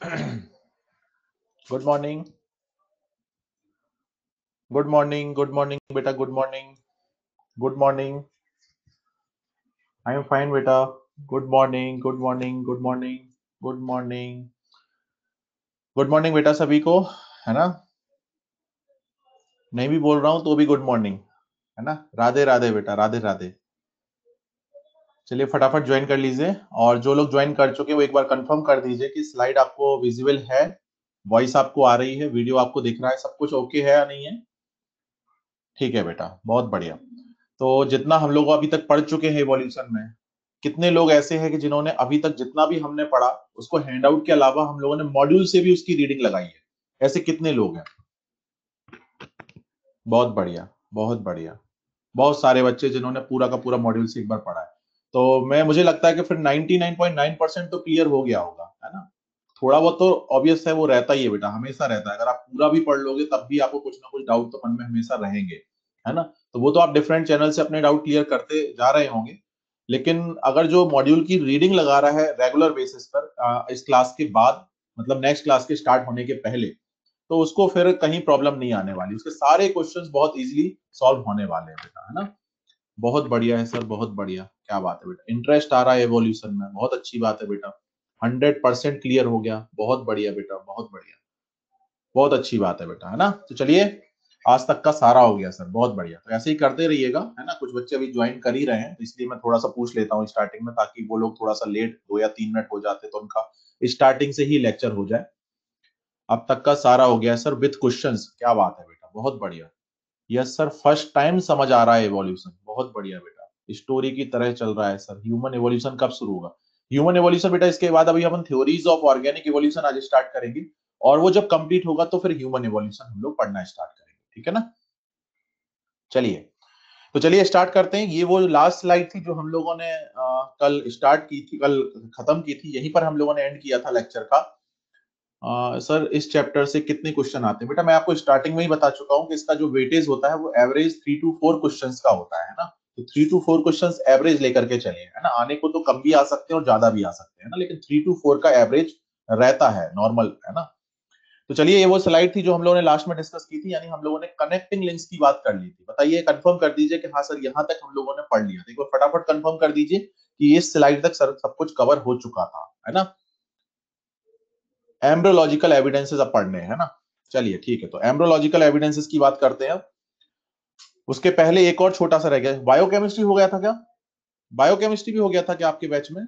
Good morning, good morning, good morning बेटा, good morning, good morning. I am fine बेटा। Good morning, good morning, good morning, good morning, good morning बेटा सभी को, है ना। नहीं भी बोल रहा हूं तो भी गुड मॉर्निंग, है ना। राधे राधे बेटा, राधे राधे। चलिए फटाफट ज्वाइन कर लीजिए, और जो लोग ज्वाइन कर चुके हैं वो एक बार कंफर्म कर दीजिए कि स्लाइड आपको विजिबल है, वॉइस आपको आ रही है, वीडियो आपको दिख रहा है, सब कुछ ओके है या नहीं है। ठीक है बेटा, बहुत बढ़िया। तो जितना हम लोग अभी तक पढ़ चुके हैं इवोल्यूशन में, कितने लोग ऐसे हैं कि जिन्होंने अभी तक जितना भी हमने पढ़ा उसको हैंडआउट के अलावा हम लोगों ने मॉड्यूल से भी उसकी रीडिंग लगाई है। ऐसे कितने लोग हैं। बहुत बढ़िया, बहुत बढ़िया। बहुत सारे बच्चे जिन्होंने पूरा का पूरा मॉड्यूल से एक बार पढ़ा है। तो मैं मुझे लगता है कि फिर 99.9% तो क्लियर हो गया होगा, है ना। थोड़ा बहुत तो ऑब्वियस है, वो रहता ही है बेटा, हमेशा रहता है। अगर आप पूरा भी पढ़ लोगे तब भी आपको कुछ ना कुछ डाउट तो मन में हमेशा रहेंगे, है ना। तो वो तो आप डिफरेंट चैनल से अपने डाउट क्लियर करते जा रहे होंगे। लेकिन अगर जो मॉड्यूल की रीडिंग लगा रहा है रेगुलर बेसिस पर इस क्लास के बाद, मतलब नेक्स्ट क्लास के स्टार्ट होने के पहले, तो उसको फिर कहीं प्रॉब्लम नहीं आने वाली, उसके सारे क्वेश्चंस बहुत इजीली सॉल्व होने वाले हैं बेटा, है ना। बहुत बढ़िया है सर, बहुत बढ़िया, क्या बात है बेटा, इंटरेस्ट आ रहा है एवोल्यूशन में, बहुत अच्छी बात है बेटा। 100% क्लियर हो गया, बहुत बढ़िया बेटा, बहुत बढ़िया, बहुत अच्छी बात है बेटा, है ना। तो चलिए, आज तक का सारा हो गया सर, बहुत बढ़िया। तो ऐसे ही करते रहिएगा, है ना। कुछ बच्चे अभी ज्वाइन कर ही रहे हैं, तो इसलिए मैं थोड़ा सा पूछ लेता हूँ स्टार्टिंग में, ताकि वो लोग थोड़ा सा लेट 2 या 3 मिनट हो जाते तो उनका स्टार्टिंग से ही लेक्चर हो जाए। अब तक का सारा हो गया सर विथ क्वेश्चंस, क्या बात है बेटा, बहुत बढ़िया। यस सर, फर्स्ट टाइम समझ आ रहा है एवोल्यूशन, बहुत बढ़िया बेटा। स्टोरी की तरह चल रहा है सर। ह्यूमन एवोल्यूशन कब शुरू होगा। ह्यूमन एवोल्यूशन बेटा इसके बाद अभी हम थ्योरीज ऑफ ऑर्गेनिक एवोल्यूशन आज स्टार्ट करेंगे, और वो जब कंप्लीट होगा तो फिर ह्यूमन एवोल्यूशन हम लोग पढ़ना स्टार्ट करेंगे, ठीक है ना। चलिए, तो चलिए स्टार्ट करते हैं। ये वो लास्ट स्लाइड थी जो हम लोगों ने कल स्टार्ट की थी, कल खत्म की थी, यहीं पर हम लोगों ने एंड किया था लेक्चर का। सर इस चैप्टर से कितने क्वेश्चन आते हैं बेटा, मैं आपको स्टार्टिंग में ही बता चुका हूँ कि इसका जो वेटेज होता है वो एवरेज 3 to 4 क्वेश्चन का होता है ना। तो 3 to 4 क्वेश्चन एवरेज लेकर के चलिए, है ना। आने को तो कम भी आ सकते हैं और ज्यादा भी आ सकते हैं ना, लेकिन 3 to 4 का एवरेज रहता है, नॉर्मल, है ना। तो चलिए, ये वो स्लाइड थी जो हम लोगों ने लास्ट में डिस्कस की थी, यानी हम लोगों ने कनेक्टिंग लिंक्स की बात कर ली थी। बताइए, कंफर्म कर दीजिए कि हाँ सर यहाँ तक हम लोगों ने पढ़ लिया। तो एक बार फटाफट कंफर्म कर दीजिए कि इस स्लाइड तक सर सब कुछ कवर हो चुका था, है ना। एम्ब्रोलॉजिकल एविडेंसेस अब पढ़ने हैं ना। चलिए ठीक है, तो एम्ब्रोलॉजिकल एविडेंसेस की बात करते हैं। उसके पहले एक और छोटा सा रह गया, बायोकेमिस्ट्री हो गया था क्या। बायोकेमिस्ट्री भी हो गया था क्या आपके बैच में।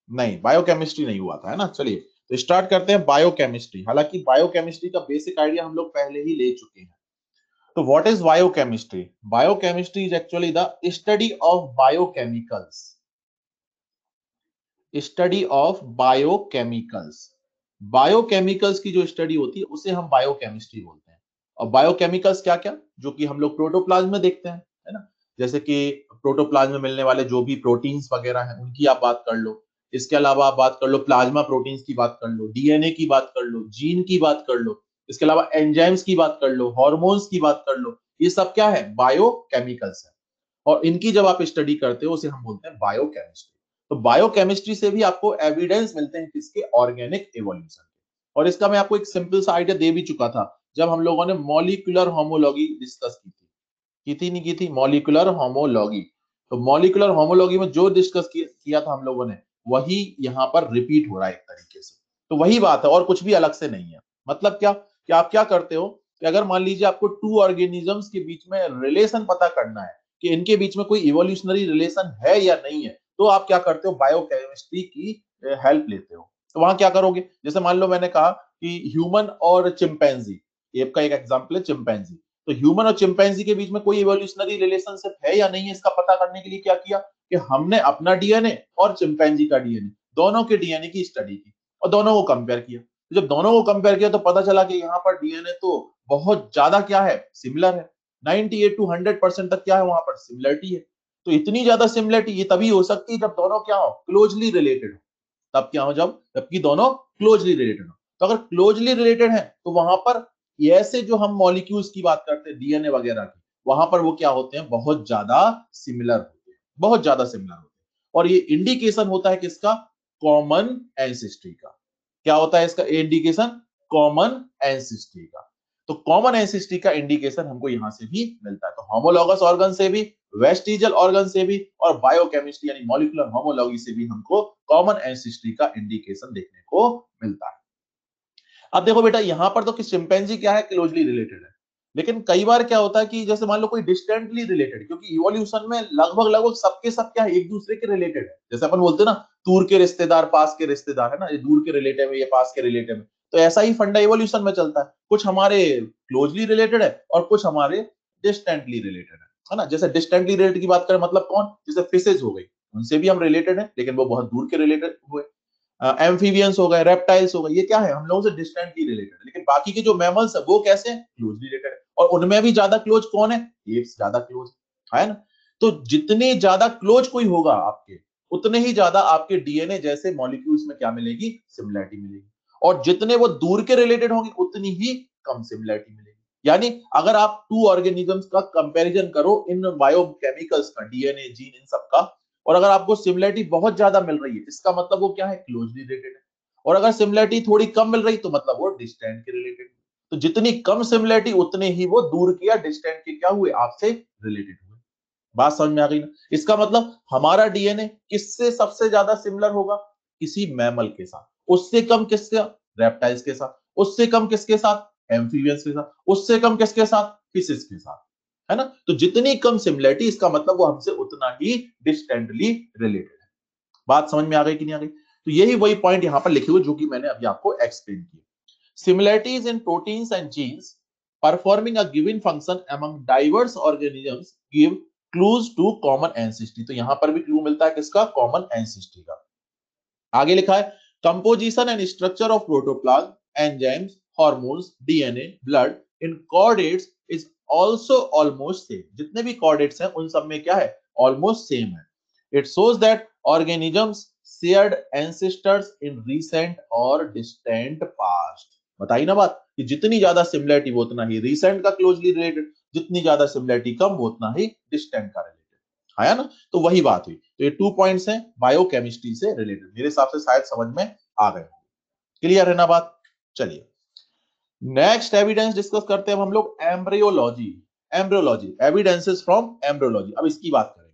नहीं, बायोकेमिस्ट्री नहीं हुआ था, है ना। चलिए, तो स्टार्ट करते हैं बायोकेमिस्ट्री। हालांकि बायोकेमिस्ट्री का बेसिक आइडिया हम लोग पहले ही ले चुके हैं। तो what is biochemistry. Biochemistry is actually the study of biochemicals, study of biochemicals. Biochemicals की जो स्टडी होती है उसे हम बायोकेमिस्ट्री बोलते हैं। और बायोकेमिकल्स क्या क्या, जो कि हम लोग प्रोटोप्लाज्म में देखते हैं, है ना। जैसे कि प्रोटोप्लाज्म में मिलने वाले जो भी प्रोटीन्स वगैरह हैं उनकी आप बात कर लो। इसके अलावा आप बात कर लो प्लाज्मा प्रोटीन्स की बात कर लो, डीएनए की बात कर लो, जीन की बात कर लो। इसके अलावा एंजाइम्स की बात कर लो, हॉर्मोन्स की बात कर लो। ये सब क्या है, बायोकेमिकल्स है। और इनकी जब आप स्टडी करते हो उसे हम बोलते हैं बायोकेमिस्ट्री। तो बायोकेमिस्ट्री से भी आपको एविडेंस मिलते हैं किसके, ऑर्गेनिक एवोल्यूशन के। और इसका मैं आपको एक सिंपल सा आइडिया दे भी चुका था जब हम लोगों ने मॉलिक्यूलर होमोलॉजी डिस्कस की थी नहीं की थी, मॉलिक्यूलर होमोलॉजी। तो मॉलिक्यूलर होमोलॉजी में जो डिस्कस किया था हम लोगों ने, वही यहाँ पर रिपीट हो रहा है एक तरीके से। तो वही बात है और कुछ भी अलग से नहीं है। मतलब क्या, कि आप क्या करते हो कि अगर मान लीजिए आपको टू ऑर्गेनिजम्स के बीच में रिलेशन पता करना है कि इनके बीच में कोई इवोल्यूशनरी रिलेशन है या नहीं है, तो आप क्या करते हो, बायोकेमिस्ट्री की हेल्प लेते हो। तो वहां क्या करोगे, जैसे मान लो मैंने कहा कि ह्यूमन और चिंपैंजी, एप का एक एग्जांपल है चिंपैंजी। तो ह्यूमन और चिंपैंजी के बीच में कोई इवोल्यूशनरी रिलेशनशिप है या नहीं है, इसका पता करने के लिए क्या किया कि हमने अपना डीएनए और चिंपैंजी का डीएनए, दोनों के डीएनए की स्टडी की और दोनों को कंपेयर किया। तो जब दोनों को कंपेयर किया तो पता चला कि यहाँ पर डीएनए तो बहुत ज्यादा क्या है, सिमिलर है। 98 to 100% तक क्या है, वहां पर सिमिलरिटी है। तो इतनी ज्यादा सिमिलरिटी ये तभी हो सकती है जब दोनों क्या हो, क्लोजली रिलेटेड हो। तब क्या हो, जब जबकि दोनों क्लोजली रिलेटेड हो। तो अगर क्लोजली रिलेटेड है तो वहां पर ऐसे जो हम मॉलिक्यूल्स की बात करते हैं डीएनए वगैरह की, वहां पर वो क्या होते हैं, बहुत ज्यादा सिमिलर होते हैं, बहुत ज्यादा सिमिलर होते हैं। और ये इंडिकेशन होता है किसका, कॉमन एंसेस्ट्री का। क्या होता है इसका इंडिकेशन? कॉमन एंसिस्ट्री का। तो कॉमन एंसिस्ट्री का इंडिकेशन हमको यहां से भी मिलता है। तो होमोलॉगस ऑर्गन से भी, वेस्टिजियल ऑर्गन से भी और बायोकेमिस्ट्री यानी मॉलिक्यूलर होमोलॉजी से भी हमको कॉमन एंसिस्ट्री का इंडिकेशन देखने को मिलता है। अब देखो बेटा, यहां पर तो कि चिंपैंजी क्या है, क्लोजली रिलेटेड है, लेकिन कई बार क्या होता है कि जैसे मान लो कोई डिस्टेंटली रिलेटेड, क्योंकि इवोल्यूशन में लगभग लगभग सबके सब क्या है, एक दूसरे के रिलेटेड है। जैसे अपन बोलते हैं ना, दूर के रिश्तेदार पास के रिश्तेदार है ना, ये दूर के रिलेटिव है, ये पास के रिलेटिव है। तो ऐसा ही फंडा इवोल्यूशन में चलता है, कुछ हमारे क्लोजली रिलेटेड है और कुछ हमारे डिस्टेंटली रिलेटेड है ना। जैसे डिस्टेंटली रिलेटेड की बात करें, मतलब कौन, जैसे फिशेज हो गई, उनसे भी हम रिलेटेड है लेकिन वो बहुत दूर के रिलेटेड हुए। एम्फीबियंस हो गए, रेप्टाइल्स हो गए, ये क्या है, हम लोगों से डिस्टेंटली रिलेटेड है। लेकिन बाकी के जो मैमल्स है वो कैसे हैं, क्लोजली रिलेटेड है। और उनमें भी ज्यादा क्लोज कौन है, एप्स ज्यादा क्लोज है ना। तो जितने ज्यादा क्लोज कोई होगा आपके, उतने ही ज्यादा आपके डीएनए जैसे मॉलिक्यूल्स में क्या मिलेगी, सिमिलैरिटी मिलेगी। और जितने वो दूर के रिलेटेड होंगे उतनी ही कम सिमिलैरिटी मिलेगी। यानी अगर आप टू ऑर्गेनिजम्स का कंपैरिजन करो इन बायोकेमिकल्स का, डीएनए, जीन, इन सब का, और अगर आपको सिमिलैरिटी बहुत ज्यादा मिल रही है, इसका मतलब वो क्या है, क्लोजली रिलेटेड है। और अगर सिमिलैरिटी थोड़ी कम मिल रही तो मतलब वो डिस्टेंट के रिलेटेड। तो जितनी कम सिमिलैरिटी उतने ही वो दूर के या डिस्टेंट के क्या हुए, आपसे रिलेटेड हुए। बात समझ में आ गई ना। इसका मतलब हमारा डीएनए किससे सबसे ज्यादा सिमिलर होगा, किसी मैमल के साथ। उससे कम किसके, रेप्टाइल्स के साथ। उससे कम किसके साथ, एम्फीबियंस के साथ। उससे कम किसके साथ, फिशेस के साथ, है ना। तो जितनी कम सिमिलरिटी, इसका मतलब वो हमसे उतना ही डिस्टेंटली रिलेटेड है। बात समझ में आ गई कि नहीं आ गई। तो यही वही पॉइंट यहां पर लिखे हुए जो कि मैंने अभी आपको एक्सप्लेन किया। Similarities in proteins and genes performing a given function among diverse organisms give clues to common ancestry. तो यहां पर भी क्लू मिलता है किसका, कॉमन एंसिस्ट्री का। आगे लिखा है, composition and structure of protoplasm, enzymes, hormones, DNA, blood in chordates is also almost same. जितने भी कॉर्डेट्स हैं उन सब में क्या है, ऑलमोस्ट सेम है। It shows that organisms shared ancestors in recent और डिस्टेंट पास्ट। बताइए ना बात, कि जितनी ज्यादा सिमिलरिटी वो उतना ही रीसेंट का क्लोजली रिलेटेड, जितनी ज्यादा सिमिलरिटी कम वो उतना ही डिस्टेंट का रिलेटेड। आया ना। तो वही बात हुई। तो ये 2 पॉइंट्स हैं बायोकेमिस्ट्री से रिलेटेड, मेरे हिसाब से शायद समझ में आ गए। क्लियर है ना बात। चलिए नेक्स्ट एविडेंस डिस्कस करते हैं हम लोग, embryology. Embryology, evidences from embryology, अब इसकी बात करेंगे।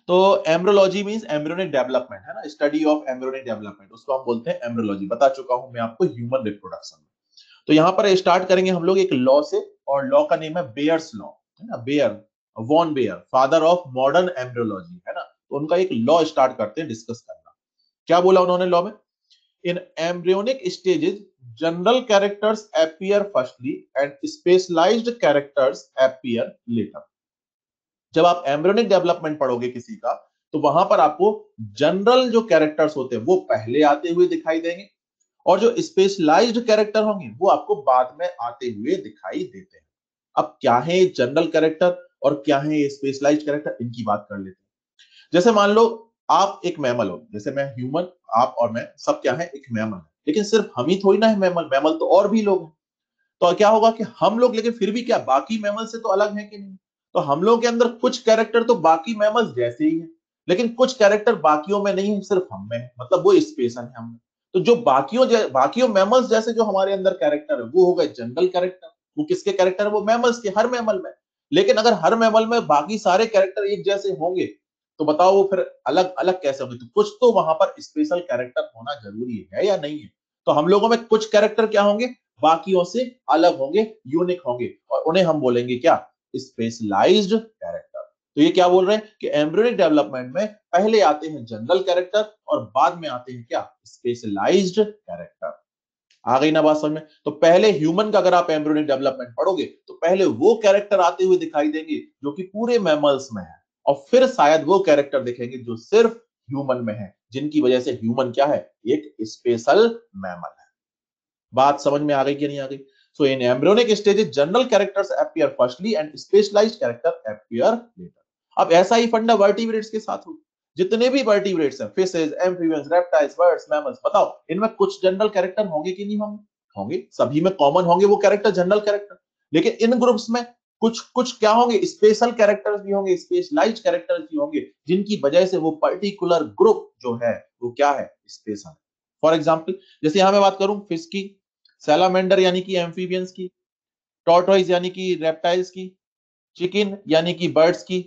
तो एम्ब्रियोलॉजी मींस एम्ब्रियोनिक डेवलपमेंट, है ना, स्टडी ऑफ एम्ब्रियोनिक डेवलपमेंट, उसको हम बोलते हैं एम्ब्रियोलॉजी। बता चुका हूं मैं आपको ह्यूमन रिप्रोडक्शन में। तो यहां पर स्टार्ट करेंगे हम लोग एक लॉ से, और लॉ का नेम है बेयर्स लॉ, है ना। Baer, von Baer, father of modern embryology, है ना। तो उनका एक लॉ स्टार्ट करते हैं डिस्कस करना। क्या बोला उन्होंने लॉ में, in embryonic stages general characters appear firstly and specialized characters appear later. जब आप एम्ब्रियोनिक डेवलपमेंट पढ़ोगे किसी का, तो वहां पर आपको जनरल जो कैरेक्टर्स होते हैं वो पहले आते हुए दिखाई देंगे, और जो स्पेशलाइज्ड कैरेक्टर होंगे वो आपको बाद में आते हुए दिखाई देते हैं। अब क्या है जनरल कैरेक्टर और क्या है स्पेशलाइज्ड कैरेक्टर, इनकी बात कर लेते हैं। जैसे मान लो आप एक मैमल हो, जैसे मैं ह्यूमन, आप और मैं सब क्या है, एक मैमल है। लेकिन सिर्फ हम ही थोड़ी ना है मैमल, मैमल तो और भी लोग हैं। तो क्या होगा कि हम लोग, लेकिन फिर भी क्या बाकी मैमल से तो अलग है कि नहीं। तो हम लोगों के अंदर कुछ कैरेक्टर तो बाकी मैमल्स जैसे ही है, लेकिन कुछ कैरेक्टर बाकियों में नहीं है, सिर्फ हम में है, मतलब वो स्पेशल है हम में। तो जो बाकियों मैमल्स जैसे जो हमारे अंदर कैरेक्टर है वो हो गए जनरल कैरेक्टर। वो किसके कैरेक्टर है, वो मैमल्स के, हर मैमल में। लेकिन अगर हर मैमल में बाकी सारे कैरेक्टर एक जैसे होंगे, तो बताओ वो फिर अलग अलग कैसे होंगे। तो कुछ तो वहां पर स्पेशल कैरेक्टर होना जरूरी है या नहीं है। तो हम लोगों में कुछ कैरेक्टर क्या होंगे, बाकियों से अलग होंगे, यूनिक होंगे, और उन्हें हम बोलेंगे क्या, स्पेशलाइज्ड कैरेक्टर। तो ये क्या बोल रहे हैं कि एम्ब्रियोनिक डेवलपमेंट में पहले आते हैं जनरल कैरेक्टर और बाद में आते हैं क्या, स्पेशलाइज्ड कैरेक्टर। आ गई ना बात समझ में। तो पहले ह्यूमन का अगर आप एम्ब्रियोनिक डेवलपमेंट पढ़ोगे तो पहले वो कैरेक्टर आते हुए दिखाई देंगे जो कि पूरे मैमल्स में है, और फिर शायद वो कैरेक्टर दिखेंगे जो सिर्फ ह्यूमन में है, जिनकी वजह से ह्यूमन क्या है, एक स्पेशल मैमल है। बात समझ में आ गई कि नहीं आ गई। So in embryonic stages general characters appear firstly and specialised character appear later. अब ऐसा ही फंडा वर्टिब्रेट्स के साथ हो। जितने भी वर्टिब्रेट्स हैं, fishes, amphibians, reptiles, birds, mammals, बताओ इनमें कुछ जनरल कैरेक्टर होंगे कि नहीं होंगे, होंगे। सभी में कॉमन होंगे वो कैरेक्टर, जनरल कैरेक्टर। लेकिन इन ग्रुप्स में कुछ कुछ क्या होंगे, स्पेशल कैरेक्टर्स भी होंगे, स्पेशलाइज्ड कैरेक्टर्स भी होंगे, जिनकी वजह से वो पर्टिकुलर ग्रुप जो है वो क्या है, स्पेशल है। फॉर एग्जाम्पल जैसे यहां मैं बात करूं फिश की, सैलामेंडर यानी कि एम्फीबियंस की, टॉर्टोइज यानी कि रेप्टाइल्स की, चिकन यानी कि बर्ड्स की,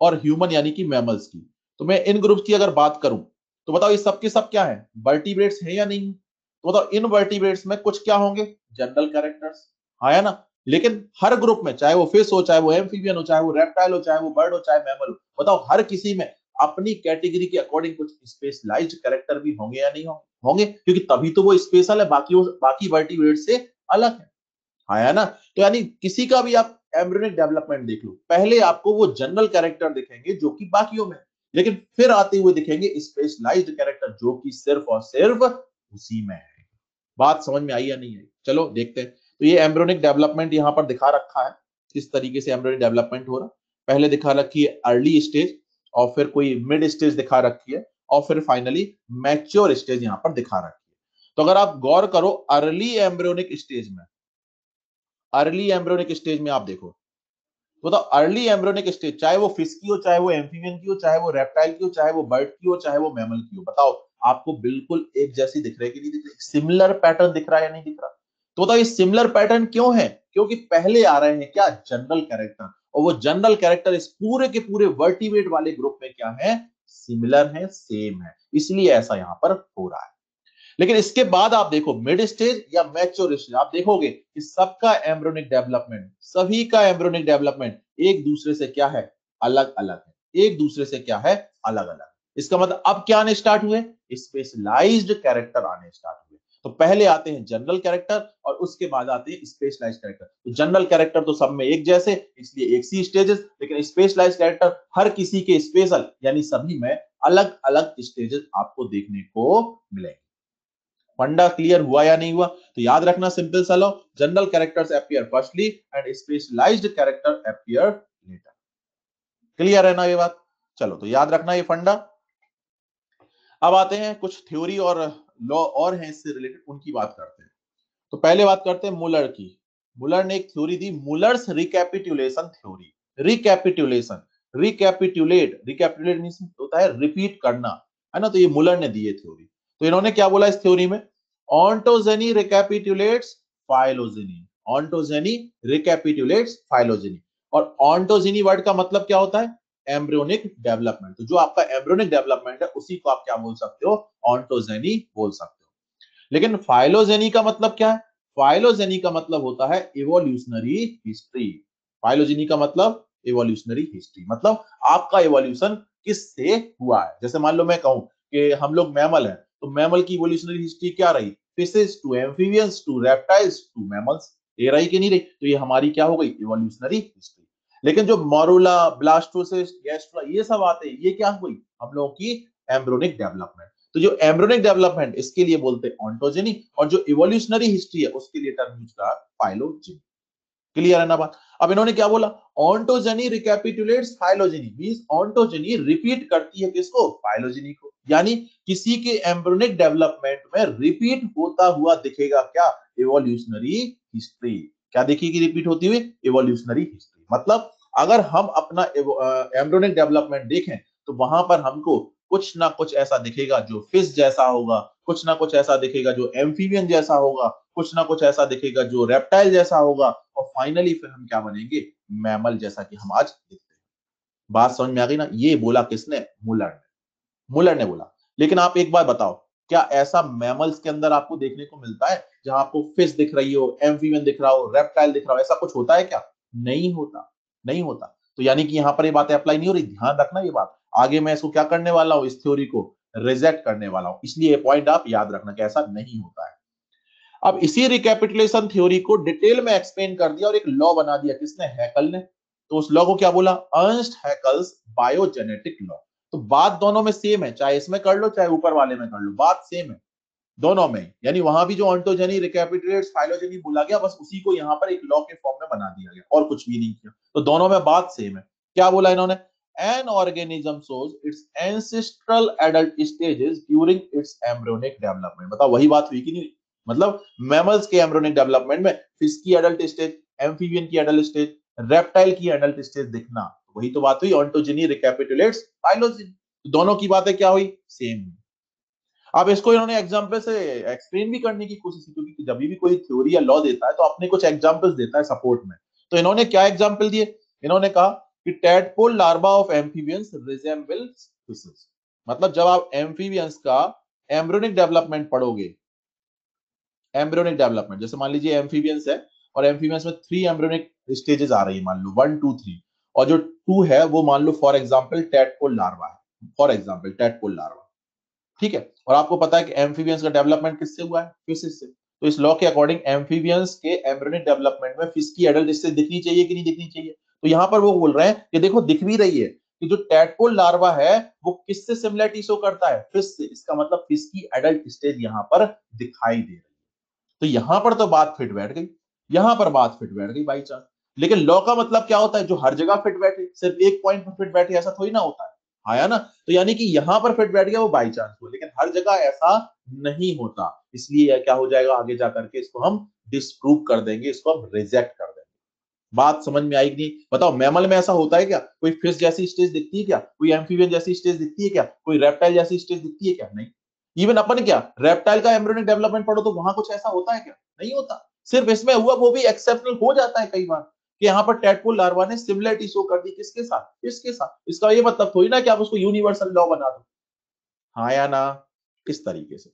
और ह्यूमन यानी कि मैमल्स की। तो मैं इन ग्रुप्स की अगर बात करूं तो बताओ ये सब के सब क्या है, वर्टिब्रेट्स है या नहीं? तो बताओ इन वर्टिब्रेट्स में कुछ क्या होंगे, जनरल कैरेक्टर्स, हाँ या ना? लेकिन हर ग्रुप में, चाहे वो फिश हो, चाहे वो एम्फीबियन हो, चाहे वो रेप्टाइल हो, चाहे वो बर्ड हो, चाहे मैमल हो, बताओ हर किसी में अपनी कैटेगरी के अकॉर्डिंग कुछ स्पेशलाइज्ड कैरेक्टर भी होंगे या नहीं होंगे? होंगे, क्योंकि तभी तो वो स्पेशल है, बाकी वर्टिब्रेट से अलग है, हाँ है ना? तो यानी किसी का भी आप एम्ब्रियोनिक डेवलपमेंट देख लो, पहले आपको वो जनरल कैरेक्टर दिखेंगे जो कि बाकियों में, लेकिन फिर आते हुए दिखेंगे स्पेशलाइज्ड कैरेक्टर जो कि सिर्फ और सिर्फ उसी में है। बात समझ में आई या नहीं आई? चलो देखते हैं। तो ये एम्ब्रियोनिक डेवलपमेंट यहाँ पर दिखा रखा है, किस तरीके से एम्ब्रियोनिक डेवलपमेंट हो रहा। पहले दिखा रखी है अर्ली स्टेज, और फिर कोई मिड स्टेज दिखा रखी है, और फिर फाइनली मैच्योर स्टेज यहाँ पर दिखा रखी है। तो अगर आप गौर करो अर्ली एम्ब्रियोनिक स्टेज में, अर्ली एम्ब्रियोनिक स्टेज में आप देखो, तो अर्ली एम्ब्रियोनिक स्टेज, चाहे वो फिश की हो, चाहे वो एम्फीबियन की हो, चाहे वो रेप्टाइल की हो, चाहे वो बर्ड की हो, चाहे वो मैमल की हो, बताओ आपको बिल्कुल एक जैसी दिख रही है कि नहीं दिख रही? सिमिलर पैटर्न दिख रहा है या नहीं दिख रहा? तो बताओ ये सिमिलर पैटर्न क्यों है? क्योंकि पहले आ रहे हैं क्या, जनरल कैरेक्टर, और वो जनरल कैरेक्टर इस पूरे के पूरे वर्टिब्रेट वाले ग्रुप में क्या है, सिमिलर है, सेम है, इसलिए ऐसा यहां पर हो रहा है। लेकिन इसके बाद आप देखो मिड स्टेज या मैच्योर स्टेज, आप देखोगे कि सबका एम्ब्रियोनिक डेवलपमेंट, सभी का एम्ब्रियोनिक डेवलपमेंट एक दूसरे से क्या है, अलग अलग है, एक दूसरे से क्या है, अलग अलग। इसका मतलब अब क्या आने स्टार्ट हुए, स्पेशलाइज्ड कैरेक्टर आने स्टार्ट हुए। तो पहले आते हैं जनरल कैरेक्टर और उसके बाद आते हैं स्पेशलाइज्ड कैरेक्टर। तो जनरल कैरेक्टर तो सब में एक जैसे, इसलिए एक सी स्टेजेस, लेकिन स्पेशलाइज्ड कैरेक्टर हर किसी के स्पेशल, यानी सभी में अलग अलग स्टेजेस आपको देखने को मिलेंगे। फंडा क्लियर हुआ या नहीं हुआ? तो याद रखना सिंपल सा law, general characters appear firstly and specialised character appear later. Clear है ना ये बात? चलो तो याद रखना ये फंडा। अब आते हैं कुछ थ्योरी और लॉ और हैं इससे रिलेटेड, उनकी बात करते हैं। तो पहले बात करते हैं मुलर की। मुलर ने एक थ्योरी दी, Muller's recapitulation theory. Recapitulation, recapitulate means होता है रिपीट करना, है ना? तो ये मुलर ने दी है थ्योरी। तो इन्होंने क्या बोला इस थ्योरी में, ontogeny recapitulates phylogeny, ontogeny recapitulates phylogeny. और ऑन्टोजेनी वर्ड का मतलब क्या होता है, एम्ब्रियोनिक डेवलपमेंट। तो जो आपका एम्ब्रियोनिक डेवलपमेंट है उसी को आप क्या बोल सकते हो, ऑन्टोजेनी बोल सकते हो। लेकिन फाइलोजेनी का मतलब क्या है, फाइलोजेनी का मतलब होता है इवोल्यूशनरी हिस्ट्री। फाइलोजेनी का मतलब इवोल्यूशनरी हिस्ट्री, मतलब आपका इवोल्यूशन किससे हुआ है। जैसे मान लो मैं कहूं कि हम लोग मैमल हैं, तो मैमल की इवोल्यूशनरी हिस्ट्री क्या रही, fishes to amphibians to reptiles to mammals, ये रही कि नहीं रही? तो ये हमारी क्या हो गई, इवोल्यूशनरी हिस्ट्री। लेकिन जो मोरुला, ब्लास्टोसिस्ट, गैस्ट्रोला, ये सब आते हैं, ये क्या हुई, हम लोगों की एम्ब्रियोनिक डेवलपमेंट। तो जो एम्ब्रियोनिक डेवलपमेंट, इसके लिए बोलते हैं ऑन्टोजेनी, और जो इवोल्यूशनरी हिस्ट्री है उसके लिए टर्म यूज करा फाइलोजेनी। क्लियर है ना बात? अब इन्होंने क्या बोला, ontogeny recapitulates phylogeny, means ontogeny repeat करती है किसको, फाइलोजेनी को। यानी किसी के एम्ब्रियोनिक डेवलपमेंट में रिपीट होता हुआ दिखेगा क्या, इवोल्यूशनरी हिस्ट्री। क्या दिखेगी रिपीट होती हुई, इवोल्यूशनरी हिस्ट्री। मतलब अगर हम अपना एम्ब्रियोनिक डेवलपमेंट देखें तो वहां पर हमको कुछ ना कुछ ऐसा दिखेगा जो फिश जैसा होगा, कुछ ना कुछ ऐसा दिखेगा जो एम्फीबियन जैसा होगा, कुछ ना कुछ ऐसा दिखेगा जो रेप्टाइल जैसा होगा, और फाइनली फिर हम क्या बनेंगे, मैमल जैसा कि हम आज दिखते हैं। बात समझ में आ गई ना? ये बोला किसने, मुलर ने, मुलर ने बोला। लेकिन आप एक बात बताओ, क्या ऐसा मैमल्स के अंदर आपको देखने को मिलता है जहां आपको फिश दिख रही हो, एम्फीबियन दिख रहा हो, रेप्टाइल दिख रहा हो, ऐसा कुछ होता है क्या? नहीं होता, नहीं होता। तो यानी कि यहां पर ये बातें अप्लाई नहीं हो रही, ध्यान रखना ये बात। आगे मैं इसको क्या करने वाला हूं, इस थ्योरी को रिजेक्ट करने वाला हूं, इसलिए ये पॉइंट आप याद रखना कि ऐसा नहीं होता है। अब इसी रिकैपिटुलेशन थ्योरी को डिटेल में एक्सप्लेन कर दिया और एक लॉ बना दिया किसने, हैकल ने। तो उस लॉ को क्या बोला, अर्नस्ट हैकल्स बायोजेनेटिक लॉ। तो बात दोनों में सेम है, चाहे इसमें कर लो चाहे ऊपर वाले में कर लो, बात सेम है दोनों में। यानी वहां भी जो ऑन्टोजेनी रिकैपिटुलेट्स फाइलोजेनी बोला गया, बस उसी को यहाँ पर एक लॉ के फॉर्म में बना दिया गया, और कुछ भी नहीं किया। तो दोनों में बात सेम है। क्या बोला इन्होंने, an organism shows it's ancestral adult stages during its embryonic development. बताओ वही बात हुई कि नहीं? मतलब मैमल्स के एम्ब्रियोनिक डेवलपमेंट में फिश की एडल्ट स्टेज, एम्फीबियन की एडल्ट स्टेज, रेप्टाइल की एडल्ट स्टेज दिखना, वही तो बात हुई ऑन्टोजेनी रिकैपिटुलेट्स फाइलोजेनी। दोनों की बातें क्या हुई, सेम। अब इसको इन्होंने एग्जाम्पल से एक्सप्लेन भी करने की कोशिश की, क्योंकि जब भी कोई थ्योरी या लॉ देता है तो अपने कुछ एग्जाम्पल्स देता है सपोर्ट में। तो इन्होंने क्या एग्जाम्पल दिए, इन्होंने कहा कि tadpole larva of amphibians resemble fishes. मतलब जब आप एम्फीबियंस का एम्ब्रियोनिक डेवलपमेंट पढ़ोगे, एम्ब्रियोनिक डेवलपमेंट, जैसे मान लीजिए एम्फीबियंस है और एम्फीबियंस में 3 एम्ब्रियोनिक स्टेजेस आ रही है, मान लो 1 2 3, और जो 2 है वो मान लो फॉर एग्जांपल टैडपोल लार्वा है, फॉर एग्जांपल टैडपोल लार्वा, ठीक है। और आपको पता है कि एम्फीबियंस का डेवलपमेंट किससे हुआ है, फिशेस से। तो इस लॉ के अकॉर्डिंग एम्फीबियंस के एम्ब्रियोनिक डेवलपमेंट में फिश की एडल्ट स्टेज दिखनी चाहिए कि नहीं दिखनी चाहिए। तो यहां पर वो बोल रहे हैं कि देखो दिख भी रही है कि जो टैडपोल लार्वा है वो किससे सिमिलरिटी शो करता है, फिश से। इसका मतलब फिश की एडल्ट स्टेज यहां पर दिखाई दे रही है। तो यहां पर तो बात फिट बैठ गई, यहां पर बात फिट बैठ गई बाई चांस। लेकिन लॉ का मतलब क्या होता है, जो हर जगह फिट बैठे, सिर्फ एक पॉइंट पर फिट बैठे, ऐसा थोड़ी ना होता है। आया ना? तो यानी कि यहां पर फिट बैठ गया वो बाई चांस हुआ, लेकिन हर जगह ऐसा नहीं होता। इसलिए क्या हो जाएगा आगे जाकर के, इसको हम डिस्प्रूव कर देंगे, इसको हम रिजेक्ट कर देंगे। बात समझ में आएगी नहीं? बताओ मैमल में ऐसा होता है क्या, कोई फिश जैसी स्टेज दिखती है क्या, कोई एम्फीबियन जैसी स्टेज दिखती है क्या, कोई रेप्टाइल जैसी स्टेज दिखती है क्या? नहीं। इवन अपन क्या रेप्टाइल का एम्ब्रियोनिक डेवलपमेंट पढ़ो तो वहां कुछ ऐसा होता है क्या? नहीं होता। सिर्फ इसमें हुआ, वो भी एक्सेप्शनल हो जाता है कई बार, कि यहाँ पर टैडपोल लार्वा ने सिमिलरिटी शो कर दी किसके साथ, इसके साथ। इसका ये मतलब थोड़ी ना कि आप उसको यूनिवर्सल लॉ बना दो। हाँ या ना? इस तरीके से।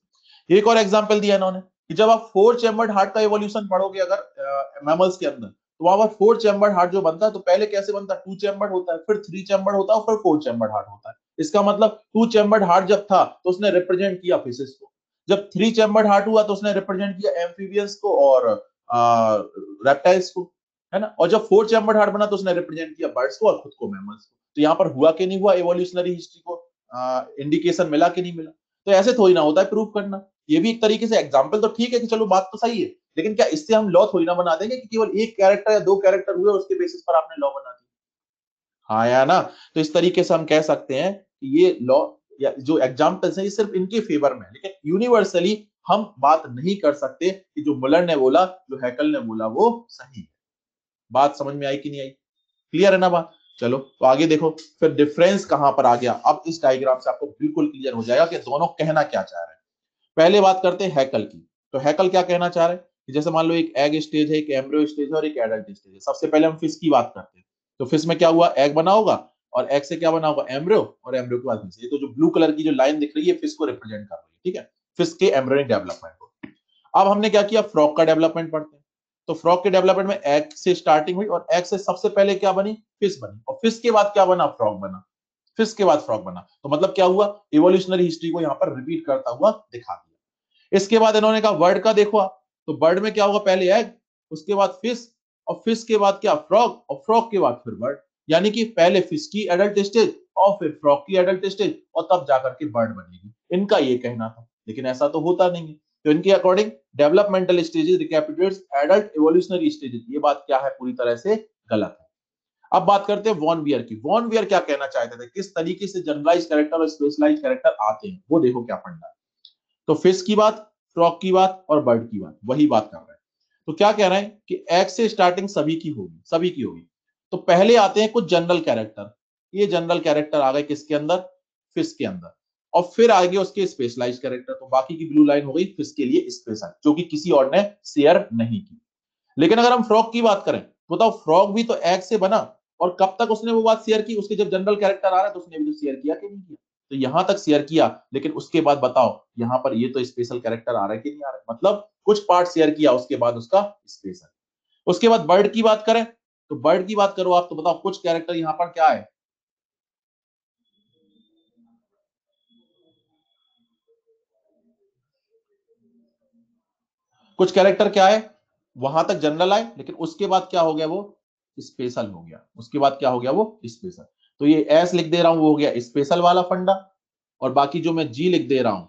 एक और एग्जांपल दिया इन्होंने कि जब आप 4 चैम्बर्ड हार्ट का इवोल्यूशन पढ़ोगे अगर मैमल्स के अंदर, तो वहां पर 4 चैम्बर्ड हार्ट जो बनता है, तो पहले कैसे बनता है, 2 चैम्बर्ड होता है, फिर 3 चैम्बर्ड होता है, और फिर 4 चैम्बर्ड हार्ट होता है। इसका मतलब 2 चैम्बर्ड हार्ट जब था तो उसने रिप्रेजेंट किया फिशेस को, जब 3 चैम्बर्ड हार्ट हुआ तो उसने रिप्रेजेंट किया एम्फीबियंस को और रेप्टाइल्स को, है ना? और जब 4 चैम्बर्ड हार्ट बना तो उसने रिप्रेजेंट किया बर्ड्स को और खुद को, मैमल्स को। तो यहाँ पर हुआ कि नहीं हुआ, एवोल्यूशनरी हिस्ट्री को इंडिकेशन मिला कि नहीं मिला? तो ऐसे थोड़ी ना होता है प्रूव करना। ये भी एक तरीके से एग्जाम्पल तो ठीक है कि चलो बात तो सही है, लेकिन क्या इससे हम लॉ थोड़ी ना बना देंगे कि केवल एक कैरेक्टर या 2 कैरेक्टर हुए उसके बेसिस पर आपने लॉ बना दिया? हाँ या ना? तो इस तरीके से हम कह सकते हैं कि ये लॉ या जो एग्जाम्पल्स हैं ये सिर्फ इनके फेवर में है, लेकिन यूनिवर्सली हम बात नहीं कर सकते कि जो मुलर ने बोला, जो हैकल ने बोला वो सही है। बात समझ में आई कि नहीं आई? क्लियर है ना बात? चलो तो आगे देखो, फिर डिफरेंस कहां पर आ गया। अब इस डायग्राम से आपको बिल्कुल क्लियर हो जाएगा कि दोनों कहना क्या चाह रहे हैं। पहले बात करते हैं हैकल की। तो हैकल क्या कहना चाह रहे हैं कि जैसे मान लो एक एग स्टेज है, एक एम्ब्रियो स्टेज है और एक एडल्ट स्टेज है। सबसे पहले हम फिश की बात करते हैं। तो फिश में क्या हुआ, एग बना होगा, और एग से क्या बना होगा, एम्ब्रियो, और एम्ब्रियो के बाद फिश। ये तो जो ब्लू कलर की जो लाइन दिख रही है फिश को रिप्रेजेंट कर रही है, ठीक है, फिश के एम्ब्रियोनिक डेवलपमेंट को। अब हमने क्या किया, फ्रॉग का डेवलपमेंट पढ़ते हैं। तो फ्रॉग के डेवलपमेंट में एग से स्टार्टिंग हुई, और एग से सबसे पहले क्या बनी, फिश बनी, और फिश के बाद क्या बना, फ्रॉग बना, फिश के बाद फ्रॉग बना। तो मतलब क्या हुआ, इवोल्यूशनरी हिस्ट्री को यहाँ पर रिपीट करता हुआ दिखा दिया। इसके बाद इन्होंने कहा वर्ड का देखो आप, तो बर्ड में क्या होगा, पहले एग, उसके बाद फिश, और फिश के बाद क्या, फ्रॉग, और फ्रॉग के बाद फिर बर्ड। यानी कि पहले फिश की एडल्ट स्टेज और फिर फ्रॉग की एडल्ट स्टेज, और तब जाकर के बर्ड बनेगी। इनका ये कहना था, लेकिन ऐसा तो होता नहीं है। तो इनके according developmental stages recapitulates adult evolutionary stages, ये बात क्या है, पूरी तरह से गलत है। अब बात करते हैं वॉन वियर की। वॉन वियर क्या कहना चाहते थे, किस तरीके से जनरलाइज कैरेक्टर और स्पेशलाइज कैरेक्टर आते हैं, वो देखो क्या फंडा है। तो फिश की बात, फ्रॉग की बात और बर्ड की बात, वही बात कर रहे हैं। तो क्या कह रहे हैं कि एग से स्टार्टिंग सभी की होगी, सभी की होगी। तो पहले आते हैं कुछ जनरल कैरेक्टर, ये जनरल कैरेक्टर आ गए किसके अंदर, फिश के अंदर। और फिर आगे उसके स्पेशलाइज कैरेक्टर, तो बाकी की ब्लू लाइन हो गई फिश के लिए स्पेशल, जो कि किसी और ने शेयर नहीं की। लेकिन अगर हम फ्रॉग की बात करें, तो बताओ फ्रॉग भी तो एग से बना, और कब तक उसने वो बात शेयर की, उसके जब जनरल कैरेक्टर आ रहा है तो उसने भी तो शेयर किया कि नहीं किया? तो यहां तक शेयर किया, लेकिन उसके बाद बताओ यहां पर ये तो स्पेशल कैरेक्टर आ रहा है कि नहीं आ रहा है? मतलब कुछ पार्ट शेयर किया, उसके बाद उसका स्पेशल। उसके बाद बर्ड की बात करें, तो बर्ड की बात करो आप, तो बताओ कुछ कैरेक्टर यहां पर क्या है, कुछ कैरेक्टर क्या है, वहां तक जनरल आए, लेकिन उसके बाद क्या हो गया, वो स्पेशल हो गया। उसके बाद क्या हो गया, वो स्पेशल। तो ये एस लिख दे रहा हूं, वो हो गया स्पेशल वाला फंडा, और बाकी जो मैं जी लिख दे रहा हूं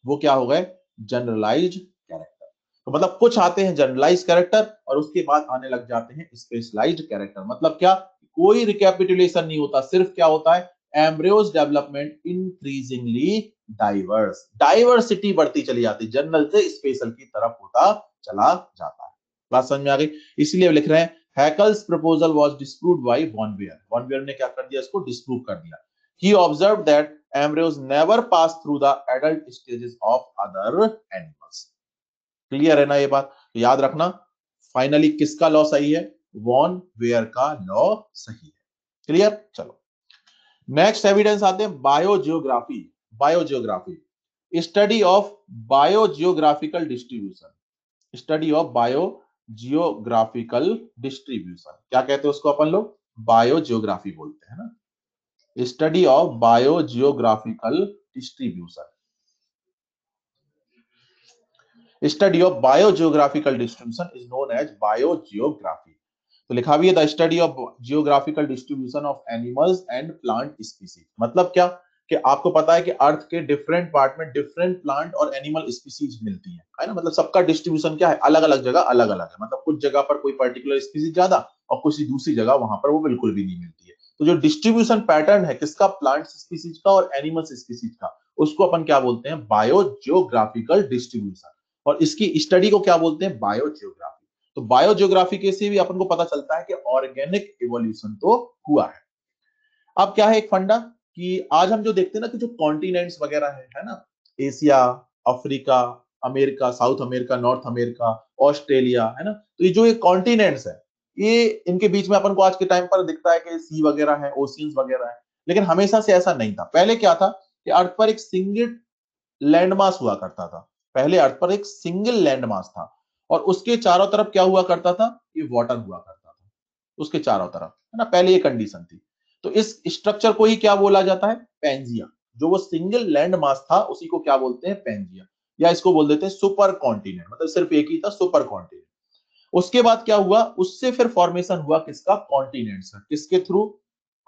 वो क्या हो गए, जनरलाइज्ड कैरेक्टर। तो मतलब कुछ आते हैं जनरलाइज कैरेक्टर और उसके बाद आने लग जाते हैं स्पेशलाइज्ड कैरेक्टर। मतलब क्या, कोई रिकैपिटुलेशन नहीं होता, सिर्फ क्या होता है, embryos development increasingly diverse, diversity बढ़ती चली जाती, जनरल से स्पेशल की तरफ होता चला जाता है। बात समझ में आ गई? इसलिए लिख रहे हैं Haeckel's proposal was disproved by von Baer. Von Baer ने क्या कर दिया, इसको डिस्प्रूव कर दिया। He observed that embryos never pass through the adult stages of other animals. Clear है ना ये बात? तो याद रखना, फाइनली किसका लॉ सही है? वॉन वेयर का लॉ सही है। क्लियर? चलो नेक्स्ट एविडेंस आते हैं biogeography. Biogeography study of biogeographical distribution. Study of biogeographical distribution क्या कहते हैं उसको अपन लोग? बायोजियोग्राफी बोलते हैं ना। Study of biogeographical distribution. Study of biogeographical distribution is known as biogeography. तो लिखा भी है the study of geographical distribution of animals and plant species. मतलब क्या कि आपको पता है कि अर्थ के डिफरेंट पार्ट में डिफरेंट प्लांट और एनिमल स्पीसीज मिलती है ना। मतलब सबका डिस्ट्रीब्यूशन क्या है? अलग अलग जगह अलग अलग है। मतलब कुछ जगह पर कोई पर्टिकुलर स्पीसीज ज्यादा और कुछ दूसरी जगह वहां पर वो बिल्कुल भी नहीं मिलती है। तो जो डिस्ट्रीब्यूशन पैटर्न है किसका? प्लांट स्पीसीज का और एनिमल स्पीसीज का, उसको अपन क्या बोलते हैं? Biogeographical distribution. और इसकी स्टडी को क्या बोलते हैं? बायोजियोग्राफी। तो बायोजियोग्राफी के से भी अपन को पता चलता है कि ऑर्गेनिक इवोल्यूशन तो हुआ है। अब क्या है एक फंडा कि आज हम जो देखते हैं ना कि जो कॉन्टिनेंट्स वगैरह है ना, Asia, Africa, America, south America, north America, Australia, है ना। तो ये जो ये कॉन्टिनेंट्स है, ये इनके बीच में अपन को आज के टाइम पर दिखता है कि सी वगैरह है, ओशियंस वगैरह है। लेकिन हमेशा से ऐसा नहीं था। पहले क्या था कि अर्थ पर एक सिंगल लैंडमास हुआ करता था। पहले अर्थ पर एक सिंगल लैंडमास था और उसके चारों तरफ क्या हुआ करता था? ये वाटर हुआ करता था उसके चारों तरफ, है ना। पहले ये कंडीशन थी। तो इस स्ट्रक्चर को ही क्या बोला जाता है? पैंजिया। जो वो सिंगल लैंड मास था उसी को क्या बोलते हैं? पैंजिया। या इसको बोल देते हैं सुपर कॉन्टिनेंट। मतलब सिर्फ एक ही था, सुपर कॉन्टिनेंट। उसके बाद क्या हुआ? उससे फिर फॉर्मेशन हुआ किसका? कॉन्टिनेंट्स का। किसके थ्रू?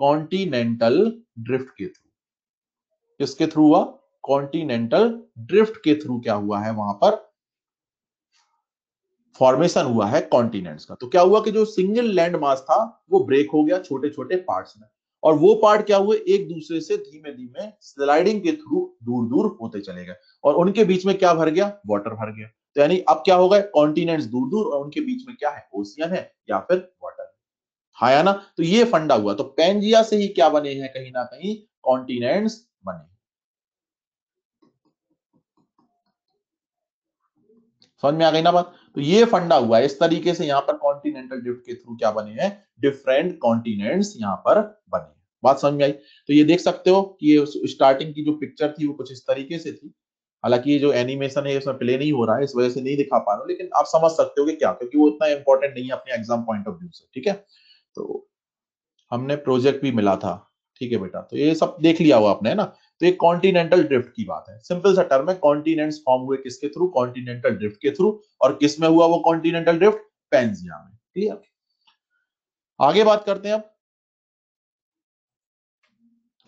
कॉन्टिनेंटल ड्रिफ्ट के थ्रू। किसके थ्रू हुआ? कॉन्टिनेंटल ड्रिफ्ट के थ्रू क्या हुआ है? वहां पर फॉर्मेशन हुआ है कॉन्टिनेंट्स का। तो क्या हुआ कि जो सिंगल लैंड मास था वो ब्रेक हो गया छोटे छोटे पार्ट्स में। और वो पार्ट क्या हुए? एक दूसरे से धीमे धीमे स्लाइडिंग के थ्रू दूर दूर होते चले गए और उनके बीच में क्या भर गया? वाटर भर गया। तो यानी अब क्या होगा? कॉन्टिनेंट्स दूर दूर और उनके बीच में क्या है? ओशियन है या फिर वाटर। हाँ या ना। तो ये फंडा हुआ। तो पेंजिया से ही क्या बने हैं? कहीं ना कहीं कॉन्टिनेंट्स बने। समझ में आ गई ना बात? तो ये फंडा हुआ है। इस तरीके से यहाँ पर कॉन्टिनेंटल ड्रिफ्ट के थ्रू क्या बने हैं? डिफरेंट कॉन्टिनेंट्स यहाँ पर बने हैं। बात समझ में आई? तो ये देख सकते हो कि ये स्टार्टिंग की जो पिक्चर थी वो कुछ इस तरीके से थी। हालांकि ये जो एनिमेशन है इसमें प्ले नहीं हो रहा है, इस वजह से नहीं दिखा पा रहा हूँ, लेकिन आप समझ सकते हो कि क्या, क्योंकि वो इतना इंपॉर्टेंट नहीं है अपने एग्जाम पॉइंट ऑफ व्यू से। ठीक है, तो हमने प्रोजेक्ट भी मिला था। ठीक है बेटा, तो ये सब देख लिया हुआ आपने, है ना। तो ये कॉन्टिनेंटल ड्रिफ्ट की बात है। सिंपल सा टर्म है। कॉन्टिनेंट्स फॉर्म हुए किसके थ्रू? कॉन्टिनेंटल ड्रिफ्ट के थ्रू। और किस में हुआ वो कॉन्टिनेंटल ड्रिफ्ट? पेंजिया में। क्लियर? आगे बात करते हैं अब।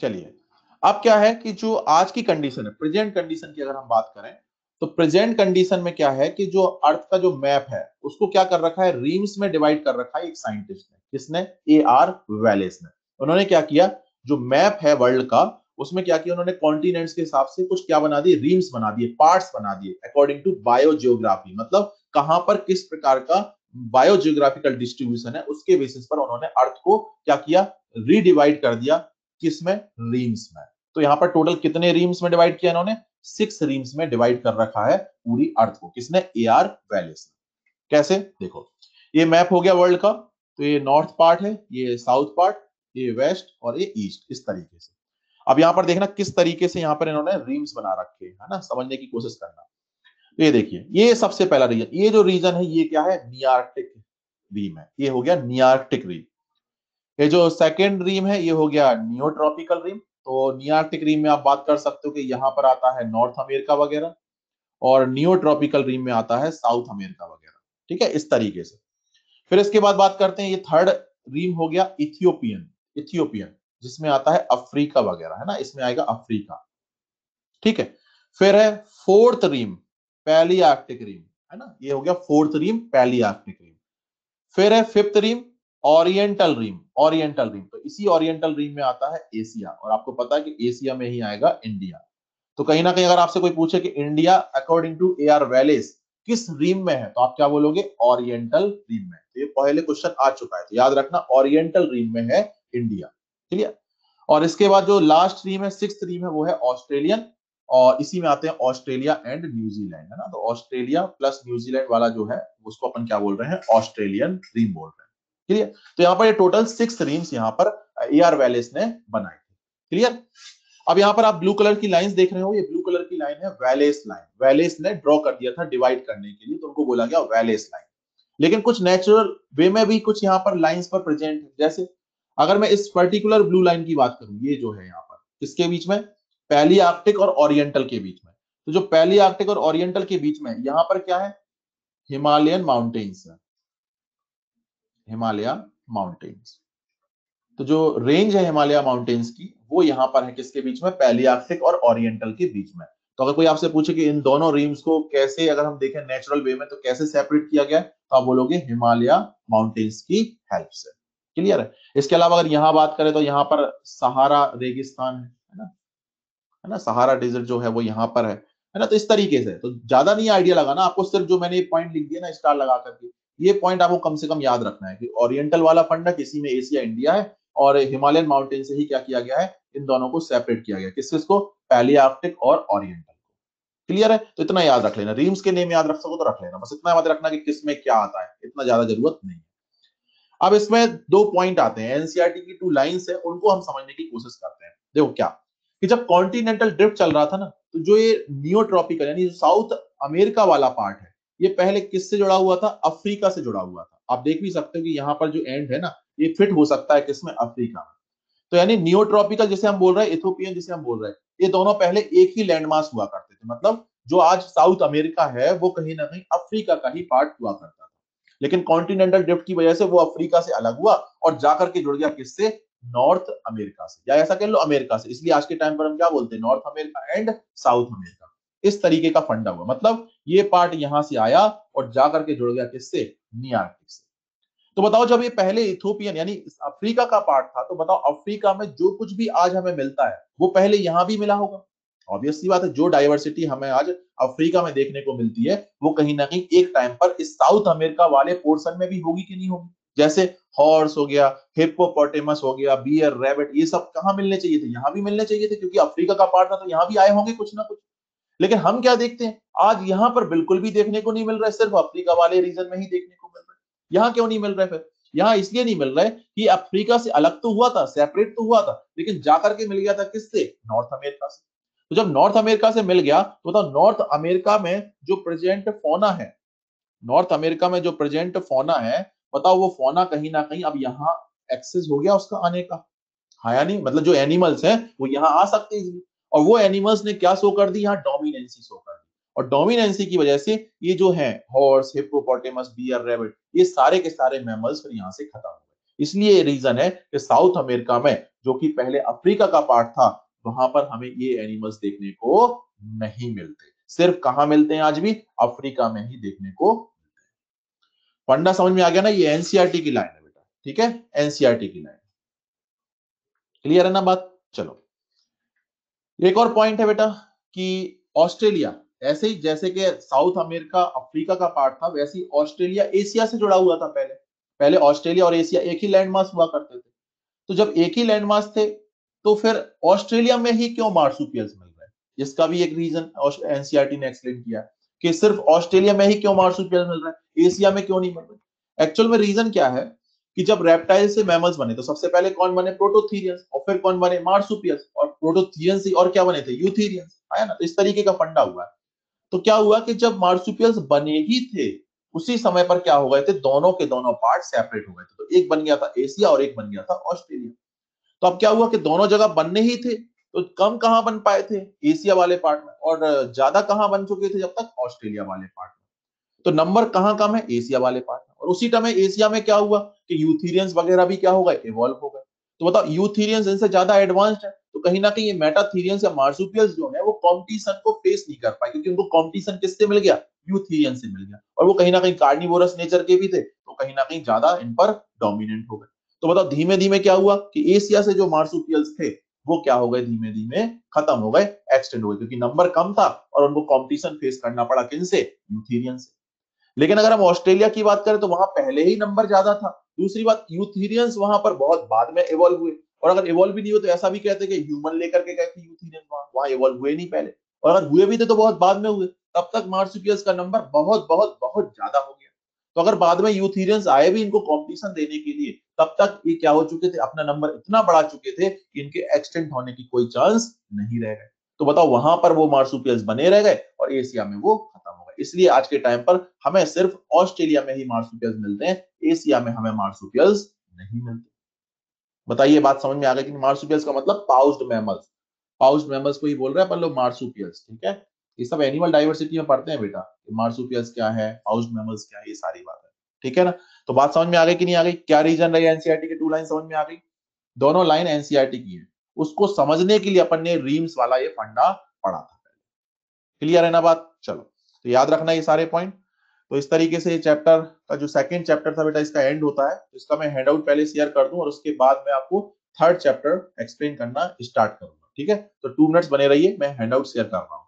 चलिए, अब क्या है कि जो आज की कंडीशन है, प्रेजेंट कंडीशन की अगर हम बात करें, तो प्रेजेंट कंडीशन में क्या है कि जो अर्थ का जो मैप है उसको क्या कर रखा है? रीम्स में डिवाइड कर रखा है एक साइंटिस्ट ने। किसने? AR वैलेस ने। उन्होंने क्या किया? जो मैप है वर्ल्ड का, उसमें क्या किया उन्होंने? कॉन्टिनेंट्स के हिसाब से कुछ क्या बना दिए? रीम्स बना दिए, पार्ट्स बना दिए अकॉर्डिंग टू बायोजियोग्राफी। मतलब कहां पर किस प्रकार का बायोजियोग्राफिकल डिस्ट्रीब्यूशन है उसके बेसिस पर उन्होंने अर्थ को क्या किया? रीडिवाइड कर दिया। किसमें? रीम्स में। तो यहां पर टोटल कितने रीम्स में डिवाइड किया इन्होंने? 6 रीम्स में डिवाइड कर रखा है पूरी अर्थ को। किसने? AR वैलेस ने। कैसे? देखो, ये मैप हो गया वर्ल्ड का। तो ये नॉर्थ पार्ट है, ये साउथ पार्ट, ये वेस्ट और ये ईस्ट, इस तरीके से। अब यहां पर देखना किस तरीके से यहां पर इन्होंने रीम्स बना रखे हैं, है ना। समझने की कोशिश करना। तो ये देखिए, ये सबसे पहला रीजन, ये जो रीजन है ये क्या है? नियार्कटिक रीम है। ये हो गया नियार्कटिक रीम। ये जो सेकेंड रीम है ये हो गया नियोट्रॉपिकल रीम। तो नियार्कटिक रीम में आप बात कर सकते हो कि यहाँ पर आता है नॉर्थ अमेरिका वगैरह, और नियोट्रॉपिकल रीम में आता है साउथ अमेरिका वगैरह। ठीक है, इस तरीके से। फिर इसके बाद बात करते हैं, ये थर्ड रीम हो गया इथियोपियन। इथियोपियन जिसमें आता है अफ्रीका वगैरह, है ना, इसमें आएगा अफ्रीका। ठीक है। फिर है फोर्थ रीम, पैलियार्कटिक रीम, है ना। ये हो गया फोर्थ रीम, पैलियार्कटिक रीम। फिर है फिफ्थ रीम, ओरिएंटल रीम। ओरिएंटल रीम, तो इसी ओरिएंटल रीम में आता है एशिया, और आपको पता है कि एशिया में ही आएगा इंडिया। तो कहीं ना कहीं अगर आपसे कोई पूछे कि India according to AR Wallace किस रीम में है, तो आप क्या बोलोगे? ओरिएंटल रीम में। तो ये पहले क्वेश्चन आ चुका है, तो याद रखना ओरिएंटल रीम में है इंडिया। क्लियर? और इसके बाद जो लास्ट रीम है, सिक्स्थ रीम है, वो है ऑस्ट्रेलियन, और इसी में आते हैं ऑस्ट्रेलिया एंड न्यूजीलैंड, है ना। तो ऑस्ट्रेलिया प्लस न्यूजीलैंड वाला जो है उसको अपन क्या बोल रहे हैं, ऑस्ट्रेलियन रीम बोल रहे हैं। क्लियर। तो यहाँ पर ये टोटल 6 रीम्स यहाँ पर एआर वेलेस ने बनाई थी। क्लियर। अब यहाँ पर आप ब्लू कलर की लाइंस देख रहे हो, ये ब्लू कलर की लाइन है वेलेस लाइन, वेलेस ने ड्रॉ कर दिया था डिवाइड करने के लिए, तो उनको बोला गया वेलेस लाइन। लेकिन कुछ नेचुरल वे में भी कुछ यहाँ पर लाइंस पर प्रेजेंट है। जैसे अगर मैं इस पर्टिकुलर ब्लू लाइन की बात करूं, ये जो है यहाँ पर किसके बीच में, पैली आर्कटिक और ओरिएंटल के बीच में। तो जो पैली आर्कटिक और ओरिएंटल के बीच में यहाँ पर क्या है, हिमालयन माउंटेन्स है, हिमालय माउंटेन्स। तो जो रेंज है हिमालय माउंटेन्स की, वो यहाँ पर है किसके बीच में, पैली आर्कटिक और ओरिएंटल के बीच में। तो अगर कोई आपसे पूछे कि इन दोनों रीम्स को कैसे, अगर हम देखें नेचुरल वे में, तो कैसे सेपरेट किया गया है, तो आप बोलोगे हिमालय माउंटेन्स की हेल्प से। क्लियर है। इसके अलावा अगर यहाँ बात करें तो यहाँ पर सहारा रेगिस्तान है ना, है ना, सहारा डेजर्ट जो है वो यहाँ पर है ना। तो इस तरीके से तो ज्यादा नहीं आइडिया लगाना आपको, सिर्फ जो मैंने पॉइंट लिख दिया ना स्टार लगा करके, ये पॉइंट आपको कम से कम याद रखना है कि ओरिएंटल वाला फंडा किसी में एशिया इंडिया है, और हिमालयन माउंटेन से ही क्या किया गया है, इन दोनों को सेपरेट किया गया। किस किसको, पैली आर्कटिक और ओरिएंटल। क्लियर है। तो इतना याद रख लेना, रीम्स के नेम याद रख सको तो रख लेना, बस इतना याद रखना कि किसमें क्या आता है, इतना ज्यादा जरूरत नहीं है। अब इसमें 2 पॉइंट आते हैं, एनसीईआरटी की 2 लाइंस है, उनको हम समझने की कोशिश करते हैं। देखो क्या, कि जब कॉन्टिनेंटल ड्रिफ्ट चल रहा था ना, तो जो ये नियोट्रॉपिकल यानी साउथ अमेरिका वाला पार्ट है, ये पहले किससे जुड़ा हुआ था, अफ्रीका से जुड़ा हुआ था। आप देख भी सकते हो कि यहाँ पर जो एंड है ना, ये फिट हो सकता है किसमें, अफ्रीका में। तो यानी नियोट्रॉपिकल जिसे हम बोल रहे हैं, इथोपियन जिसे हम बोल रहे हैं, ये दोनों पहले एक ही लैंडमास हुआ करते थे। मतलब जो आज साउथ अमेरिका है वो कहीं ना कहीं अफ्रीका का ही पार्ट हुआ करता था। लेकिन कॉन्टिनेंटल ड्रिफ्ट की वजह से वो अफ्रीका से अलग हुआ और जाकर के जुड़ गया किससे, नॉर्थ अमेरिका से, या ऐसा कह लो अमेरिका से। इसलिए आज के टाइम पर हम क्या बोलते हैं, north America and south America. इस तरीके का फंडा हुआ, मतलब ये पार्ट यहां से आया और जाकर के जुड़ गया किससे, नियार्कटिक से। तो बताओ जब ये पहले इथोपियन यानी अफ्रीका का पार्ट था, तो बताओ अफ्रीका में जो कुछ भी आज हमें मिलता है वो पहले यहां भी मिला होगा। ऑब्वियस सी बात है, जो डाइवर्सिटी हमें आज अफ्रीका में देखने को मिलती है वो कहीं ना कहीं एक टाइम पर इस साउथ अमेरिका वाले पोर्शन में भी होगी कि नहीं होगी। जैसे हॉर्स हो गया, हिप्पोपोटेमस हो गया, बियर, रैबिट, ये सब कहाँ मिलने चाहिए थे, यहाँ भी मिलने चाहिए थे, क्योंकि अफ्रीका का पार्ट था तो यहाँ भी आए होंगे कुछ ना कुछ। लेकिन हम क्या देखते हैं, आज यहाँ पर बिल्कुल भी देखने को नहीं मिल रहा है, सिर्फ अफ्रीका वाले रीजन में ही देखने को मिल रहा है। यहाँ क्यों नहीं मिल रहा है फिर, यहाँ इसलिए नहीं मिल रहा है कि अफ्रीका से अलग तो हुआ था, सेपरेट तो हुआ था, लेकिन जाकर के मिल गया था किससे, नॉर्थ अमेरिका से। तो जब नॉर्थ अमेरिका से मिल गया तो बताओ नॉर्थ अमेरिका में जो प्रेजेंट फोना है, नॉर्थ अमेरिका में जो प्रेजेंट फोना है, बताओ वो फोना कहीं ना कहीं अब यहाँ एक्सेस हो गया उसका आने का, हाँ या नहीं। मतलब जो एनिमल्स हैं वो यहाँ आ सकते हैं, और वो एनिमल्स ने क्या शो कर दी, यहाँ डोमिनेंसी शो कर दी। और डोमिनेंसी की वजह से ये जो है हॉर्स, हिप्पोपोटेमस, बियर, रैबिट, ये सारे के सारे मैमल्स फिर यहाँ से खत्म हो गए। इसलिए ये रीजन है कि साउथ अमेरिका में, जो कि पहले अफ्रीका का पार्ट था, वहां पर हमें ये एनिमल्स देखने को नहीं मिलते। सिर्फ कहाँ मिलते हैं आज भी, अफ्रीका में ही देखने को। फंडा समझ में आ गया ना, ये एनसीईआरटी की लाइन है बेटा, ठीक है, एनसीईआरटी की लाइन। क्लियर है ना बात। चलो एक और पॉइंट है बेटा, कि ऑस्ट्रेलिया ऐसे ही जैसे कि साउथ अमेरिका अफ्रीका का पार्ट था, वैसे ही ऑस्ट्रेलिया एशिया से जुड़ा हुआ था। पहले पहले ऑस्ट्रेलिया और एशिया एक ही लैंड मास हुआ करते थे। तो जब एक ही लैंड मास थे, तो फिर ऑस्ट्रेलिया में ही क्यों मार्सुपियल्स मिल रहे हैं, इसका भी एक रीजन एनसीईआरटी ने एक्सप्लेन किया कि सिर्फ ऑस्ट्रेलिया में ही क्यों मार्सुपियल्स मिल रहे हैं, एशिया में क्यों नहीं मिल रहे। एक्चुअल में रीजन क्या है, कि जब रेप्टाइल से मैमल्स बने तो सबसे पहले कौन बने, प्रोटोथीरियंस, और फिर कौन बने, मार्सुपियल्स, और प्रोटोथीरियंस ही और क्या बने थे, यूथीरियंस, है ना। तो इस तरीके का फंडा हुआ है। तो क्या हुआ कि जब मार्सुपियल्स बने ही थे, उसी समय पर क्या हो गए थे, दोनों के दोनों पार्ट सेपरेट हो गए थे। तो एक बन गया था एशिया और एक बन गया था ऑस्ट्रेलिया। तो अब क्या हुआ कि दोनों जगह बनने ही थे, तो कम कहां बन पाए थे, एशिया वाले पार्ट में, और ज्यादा कहां बन चुके थे जब तक, ऑस्ट्रेलिया वाले पार्ट में। तो नंबर कहां कम है, एशिया वाले पार्ट में। और उसी टाइम एशिया में क्या हुआ कि यूथीरियंस वगैरह भी क्या हो गए, इवॉल्व हो गए। तो बताओ यूथीरियंस इनसे ज्यादा एडवांस्ड है, तो कहीं ना कहीं ये मेटाथीरियंस या मार्सुपियल्स जो है वो कंपटीशन को फेस नहीं कर पाए, क्योंकि उनको कंपटीशन किससे मिल गया, यूथीरियन से मिल गया, और वो कहीं ना कहीं कार्निवोरस नेचर के भी थे, तो कहीं ना कहीं ज्यादा इन पर डोमिनेंट हो गए। तो बताओ धीमे धीमे क्या हुआ कि एशिया से जो मार्सुपियल्स थे वो क्या हो गए, धीमे धीमे खत्म हो गए, एक्सटेंड हो गए, क्योंकि नंबर कम था और उनको कंपटीशन फेस करना पड़ा किनसे, यूथीरियन से। लेकिन अगर हम ऑस्ट्रेलिया की बात करें तो वहां पहले ही नंबर ज्यादा था। दूसरी बात, यूथीरियंस वहां पर बहुत बाद में इवॉल्व हुए। और अगर इवॉल्व भी नहीं हुए तो ऐसा भी कहते कि ह्यूमन लेकर के गए थे यूथीरियंस, वहां इवॉल्व हुए नहीं पहले, और अगर हुए भी थे तो बहुत बाद में हुए, तब तक मार्सुपियल्स का नंबर बहुत बहुत बहुत ज्यादा हो गया। तो अगर बाद में यूथीरियंस आए भी इनको कंपटीशन देने के लिए, तब तक ये क्या हो चुके थे, अपना नंबर इतना बढ़ा चुके थे कि इनके एक्सटेंट होने की कोई चांस नहीं रह गए। तो बताओ वहां पर वो मार्सुपियल्स बने रह गए और एशिया में वो खत्म हो गए। इसलिए आज के टाइम पर हमें सिर्फ ऑस्ट्रेलिया में ही मार्सुपियल्स मिलते हैं, एशिया में हमें मार्सुपियल्स नहीं मिलते। बताइए बात समझ में आ गई कि मार्सुपियल्स का मतलब पाउस्ड मैमल्स, पाउस्ड मैमल्स को ही बोल रहे हैं अपन लोग मार्सुपियल्स, ठीक है। ये सब एनिमल डाइवर्सिटी में पढ़ते हैं बेटा, मार्सुपियल्स क्या है, पाउस्ड मैमल्स क्या है, ये सारी बात है, ठीक है ना। तो बात समझ में आ गई कि नहीं आ गई, क्या रीजन रही एनसीईआरटी के, टू लाइन समझ में आ गई, दोनों लाइन एनसीईआरटी की है। उसको समझने के लिए अपन ने रीम्स वाला ये फंडा पढ़ा था। क्लियर है ना बात, चलो तो याद रखना ये सारे पॉइंट। तो इस तरीके से ये चैप्टर का जो सेकंड चैप्टर था बेटा इसका एंड होता है। इसका मैं हैंडआउट पहले शेयर कर दूं और उसके बाद मैं आपको थर्ड चैप्टर एक्सप्लेन करना स्टार्ट करूंगा, ठीक है। तो 2 मिनट्स बने रहिए, मैं हैंडआउट शेयर कर रहा हूं।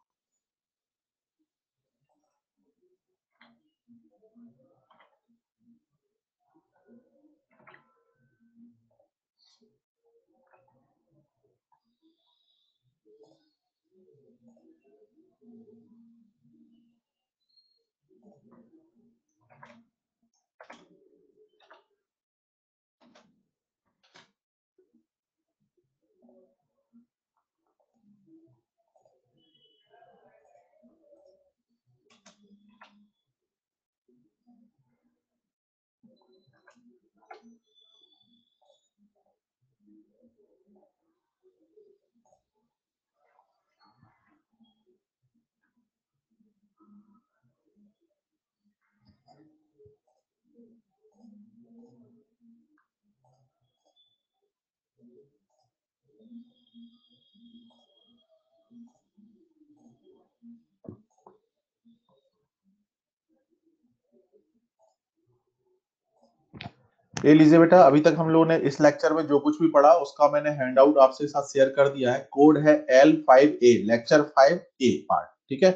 ये लीजिए बेटा, अभी तक हम लोगों ने इस लेक्चर में जो कुछ भी पढ़ा उसका मैंने हैंडआउट आपसे साथ शेयर कर दिया है। कोड है L5A, लेक्चर 5A पार्ट, ठीक है।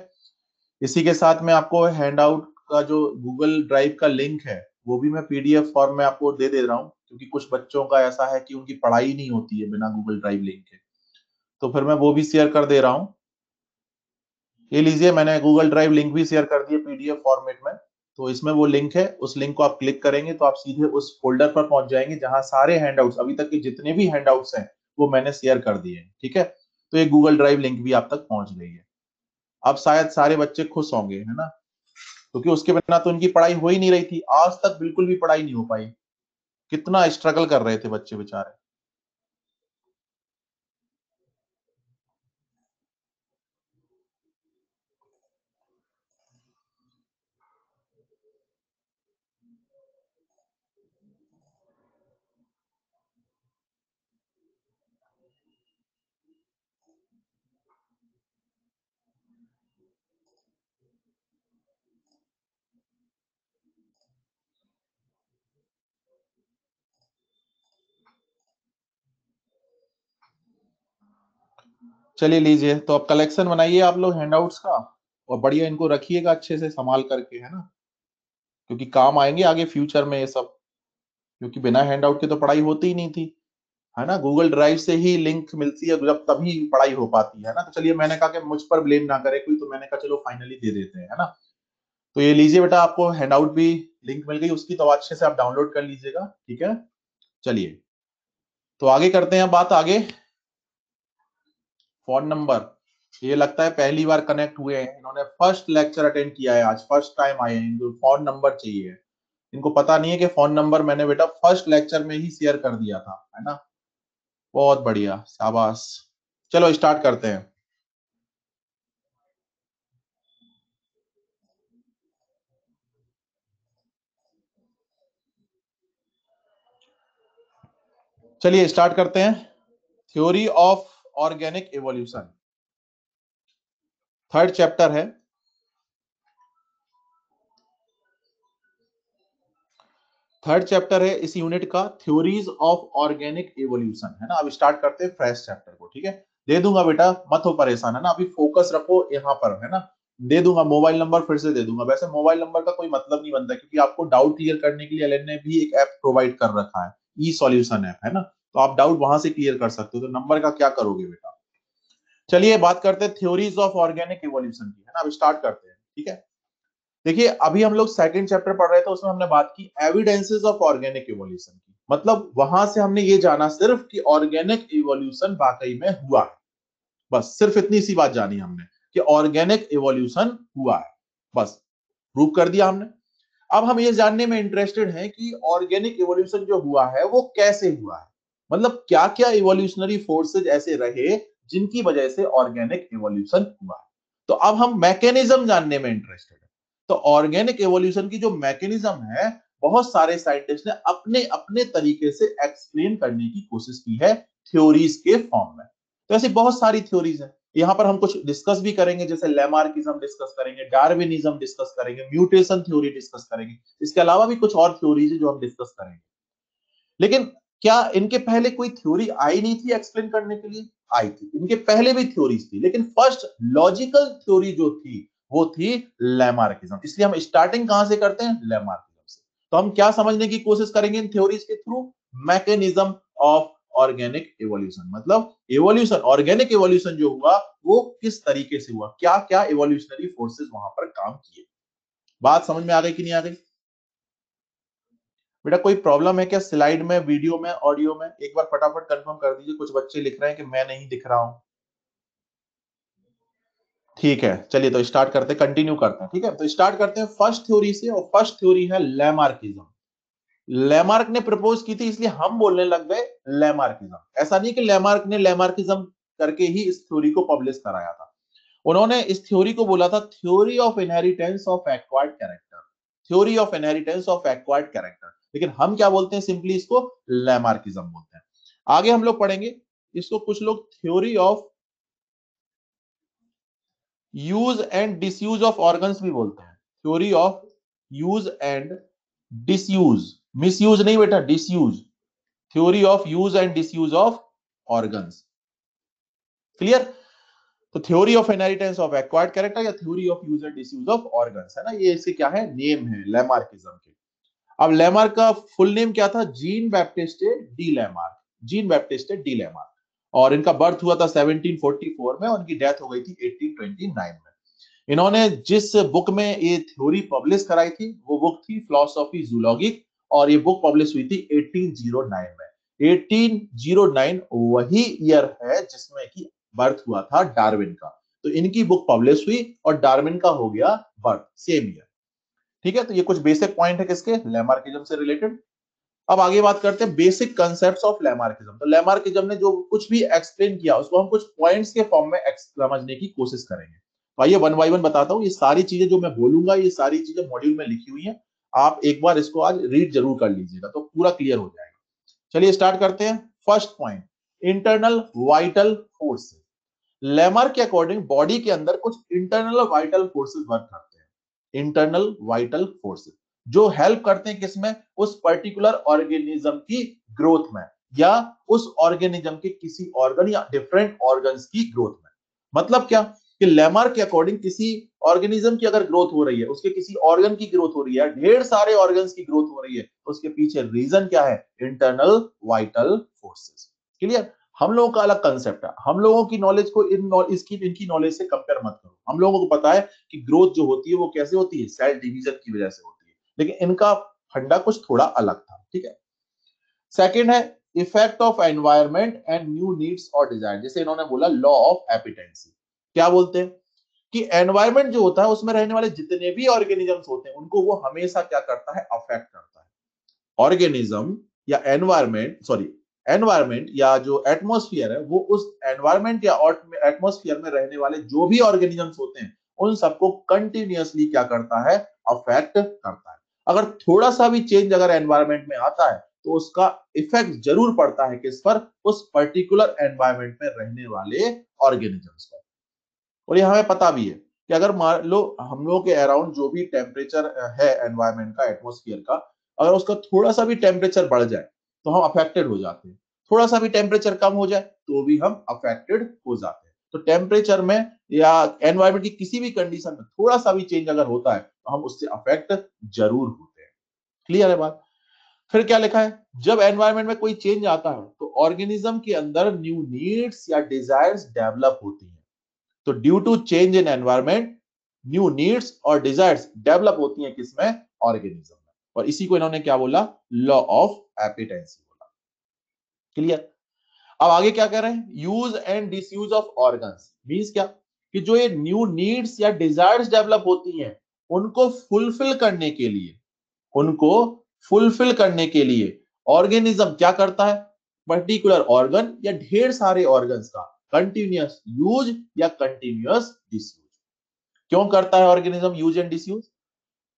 इसी के साथ में आपको हैंडआउट का जो गूगल ड्राइव का लिंक है वो भी मैं पीडीएफ फॉर्म में आपको दे रहा हूँ, क्योंकि कुछ बच्चों का ऐसा है कि उनकी पढ़ाई नहीं होती है बिना गूगल ड्राइव लिंक के, तो फिर मैं वो भी शेयर कर दे रहा हूँ। ये लीजिए, मैंने गूगल ड्राइव लिंक भी शेयर कर दिया पीडीएफ फॉर्मेट में। तो इसमें वो लिंक है, उस लिंक को आप क्लिक करेंगे तो आप सीधे उस फोल्डर पर पहुंच जाएंगे जहां सारे हैंडआउट्स, अभी तक के जितने भी हैंडआउट्स हैं वो मैंने शेयर कर दिए हैं, ठीक है। तो ये गूगल ड्राइव लिंक भी आप तक पहुंच गई है। अब शायद सारे बच्चे खुश होंगे, है ना, क्योंकि उसके बिना तो उनकी पढ़ाई हो ही नहीं रही थी, आज तक बिल्कुल भी पढ़ाई नहीं हो पाई। कितना स्ट्रगल कर रहे थे बच्चे बेचारे। चलिए लीजिए, तो अब कलेक्शन बनाइए आप लोग हैंडआउट्स का और बढ़िया इनको रखिएगा अच्छे से संभाल करके, है ना, क्योंकि काम आएंगे आगे फ्यूचर में ये सब, क्योंकि बिना हैंडआउट के तो पढ़ाई होती ही नहीं थी, है ना। गूगल ड्राइव से ही लिंक मिलती है जब तभी पढ़ाई हो पाती है ना। तो चलिए, मैंने कहा कि मुझ पर ब्लेम ना करे कोई, तो मैंने कहा चलो फाइनली दे देते हैं, है ना। तो ये लीजिए बेटा, आपको हैंडआउट भी लिंक मिल गई उसकी, तो अच्छे से आप डाउनलोड कर लीजिएगा, ठीक है। चलिए, तो आगे करते हैं बात आगे। फोन नंबर, ये लगता है पहली बार कनेक्ट हुए हैं, इन्होंने फर्स्ट लेक्चर अटेंड किया है आज, फर्स्ट टाइम आए हैं, इनको फोन नंबर चाहिए। इनको पता नहीं है कि फोन नंबर मैंने बेटा फर्स्ट लेक्चर में ही शेयर कर दिया था, है ना। बहुत बढ़िया, शाबाश। चलो स्टार्ट करते हैं। चलिए स्टार्ट करते हैं। Theory of organic evolution, third chapter है। थर्ड चैप्टर है इस यूनिट का, थ्योरीज ऑफ ऑर्गेनिक एवोल्यूशन, है ना। अब स्टार्ट करते हैं फ्रेश चैप्टर को, ठीक है। दे दूंगा बेटा, मत हो परेशान, है ना, अभी फोकस रखो यहाँ पर, है ना। दे दूंगा मोबाइल नंबर, फिर से दे दूंगा। वैसे मोबाइल नंबर का कोई मतलब नहीं बनता, क्योंकि आपको डाउट क्लियर करने के लिए एलन ने भी एक ऐप प्रोवाइड कर रखा है, ई सॉल्यूशन ऐप, है ना। तो आप डाउट वहां से क्लियर कर सकते हो। तो नंबर का क्या करोगे बेटा? चलिए बात करते हैं थ्योरीज ऑफ ऑर्गेनिक इवोल्यूशन की, है ना। अब स्टार्ट करते हैं, ठीक है। देखिए अभी हम लोग सेकंड चैप्टर पढ़ रहे थे, उसमें हमने बात की एविडेंसेस ऑफ ऑर्गेनिक इवोल्यूशन की। मतलब वहां से हमने ये जाना सिर्फ कि ऑर्गेनिक इवोल्यूशन वाकई में हुआ है, बस सिर्फ इतनी सी बात जानी हमने कि ऑर्गेनिक इवोल्यूशन हुआ है, बस प्रूव कर दिया हमने। अब हम ये जानने में इंटरेस्टेड हैं कि ऑर्गेनिक इवोल्यूशन जो हुआ है वो कैसे हुआ है, मतलब क्या क्या इवोल्यूशनरी फोर्सेज ऐसे रहे जिनकी वजह से ऑर्गेनिक इवोल्यूशन हुआ है। तो अब हम मैकेनिज्म जानने में इंटरेस्टेड है। तो ऑर्गेनिक इवोल्यूशन की जो मैकेनिज्म है, बहुत सारे साइंटिस्ट ने अपने अपने तरीके से एक्सप्लेन करने की कोशिश की है थ्योरीज के फॉर्म में। तो ऐसी बहुत सारी थ्योरीज है, यहाँ पर हम कुछ डिस्कस भी करेंगे, जैसे लेमार्किज्म डिस्कस करेंगे, डार्विनिज्म डिस्कस करेंगे, म्यूटेशन थ्योरी डिस्कस करेंगे। इसके अलावा भी कुछ और थ्योरीज है जो हम डिस्कस करेंगे। लेकिन क्या इनके पहले कोई थ्योरी आई नहीं थी एक्सप्लेन करने के लिए? आई थी, इनके पहले भी थ्योरीज थी, लेकिन फर्स्ट लॉजिकल थ्योरी जो थी वो थी लेमार्किज्म। इसलिए हम स्टार्टिंग कहां से करते हैं? लेमार्किज्म से। तो हम क्या समझने की कोशिश करेंगे इन थ्योरीज के through? Mechanism of organic evolution, मतलब इवोल्यूशन, ऑर्गेनिक इवोल्यूशन जो हुआ वो किस तरीके से हुआ, क्या क्या इवोल्यूशनरी फोर्सेस वहां पर काम किए। बात समझ में आ गई कि नहीं आ गई? बेटा कोई प्रॉब्लम है क्या स्लाइड में, वीडियो में, ऑडियो में? एक बार फटाफट कंफर्म कर दीजिए। कुछ बच्चे लिख रहे हैं कि मैं नहीं दिख रहा हूं। ठीक है, चलिए तो स्टार्ट करते हैं, कंटिन्यू करते हैं। ठीक है, तो स्टार्ट करते हैं फर्स्ट थ्योरी से, और फर्स्ट थ्योरी है लेमार्किज्म। लेमार्क ने प्रपोज की थी, इसलिए हम बोलने लग गए लेमार्किज्म। ऐसा नहीं कि लेमार्क ने लेमार्किज्म करके ही इस थ्योरी को पब्लिश कराया था। उन्होंने इस थ्योरी को बोला था theory of inheritance of acquired character, theory of inheritance of acquired character. लेकिन हम क्या बोलते हैं? सिंपली इसको लेमार्किज्म बोलते हैं। आगे हम लोग पढ़ेंगे इसको, कुछ लोग theory of use and disuse of organs भी बोलते हैं। Theory of use and disuse, misuse नहीं बेटा, disuse. Theory of use and disuse of organs. Clear? तो theory of inheritance of acquired character या theory of use and disuse of organs, है ना, ये इसके क्या है, नेम है लेमार्किज्म के। अब लेमार्क का फुल नेम क्या था? Gene Baptiste D Lamarck, gene Baptiste D Lamarck. और इनका बर्थ हुआ था 1744 में, और उनकी डेथ हो गई थी 1829 में। इन्होंने जिस बुक में ये थ्योरी पब्लिश कराई थी वो बुक थी फिलोसॉफी जूलॉजिक, और ये बुक पब्लिश हुई थी 1809 में। 1809 वही ईयर है जिसमें कि बर्थ हुआ था डार्विन का। तो इनकी बुक पब्लिश हुई और डार्विन का हो गया बर्थ सेम ईयर। ठीक है, तो ये कुछ बेसिक पॉइंट है किसके? लेमार्किज्म से रिलेटेड। अब आगे बात करते हैं बेसिक कंसेप्ट्स ऑफ लेमार्किज्म। तो लेमार्किज्म ने जो कुछ भी एक्सप्लेन किया उसको हम कुछ पॉइंट्स के फॉर्म में समझने की कोशिश करेंगे। तो आइए वन बाय वन बताता हूँ। ये सारी चीजें जो मैं बोलूंगा, ये सारी चीजें मॉड्यूल में लिखी हुई हैं, आप एक बार इसको आज रीड जरूर कर लीजिएगा तो पूरा क्लियर हो जाएगा। चलिए स्टार्ट करते हैं। First point, internal vital force. Lamarck के अकॉर्डिंग बॉडी के अंदर कुछ इंटरनल वाइटल फोर्सेस वर्क करते हैं। इंटरनल वाइटल फोर्सेस जो हेल्प करते हैं किसमें? उस पर्टिकुलर ऑर्गेनिज्म की ग्रोथ में, या उस ऑर्गेनिज्म के किसी ऑर्गन या डिफरेंट ऑर्गन्स की ग्रोथ में। मतलब क्या कि लेमार्क के अकॉर्डिंग किसी ऑर्गेनिज्म की अगर ग्रोथ हो रही है, उसके किसी ऑर्गन की ग्रोथ हो रही है, ढेर सारे ऑर्गन्स की ग्रोथ हो रही है, तो उसके पीछे रीजन क्या है? Internal vital forces. क्लियर? हम लोगों का अलग कंसेप्ट है, हम लोगों की नॉलेज को इसकी इनकी नॉलेज से कंपेयर मत करो। हम लोगों को पता है कि ग्रोथ जो होती है वो कैसे होती है? सेल डिवीजन की वजह से होती है, लेकिन इनका फंडा कुछ थोड़ा अलग था। ठीक है, सेकंड है effect of environment and new needs और डिजायर। जैसे इन्होंने बोला लॉ ऑफ एपिटेंसी। क्या बोलते हैं कि एनवायरमेंट जो होता है उसमें रहने वाले जितने भी ऑर्गेनिजम्स होते हैं उनको वो हमेशा क्या करता है? अफेक्ट करता है। ऑर्गेनिज्म या एनवायरमेंट, सॉरी, एनवायरमेंट या जो एटमॉस्फेयर है वो उस एनवायरमेंट या एटमॉस्फेयर में रहने वाले जो भी ऑर्गेनिजम्स होते हैं उन सबको कंटिन्यूअसली क्या करता है? अफेक्ट करता है। अगर थोड़ा सा भी चेंज अगर एनवायरमेंट में आता है तो उसका इफेक्ट जरूर पड़ता है किस पर? उस पर्टिकुलर एनवायरमेंट में रहने वाले ऑर्गेनिजम्स पर। और ये हमें पता भी है कि अगर मान लो हम लोग के अराउंड जो भी टेम्परेचर है एनवायरमेंट का, एटमोस्फियर का, अगर उसका थोड़ा सा भी टेम्परेचर बढ़ जाए तो हम अफेक्टेड हो जाते हैं। थोड़ा सा भी टेम्परेचर कम हो जाए तो भी हम अफेक्टेड हो जाते हैं। तो टेम्परेचर में या एनवायरमेंट की किसी भी कंडीशन में थोड़ा सा भी चेंज अगर होता है तो हम उससे अफेक्ट जरूर होते हैं। क्लियर है बात? फिर क्या लिखा है, जब एनवायरमेंट में कोई चेंज आता है तो ऑर्गेनिज्म के अंदर न्यू नीड्स या डिजायर्स डेवलप होती हैं। तो due to change in environment new needs और डिजायर्स डेवलप होती हैं किसमें, ऑर्गेनिज्म में। और इसी को इन्होंने क्या बोला, लॉ ऑफ एपिटेंसी बोला। क्लियर। अब आगे क्या कह रहे हैं, use and disuse of organs means क्या, कि जो ये न्यू नीड्स या डिजायर्स डेवलप होती हैं उनको फुलफिल करने के लिए, उनको फुलफिल करने के लिए ऑर्गेनिज्म क्या करता है, पर्टिकुलर ऑर्गन या ढेर सारे ऑर्गन्स का कंटिन्यूअस यूज या कंटिन्यूअस डिसयूज। क्यों करता है organism use and disuse,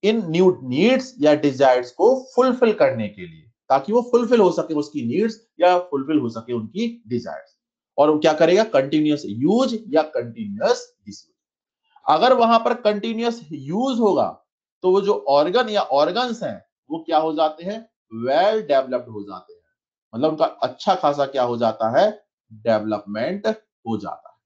in new needs या डिजायर्स को फुलफिल करने के लिए, ताकि वो फुलफिल हो सके उसकी नीड्स या फुलफिल हो सके उनकी डिजायर्स। और वो क्या करेगा, कंटिन्यूअस यूज या कंटिन्यूअस डिसयूज। अगर वहां पर कंटिन्यूअस यूज होगा तो वो जो ऑर्गन या ऑर्गन्स हैं वो क्या हो जाते हैं, वेल डेवलप्ड हो जाते हैं, मतलब उनका अच्छा खासा क्या हो जाता है, डेवलपमेंट हो जाता है,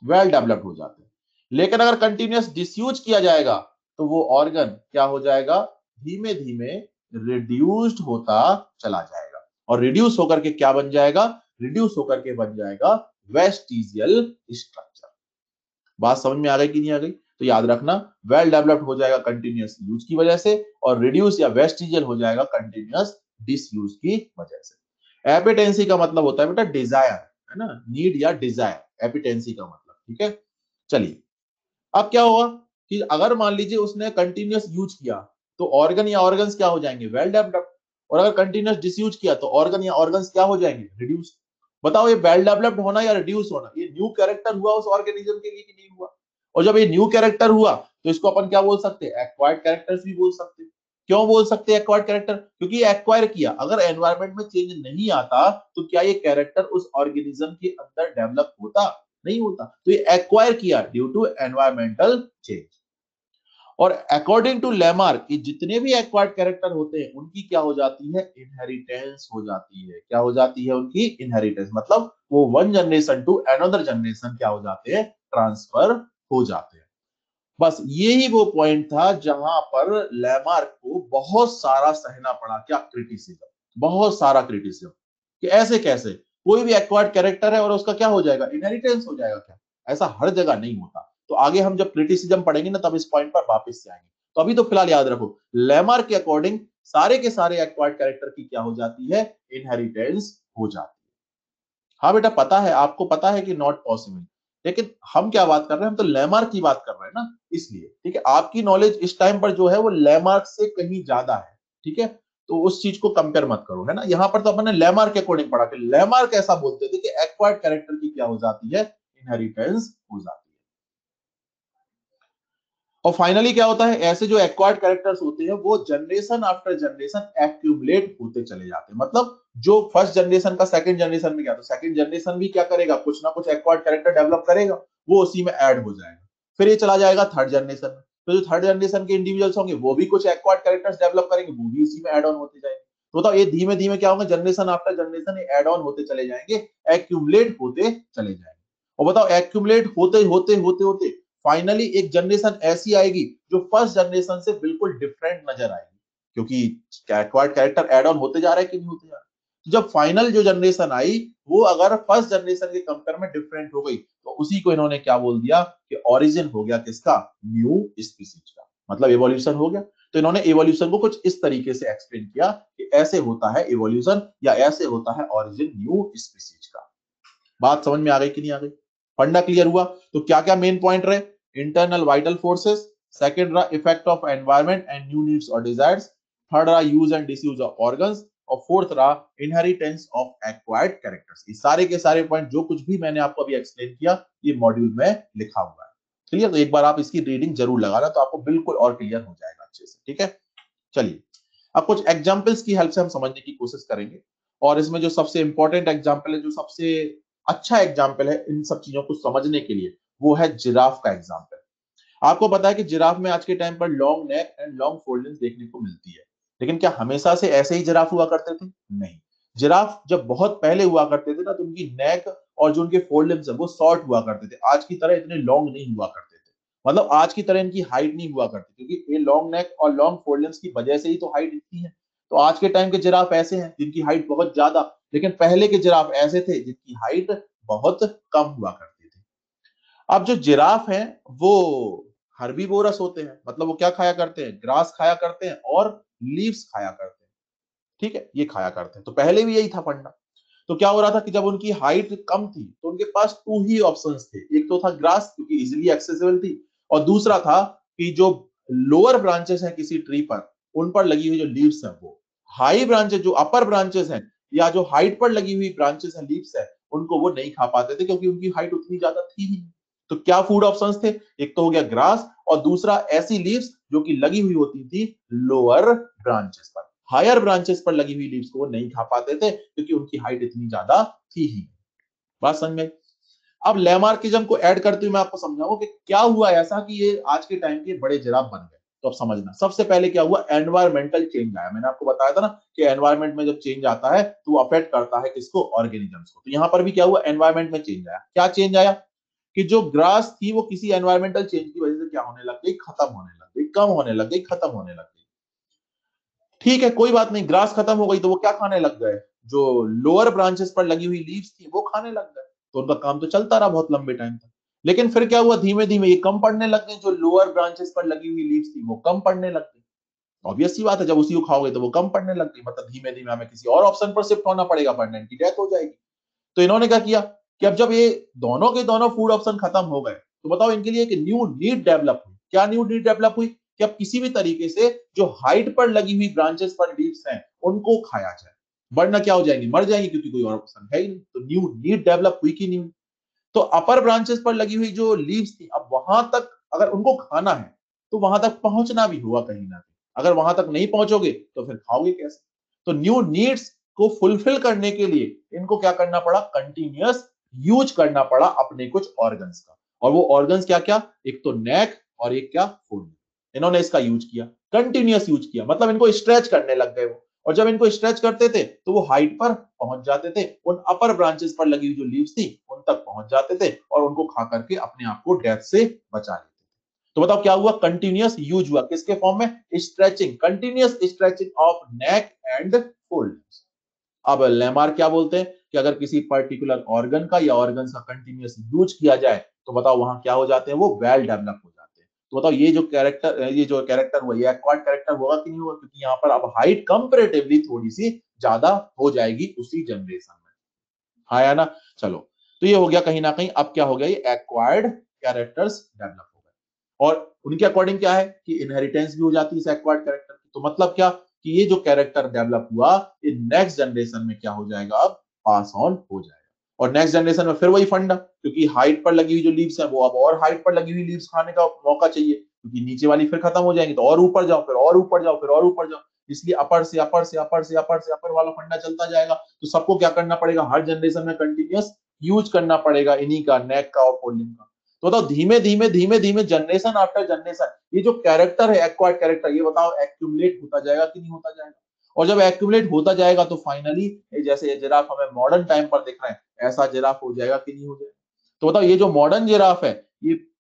वेल डेवलप्ड हो जाते हैं। लेकिन अगर कंटिन्यूअस डिसयूज किया जाएगा तो वो ऑर्गन क्या हो जाएगा, धीमे धीमे रिड्यूस्ड होता चला जाएगा। और रिड्यूस होकर के क्या बन जाएगा, रिड्यूस होकर के बन जाएगा वेस्टिजियल स्ट्रक्चर। बात समझ में आ गई कि नहीं आ गई, तो याद रखना, वेल डेवलप्ड हो जाएगा कंटिन्यूअस यूज की वजह से, और रिड्यूस या वेस्टिजियल हो जाएगा कंटिन्यूअस डिसयूज की वजह से। एपिटेंसी का मतलब होता है बेटा डिजायर, है ना, नीड या डिजायर, एपिटेंसी का मतलब। ठीक है, चलिए अब क्या होगा कि अगर मान लीजिए उसने कंटिन्यूअस यूज किया तो ऑर्गन या ऑर्गन्स क्या हो जाएंगे, वेल डेवलप्ड। और अगर कंटिन्यूअस डिसयूज किया तो ऑर्गन या ऑर्गन्स क्या हो जाएंगे, रिड्यूस। बताओ ये वेल डेवलप्ड होना या रिड्यूस होना, ये न्यू कैरेक्टर हुआ उस ऑर्गेनिज्म के लिए कि नहीं हुआ। और जब ये न्यू कैरेक्टर हुआ तो इसको अपन क्या बोल सकते हैं, एक्वायर्ड कैरेक्टर्स भी बोल सकते हैं। क्यों बोल सकते हैं एक्वायर्ड कैरेक्टर, क्योंकि ये एक्वायर किया। अगर एनवायरमेंट में चेंज नहीं आता तो क्या ये कैरेक्टर उस ऑर्गेनिज्म के अंदर डेवलप होता, नहीं होता। तो ये एक्वायर किया ड्यू टू एनवायरमेंटल चेंज। और अकॉर्डिंग टू लेमार्क ये जितने भी एक्वायर्ड कैरेक्टर होते हैं उनकी क्या हो जाती है, इनहेरिटेंस हो जाती है। क्या हो जाती है उनकी इनहेरिटेंस, मतलब वो one generation to another generation क्या हो जाते हैं, ट्रांसफर हो जाते हैं। बस यही वो पॉइंट था जहां पर लेमार्क को बहुत सारा सहना पड़ा, क्या, क्रिटिसिज्म, बहुत सारा क्रिटिसिज्म, कि ऐसे कैसे कोई भी एक्वायर्ड कैरेक्टर है और उसका क्या हो जाएगा, इनहेरिटेंस हो जाएगा क्या, ऐसा हर जगह नहीं होता। तो आगे हम जब क्रिटिसिज्म पढ़ेंगे ना तब इस पॉइंट पर वापस से आएंगे। तो अभी तो फिलहाल याद रखो, लेमार्क के अकॉर्डिंग सारे के सारे एक्वायर्ड कैरेक्टर की क्या हो जाती है, इनहेरिटेंस हो जाती है। हाँ बेटा पता है, आपको पता है कि नॉट पॉसिबल, लेकिन हम क्या बात कर रहे हैं, हम तो लैमार्क की बात कर रहे हैं ना, इसलिए। ठीक है, आपकी नॉलेज इस टाइम पर जो है वो लैमार्क से कहीं ज्यादा है। ठीक है, तो उस चीज को कंपेयर मत करो, है ना। यहाँ पर तो अपन ने लैमार्क के अकॉर्डिंग पढ़ा कि लैमार्क ऐसा बोलते थे कि एक्वायर्ड कैरेक्टर की क्या हो जाती है, इनहेरिटेंस हो जाती है। और फाइनली क्या होता है, ऐसे जो एक्वायर्ड कैरेक्टर्स होते हैं वो जनरेशन आफ्टर जनरेशन एक्यूमुलेट होते चले जाते हैं। मतलब जो फर्स्ट जनरेशन का सेकंड जनरेशन में गया तो सेकंड जनरेशन भी क्या करेगा, कुछ ना कुछ एक्वायर्ड कैरेक्टर डेवलप करेगा, वो उसी में ऐड हो जाएगा। फिर ये चला जाएगा थर्ड जनरेशन में, तो जो थर्ड जनरेशन के इंडिविजुअल्स होंगे वो भी कुछ एक्वायर्ड कैरेक्टर्स डेवलप करेंगे, वो भी उसी में ऐड ऑन होते जाएंगे। तो बताओ ये धीमे धीमे क्या होगा, generation after generation add on होते चले जाएंगे, एक्यूमुलेट होते चले जाएंगे। और बताओ एक्यूमुलेट होते होते होते होते फाइनली एक जनरेशन ऐसी आएगी जो फर्स्ट जनरेशन से बिल्कुल डिफरेंट नजर आएगी, क्योंकि एक्वायर्ड कैरेक्टर एड ऑन होते जा रहा है कि नहीं होते जा रहा है। तो जब फाइनल जो जनरेशन आई वो अगर फर्स्ट जनरेशन के कंपेयर में डिफरेंट हो गई तो उसी को इन्होंने क्या बोल दिया कि ओरिजिन हो गया किसका, न्यू स्पीसीज का, मतलब एवोल्यूशन हो गया। तो इन्होंने एवोल्यूशन को कुछ इस तरीके से एक्सप्लेन किया कि ऐसे होता है एवोल्यूशन या ऐसे होता है ओरिजिन न्यू स्पीसीज का। बात समझ में आ गई कि नहीं आ गई, फंडा क्लियर हुआ। तो क्या क्या मेन पॉइंट रहे, इंटरनल वाइटल फोर्सेस, सेकंड रहा effect of environment and new needs और डिजायर्स, थर्ड रहा use and disuse of organs, और फोर्थ रहा इनहेरिटेंस ऑफ एक्वायर्ड कैरेक्टर्स। ये सारे के सारे पॉइंट जो कुछ भी मैंने आपको अभी एक्सप्लेन किया ये मॉड्यूल में लिखा हुआ है। क्लियर, तो एक बार आप इसकी रीडिंग जरूर लगाना तो आपको बिल्कुल और क्लियर हो जाएगा अच्छे से। ठीक है, चलिए अब कुछ एग्जाम्पल्स की हेल्प से हम समझने की कोशिश करेंगे। और इसमें जो सबसे इंपॉर्टेंट एग्जाम्पल है, जो सबसे अच्छा एग्जाम्पल है इन सब चीजों को समझने के लिए, वो है जिराफ का एग्जाम्पल। आपको पता है कि जिराफ में आज के टाइम पर long neck and long forelimbs देखने को मिलती है, लेकिन क्या हमेशा से ऐसे ही जिराफ हुआ करते थे, नहीं। जिराफ जब बहुत पहले हुआ करते थे ना तो उनकी नेक और जो उनके फोरलिम्स है वो शॉर्ट हुआ करते थे, आज की तरह इतने लॉन्ग नहीं हुआ करते थे। मतलब आज की तरह इनकी हाइट नहीं हुआ करती, क्योंकि ये लॉन्ग नेक और लॉन्ग फोरलिम्स की वजह से ही तो हाइट इतनी है। तो आज के टाइम के जिराफ ऐसे हैं जिनकी हाइट बहुत ज्यादा, लेकिन पहले के जिराफ ऐसे थे जिनकी हाइट बहुत कम हुआ करती थी। अब जो जिराफ हैं वो हर्बीवोरस होते हैं, मतलब वो क्या खाया करते हैं, ग्रास खाया करते हैं और लीव्स खाया करते हैं। ठीक है, ये खाया करते हैं। तो पहले भी यही था फंडा। तो क्या हो रहा था कि जब उनकी हाइट कम थी तो उनके पास टू ही ऑप्शंस थे, एक तो था ग्रास क्योंकि इजीली एक्सेसिबल थी, और दूसरा था कि जो लोअर ब्रांचेस हैं किसी ट्री पर, उन पर लगी हुई जो लीव्स हैं वो, हाई ब्रांचेस जो अपर ब्रांचेस हैं या जो हाइट पर लगी हुई ब्रांचेस हैं, लीव्स है, उनको वो नहीं खा पाते थे क्योंकि उनकी हाइट उतनी ज्यादा थी ही नहीं। तो क्या फूड ऑप्शंस थे, एक तो हो गया ग्रास और दूसरा ऐसी लीव्स जो कि लगी हुई होती थी लोअर ब्रांचेस पर। हायर ब्रांचेस पर लगी हुई लीव्स को वो नहीं खा पाते थे क्योंकि उनकी हाइट इतनी ज्यादा थी ही। बात समझ में? अब लैमार्किज्म को ऐड करते हुए मैं आपको समझाऊं कि क्या हुआ ऐसा कि ये आज के टाइम के बड़े जिराफ बन गए। तो अब समझना, सबसे पहले क्या हुआ, एनवायरमेंटल चेंज आया। मैंने आपको बताया था ना कि एनवायरमेंट में जब चेंज आता है तो वो अफेक्ट करता है किसको, ऑर्गेनिजम्स को। तो यहां पर भी क्या हुआ, एनवायरमेंट में चेंज आया। क्या चेंज आया कि जो ग्रास थी वो किसी एनवायरमेंटल चेंज की वजह से क्या होने लग गई, खत्म होने लग गई, कम होने लग गई, खत्म होने लग गई। ठीक है, कोई बात नहीं, ग्रास खत्म हो गई तो वो क्या खाने लग गए, जो लोअर ब्रांचेस पर लगी हुई लीव्स थी वो खाने लग गए। तो उनका काम तो चलता रहा बहुत लंबे टाइम तक। लेकिन फिर क्या हुआ, धीमे धीमे ये कम पड़ने लग गए, जो लोअर ब्रांचेस पर लगी हुई लीव्स थी वो कम पड़ने लग गई। ऑब्वियस सी बात है, जब उसी को खाओगे तो वो कम पड़ने लग गई, मतलब धीमे धीमे हमें किसी और ऑप्शन पर शिफ्ट होना पड़ेगा, वरना इनकी डेथ हो जाएगी। तो इन्होंने क्या किया कि अब जब ये दोनों के दोनों फूड ऑप्शन खत्म हो गए तो बताओ इनके लिए एक न्यू नीड डेवलप हुई। क्या न्यू नीड डेवलप हुई कि अब किसी भी तरीके से जो हाइट पर लगी हुई ब्रांचेस पर लीव्स हैं उनको खाया जाए, वरना क्या हो जाएंगी, मर जाएंगी, क्योंकि कोई और ऑप्शन है ही नहीं। तो न्यू नीड डेवलप हुई कि नहीं हुई? तो अपर ब्रांचेस पर लगी हुई जो लीव्स थी, अब वहां तक अगर उनको खाना है तो वहां तक पहुंचना भी हुआ कहीं ना कहीं। अगर वहां तक नहीं पहुंचोगे तो फिर खाओगे कैसे? तो न्यू नीड्स को फुलफिल करने के लिए इनको क्या करना पड़ा, कंटिन्यूअस यूज करना पड़ा अपने कुछ ऑर्गन्स का। और वो ऑर्गन्स क्या क्या, एक तो नेक और एक क्या, फुल। इन्होंने इसका यूज किया, कंटिन्यूअस यूज किया, मतलब इनको स्ट्रेच करने लग गए वो। और जब इनको स्ट्रेच करते थे तो वो हाइट पर पहुंच जाते थे, उन अपर ब्रांचेस पर लगी हुई जो लीव्स थी उन तक पहुंच जाते थे और उनको खा करके अपने आप को डेथ से बचा लेते थे। तो बताओ क्या हुआ, कंटिन्यूअस यूज हुआ, किसके फॉर्म में, stretching, continuous stretching of neck and full. अब लेमार क्या बोलते हैं कि अगर किसी पर्टिकुलर ऑर्गन का या ऑर्गन का कंटिन्यूअस यूज किया जाए तो बताओ वहां क्या हो जाते हैं, वो वेल डेवलप हो जाते हैं। तो बताओ ये जो कैरेक्टर हुआ ये एक्वायर्ड कैरेक्टर होगा कि नहीं होगा, क्योंकि यहाँ पर अब हाइट कंपैरेटिवली थोड़ी सी ज्यादा हो जाएगी उसी जनरेशन में। हाँ या ना? चलो, तो ये हो गया कहीं ना कहीं, अब क्या हो गया, ये एक्वायर्ड कैरेक्टर्स डेवलप हो गए। और उनके अकॉर्डिंग क्या है कि इनहेरिटेंस भी हो जाती है इस एक्वायर्ड कैरेक्टर की। तो मतलब क्या कि ये जो कैरेक्टर डेवलप हुआ ये नेक्स्ट जनरेशन में क्या हो जाएगा, अब पास ऑन हो जाएगा। और नेक्स्ट जनरेशन में फिर वही फंडा, क्योंकि हाइट पर लगी हुई जो लीव्स है वो अब और हाइट पर लगी हुई लीव्स खाने का मौका चाहिए, क्योंकि नीचे वाली फिर खत्म हो जाएंगी, तो और ऊपर जाओ, फिर और ऊपर जाओ, फिर और ऊपर जाओ। इसलिए अपर से अपर से अपर से अपर से अपर वाला फंडा चलता जाएगा। तो सबको क्या करना पड़ेगा, हर जनरेशन में कंटिन्यूअस यूज करना पड़ेगा इन्हीं का, नेक का और फोल्डिंग का। तो बताओ धीमे धीमे धीमे धीमे जनरेशन आफ्टर जनरेशन ये जो कैरेक्टर है एक्वायर्ड कैरेक्टर, ये बताओ एक्यूमुलेट होता जाएगा कि नहीं होता जाएगा? और जब एक्यूमुलेट होता जाएगा तो फाइनली जैसे ये जिराफ हमें मॉडर्न टाइम पर दिख रहे हैं ऐसा जिराफ हो जाएगा कि नहीं हो जाएगा? तो बताओ ये जो मॉडर्न जिराफ है ये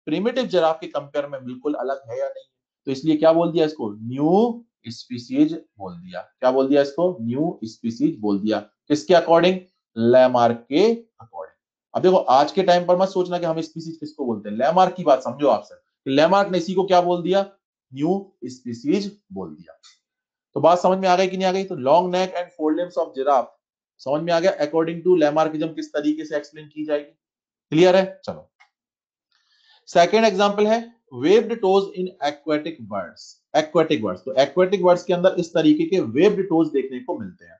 प्रिमिटिव जिराफ के कंपेयर में बिल्कुल अलग है या नहीं? तो इसलिए क्या बोल दिया इसको, न्यू स्पीसीज बोल दिया। क्या बोल दिया इसको, न्यू स्पीसीज बोल दिया। किसके अकॉर्डिंग, लैमार्क के अकॉर्डिंग। अब देखो आज के टाइम पर मत सोचना कि हम स्पीसीज किसको बोलते हैं, लैमार्क की बात समझो आप सर। लैमार्क ने इसी को क्या बोल दिया, न्यू स्पीसीज बोल दिया। तो बात समझ में आ गई कि नहीं आ गई? तो long neck and four limbs of giraffe समझ में आ गया, अकॉर्डिंग टू लैमार्किज्म किस तरीके से एक्सप्लेन की जाएगी। क्लियर है? चलो, सेकेंड एग्जाम्पल है waived toes in aquatic birds. Aquatic birds, तो एक्वेटिक बर्ड्स के अंदर इस तरीके के वेव्ड टोज देखने को मिलते हैं।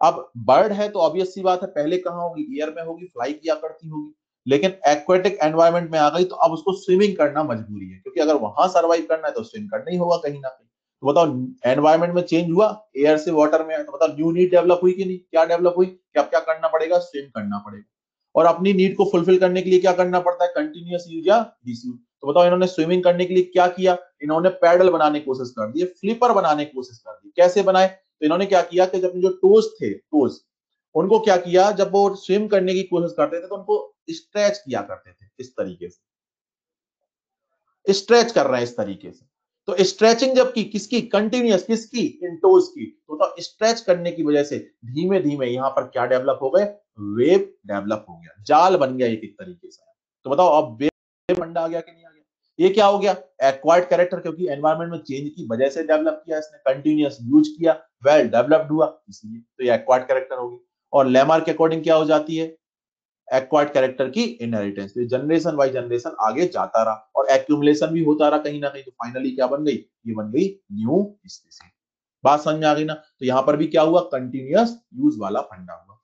अब बर्ड है तो ऑब्वियस सी बात है पहले कहां होगी, एयर में होगी, फ्लाई किया करती होगी। लेकिन एक्वेटिक एनवायरनमेंट में आ गई तो अब उसको स्विमिंग करना मजबूरी है, क्योंकि अगर वहां सर्वाइव करना है तो स्विम करना ही होगा कहीं ना कहीं। तो बताओ एनवायरनमेंट में चेंज हुआ, एयर से वाटर में आया, तो बताओ न्यू नीड डेवलप हुई कि नहीं? क्या डेवलप हुई कि अब क्या करना पड़ेगा, स्विम करना पड़ेगा। और अपनी नीड को फुलफिल करने के लिए क्या करना पड़ता है, कंटिन्यूअस यूज या डिसयूज। तो बताओ इन्होंने स्विमिंग करने के लिए क्या किया, इन्होंने पैडल बनाने की कोशिश कर दी, फ्लिपर बनाने की कोशिश कर दी। कैसे बनाए, तो इन्होंने क्या किया कि जब जो टोज थे, टोज उनको क्या किया, जब वो स्विम करने की कोशिश करते थे तो उनको स्ट्रेच किया करते थे, इस तरीके से स्ट्रेच कर रहे हैं इस तरीके से। तो स्ट्रेचिंग जब की किसकी, कंटिन्यूअस किसकी, इन टोज की, तो स्ट्रेच करने की वजह से धीमे धीमे यहाँ पर क्या डेवलप हो गए, वेव डेवलप हो गया, जाल बन गया एक तरीके से। तो बताओ अब वेव फंडा आ गया कि नहीं आ गया? ये क्या हो गया, एक्वायर्ड कैरेक्टर, क्योंकि एनवायरमेंट में चेंज की वजह से डेवलप किया इसने, कंटिन्यूअस यूज किया, वेल डेवलप्ड हुआ, इसलिए तो ये एक्वायर्ड कैरेक्टर होगी। और लेमार्क के अकॉर्डिंग क्या हो जाती है, एक्वायर्ड कैरेक्टर की इनहेरिटेंस, जनरेशन बाय जनरेशन आगे जाता रहा और एक्यूमुलेशन भी होता रहा कहीं ना कहीं, तो फाइनली क्या बन गई, ये बन गई न्यू स्पीसीज। बात समझ में आ गई ना? तो यहां पर भी क्या हुआ, कंटिन्यूअस यूज वाला फंडा हुआ।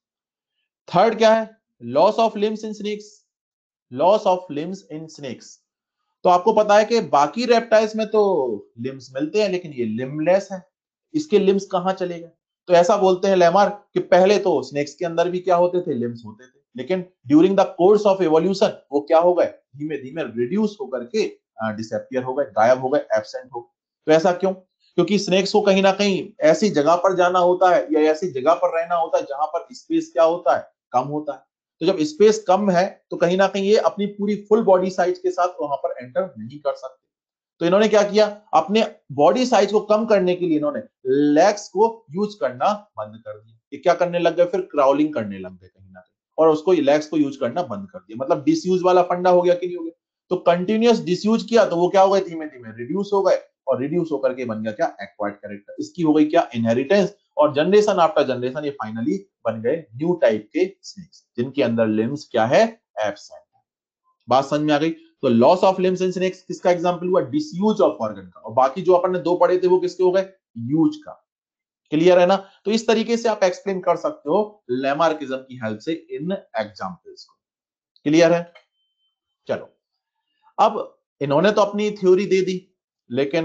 थर्ड क्या है, loss of limbs in snakes. Loss of limbs in snakes, तो आपको पता है कि बाकी रेप्टाइल्स में तो लिम्स मिलते हैं, लेकिन ये लिमलेस है, इसके लिम्स कहां चले गए? तो ऐसा बोलते हैं लेमार्क कि पहले तो स्नेक्स के अंदर भी क्या होते थे, लिम्स होते थे, लेकिन during the course of evolution वो क्या हो गए, धीमे धीमे रिड्यूस होकर के डिसअपियर हो गए, गायब हो गए, एब्सेंट हो गए। तो ऐसा क्यों? क्योंकि स्नेक्स को कहीं ना कहीं ऐसी जगह पर जाना होता है या ऐसी जगह पर रहना होता है जहां पर स्पेस क्या होता है, कम होता है। तो जब स्पेस कम है तो कहीं ना कहीं ये अपनी पूरी फुल बॉडी साइज के साथ वहां पर एंटर नहीं कर सकते। तो इन्होंने क्या किया, अपने बॉडी साइज को कम करने के लिए इन्होंने लेग्स को यूज करना बंद कर दिया। ये क्या करने लग गए, फिर क्राउलिंग करने लग गए कहीं ना कहीं, और उसको लेग्स को यूज करना बंद कर दिया, मतलब डिसयूज वाला फंडा हो गया कि नहीं हो गया? तो कंटिन्यूअस डिसयूज किया तो वो क्या हो गए, धीमे धीमे रिड्यूस हो गए, और रिड्यूस होकर के बन गया क्या, एक्वायर्ड कैरेक्टर। इसकी हो गई क्या, इनहेरिटेंस, और जनरेशन आफ्टर जनरेशन ये फाइनली बन गए न्यू टाइप के स्नेक्स, जिनके अंदर लिम्स क्या है, एब्सेंट। बात समझ में आ गई? तो loss of limbs in snakes किसका एग्जांपल हुआ, डिसयूज ऑफ ऑर्गन का, और बाकी जो अपन ने दो पढ़े थे वो किसके हो गए, यूज का। क्लियर है ना? तो इस तरीके से आप एक्सप्लेन कर सकते हो लेमार्किज्म की हेल्प से इन एग्जांपल्स को। क्लियर है? चलो, अब इन्होंने तो अपनी थ्योरी दे दी, लेकिन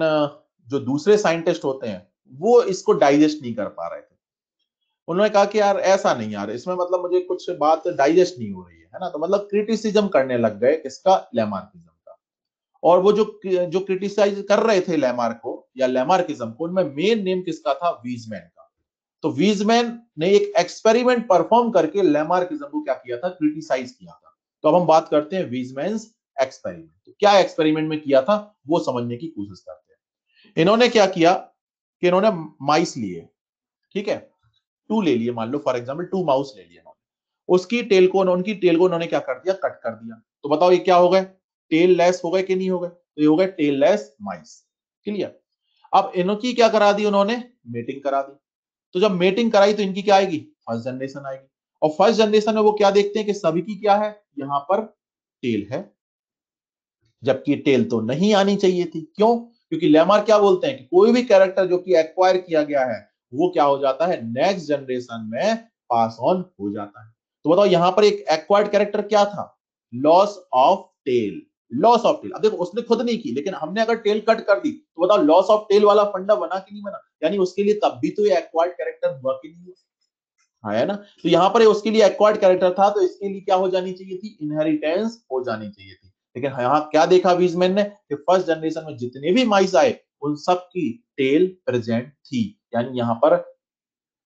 जो दूसरे साइंटिस्ट होते हैं वो इसको डाइजेस्ट नहीं कर पा रहे थे। उन्होंने कहा कि यार ऐसा नहीं, यार इसमें मतलब मुझे कुछ बात डाइजेस्ट नहीं हो रही है ना, तो मतलब क्रिटिसिज्म करने लग गए किसका, लेमार्किज्म का। और वो जो जो क्रिटिसाइज कर रहे थे लेमार्क को या लेमार्किज्म को, उनमें मेन नेम किसका था, वीजमैन का। तो वीजमैन ने एक एक्सपेरिमेंट परफॉर्म करके लेमार्किज्म को क्या किया था, क्रिटिसाइज किया था। तो अब हम बात करते हैं वीजमैन्स एक्सपेरिमेंट। तो क्या एक्सपेरिमेंट में किया था वो समझने की कोशिश करते हैं। इन्होंने क्या किया कि इन्होंने माइस लिए, ठीक है, टू ले लिए, मान लो फॉर एग्जाम्पल टू माउस ले लिए, उसकी टेल को, उनकी टेल को उन्होंने क्या कर दिया, कट कर दिया। तो बताओ ये क्या हो गए, टेल लेस हो गए कि नहीं हो गए? तो ये हो गए टेल लेस माइस। क्लियर? अब इनकी क्या करा दी उन्होंने, मेटिंग करा दी। तो जब मेटिंग कराई तो इनकी क्या आएगी, फर्स्ट जनरेशन आएगी। और फर्स्ट जनरेशन में वो क्या देखते हैं कि सभी की क्या है, यहां पर टेल है, जबकि टेल तो नहीं आनी चाहिए थी। क्यों? क्योंकि लेमार क्या बोलते हैं कि कोई भी कैरेक्टर जो कि एक्वायर किया गया है वो क्या हो जाता है, नेक्स्ट जनरेशन में पास ऑन हो जाता है। तो बताओ यहां पर एक एक्वायर्ड कैरेक्टर क्या था, loss of tail. Loss of tail, अब देखो उसने खुद नहीं की, लेकिन हमने अगर टेल कट कर दी तो बताओ लॉस ऑफ टेल वाला फंडा बना कि नहीं बना? यानी उसके लिए तब भी तो ये एक्वायर्ड कैरेक्टर हुआ कि नहीं हुआ? हाँ, है ना? तो यहाँ पर उसके लिए एक्वायर्ड कैरेक्टर था, तो इसके लिए क्या हो जानी चाहिए थी, इनहेरिटेंस हो जानी चाहिए थी। लेकिन यहाँ क्या देखा वीजमैन ने कि फर्स्ट जनरेशन में जितने भी माइस आए उन सब की टेल प्रेजेंट थी, यानी यहाँ पर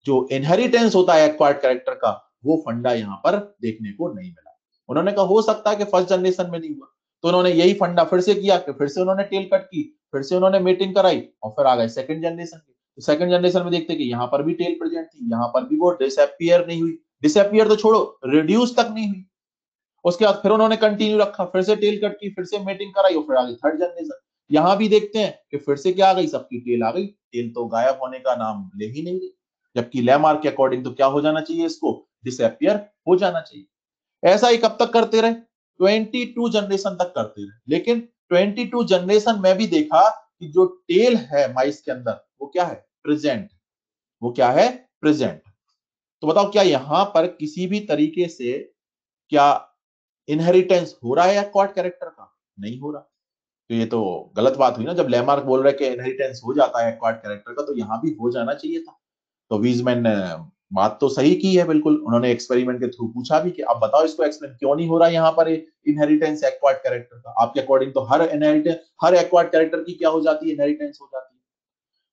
जो इनहेरिटेंस होता है एक्वायर्ड कैरेक्टर का वो फंडा यहाँ पर देखने को नहीं मिला। उन्होंने कहा हो सकता है कि फर्स्ट जनरेशन में नहीं हुआ, तो उन्होंने यही फंडा फिर से किया कि फिर से उन्होंने टेल कट की, फिर से उन्होंने मेटिंग कराई, और फिर आ गए सेकंड जनरेशन के। तो सेकंड जनरेशन में देखते कि यहाँ पर भी टेल प्रेजेंट थी, यहाँ पर भी वो डिसअपियर नहीं हुई, डिसअपियर तो छोड़ो, रिड्यूस तक नहीं हुई। उसके बाद फिर उन्होंने कंटिन्यू रखा, फिर से टेल कट की, फिर से मेटिंग कराई, और फिर आ गई थर्ड जनरेशन। यहाँ भी देखते हैं कि फिर से क्या आ गई, सबकी टेल आ गई, टेल तो गायब होने का नाम ले ही नहीं रही। जबकि लेमार्क के अकॉर्डिंग तो क्या हो जाना चाहिए, इसको डिसअपियर हो जाना चाहिए। ऐसा ही कब तक करते रहे, 22 जनरेशन तक करते रहे। लेकिन 22 जनरेशन में भी देखा कि जो टेल है माइस के अंदर वो क्या है, प्रेजेंट। वो क्या है, प्रेजेंट। तो बताओ क्या यहां पर किसी भी तरीके से क्या इनहेरिटेंस हो रहा है एक्वायर्ड कैरेक्टर का? नहीं हो रहा। तो ये तो गलत बात हुई ना, जब लेमार्क बोल रहा है कि इनहेरिटेंस हो जाता है एक्वायर्ड कैरेक्टर का, तो यहाँ भी हो जाना चाहिए था। तो वीजमैन ने बात तो सही की है बिल्कुल, उन्होंने एक्सपेरिमेंट के थ्रू पूछा भी कि अब बताओ इसको एक्सप्लेन क्यों नहीं हो रहा है यहाँ पर इनहेरिटेंस एक्वायर्ड कैरेक्टर का? आपके अकॉर्डिंग तो हर इनहेरिटेंस, हर एक्वायर्ड कैरेक्टर की क्या हो जाती है, इनहेरिटेंस हो जाती है।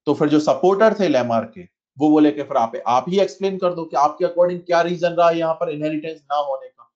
तो फिर जो सपोर्टर थे लेमार्क के वो बोले कि फिर आप ही एक्सप्लेन कर दो कि आपके अकॉर्डिंग क्या रीजन रहा है यहाँ पर इनहेरिटेंस ना होने का।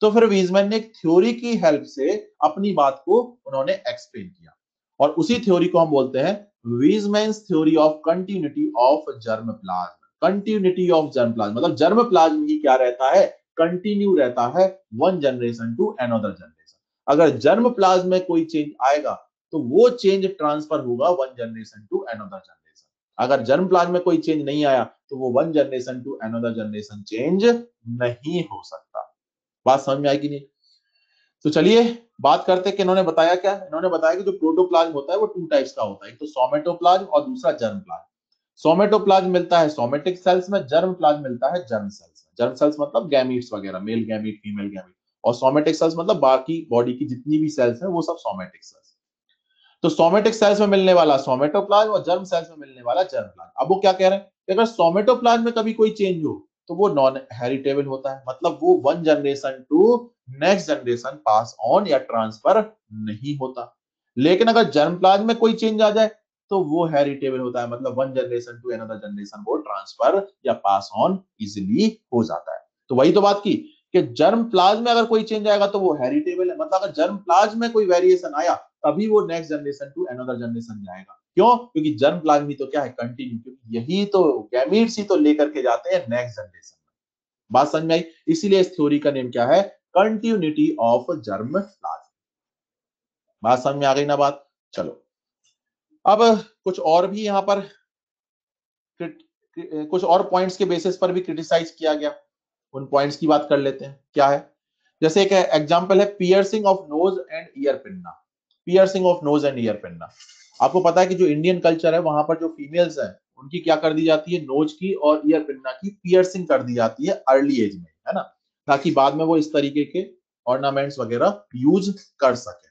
तो फिर वीजमैन ने एक थ्योरी की हेल्प से अपनी बात को उन्होंने एक्सप्लेन किया। और उसी थ्योरी को हम बोलते हैं Weismann's theory of continuity of germ plasm. Continuity of germ plasm मतलब जर्म प्लाज्म ही क्या रहता है, कंटिन्यू रहता है one generation to another generation. अगर जर्म प्लाज्म में कोई चेंज आएगा तो वो चेंज ट्रांसफर होगा one generation to another generation. अगर जर्म प्लाज्म में कोई चेंज नहीं आया तो वो one generation to another generation change नहीं हो सकता। बात समझ में आएगी नहीं? तो चलिए बात करते हैं कि इन्होंने बताया क्या। इन्होंने बताया कि जो प्रोटोप्लाज्म होता है वो टू टाइप्स का होता है, एक तो सोमेटोप्लाज्म और दूसरा जर्म प्लाज्म। सोमेटोप्लाज्म मिलता है सोमेटिक सेल्स में, जर्म प्लाज्म मिलता है जर्म सेल्स में। जर्म सेल्स मतलब गैमीट्स वगैरह, मेल गैमीट, फीमेल गैमीट, और सोमेटिक सेल्स मतलब बाकी बॉडी की जितनी भी सेल्स हैं वो सब सोमेटिक सेल्स। तो सोमेटिक सेल्स में मिलने वाला सोमेटोप्लाज्म और जर्म सेल्स में मिलने वाला जर्म प्लाज्म। अब वो क्या कह रहे हैं कि अगर सोमेटोप्लाज्म में कभी कोई चेंज हो तो वो नॉन हेरिटेबल होता है, मतलब वो one generation to next generation pass on या ट्रांसफर नहीं होता। लेकिन अगर जर्म प्लाज्म में कोई चेंज आ जाए तो वो हेरिटेबल होता है, मतलब one generation to another generation वो ट्रांसफर या पास ऑन इजिली हो जाता है। तो वही तो बात की कि जर्म प्लाज्म में अगर कोई चेंज आएगा तो वो हेरिटेबल है, मतलब अगर जर्म प्लाज्म में कोई वेरिएशन आया तभी वो next generation to another generation जाएगा। क्यों? क्योंकि जर्म प्लाज्म ही तो क्या है, कंटिन्यू, क्योंकि यही तो गैमीट्स ही तो लेकर के जाते हैं नेक्स्ट जनरेशन में। बात समझ में आई? इसीलिए इस थ्योरी का नेम क्या है, कंटिन्यूटी ऑफ जर्म प्लाज्म। बात समझ में आ गई ना बात? चलो अब कुछ और भी यहां पर कुछ और पॉइंट्स के बेसिस पर भी क्रिटिसाइज किया गया, उन पॉइंट्स की बात कर लेते हैं। क्या है? जैसे एक एग्जांपल है piercing of nose and ear pinna. Piercing of nose and ear pinna, आपको पता है कि जो इंडियन कल्चर है वहां पर जो फीमेल्स हैं उनकी क्या कर दी जाती है, नोज की और ईयर पिन्ना की पियर्सिंग कर दी जाती है अर्ली एज में, है ना, ताकि बाद में वो इस तरीके के ऑर्नामेंट्स वगैरह यूज कर सके।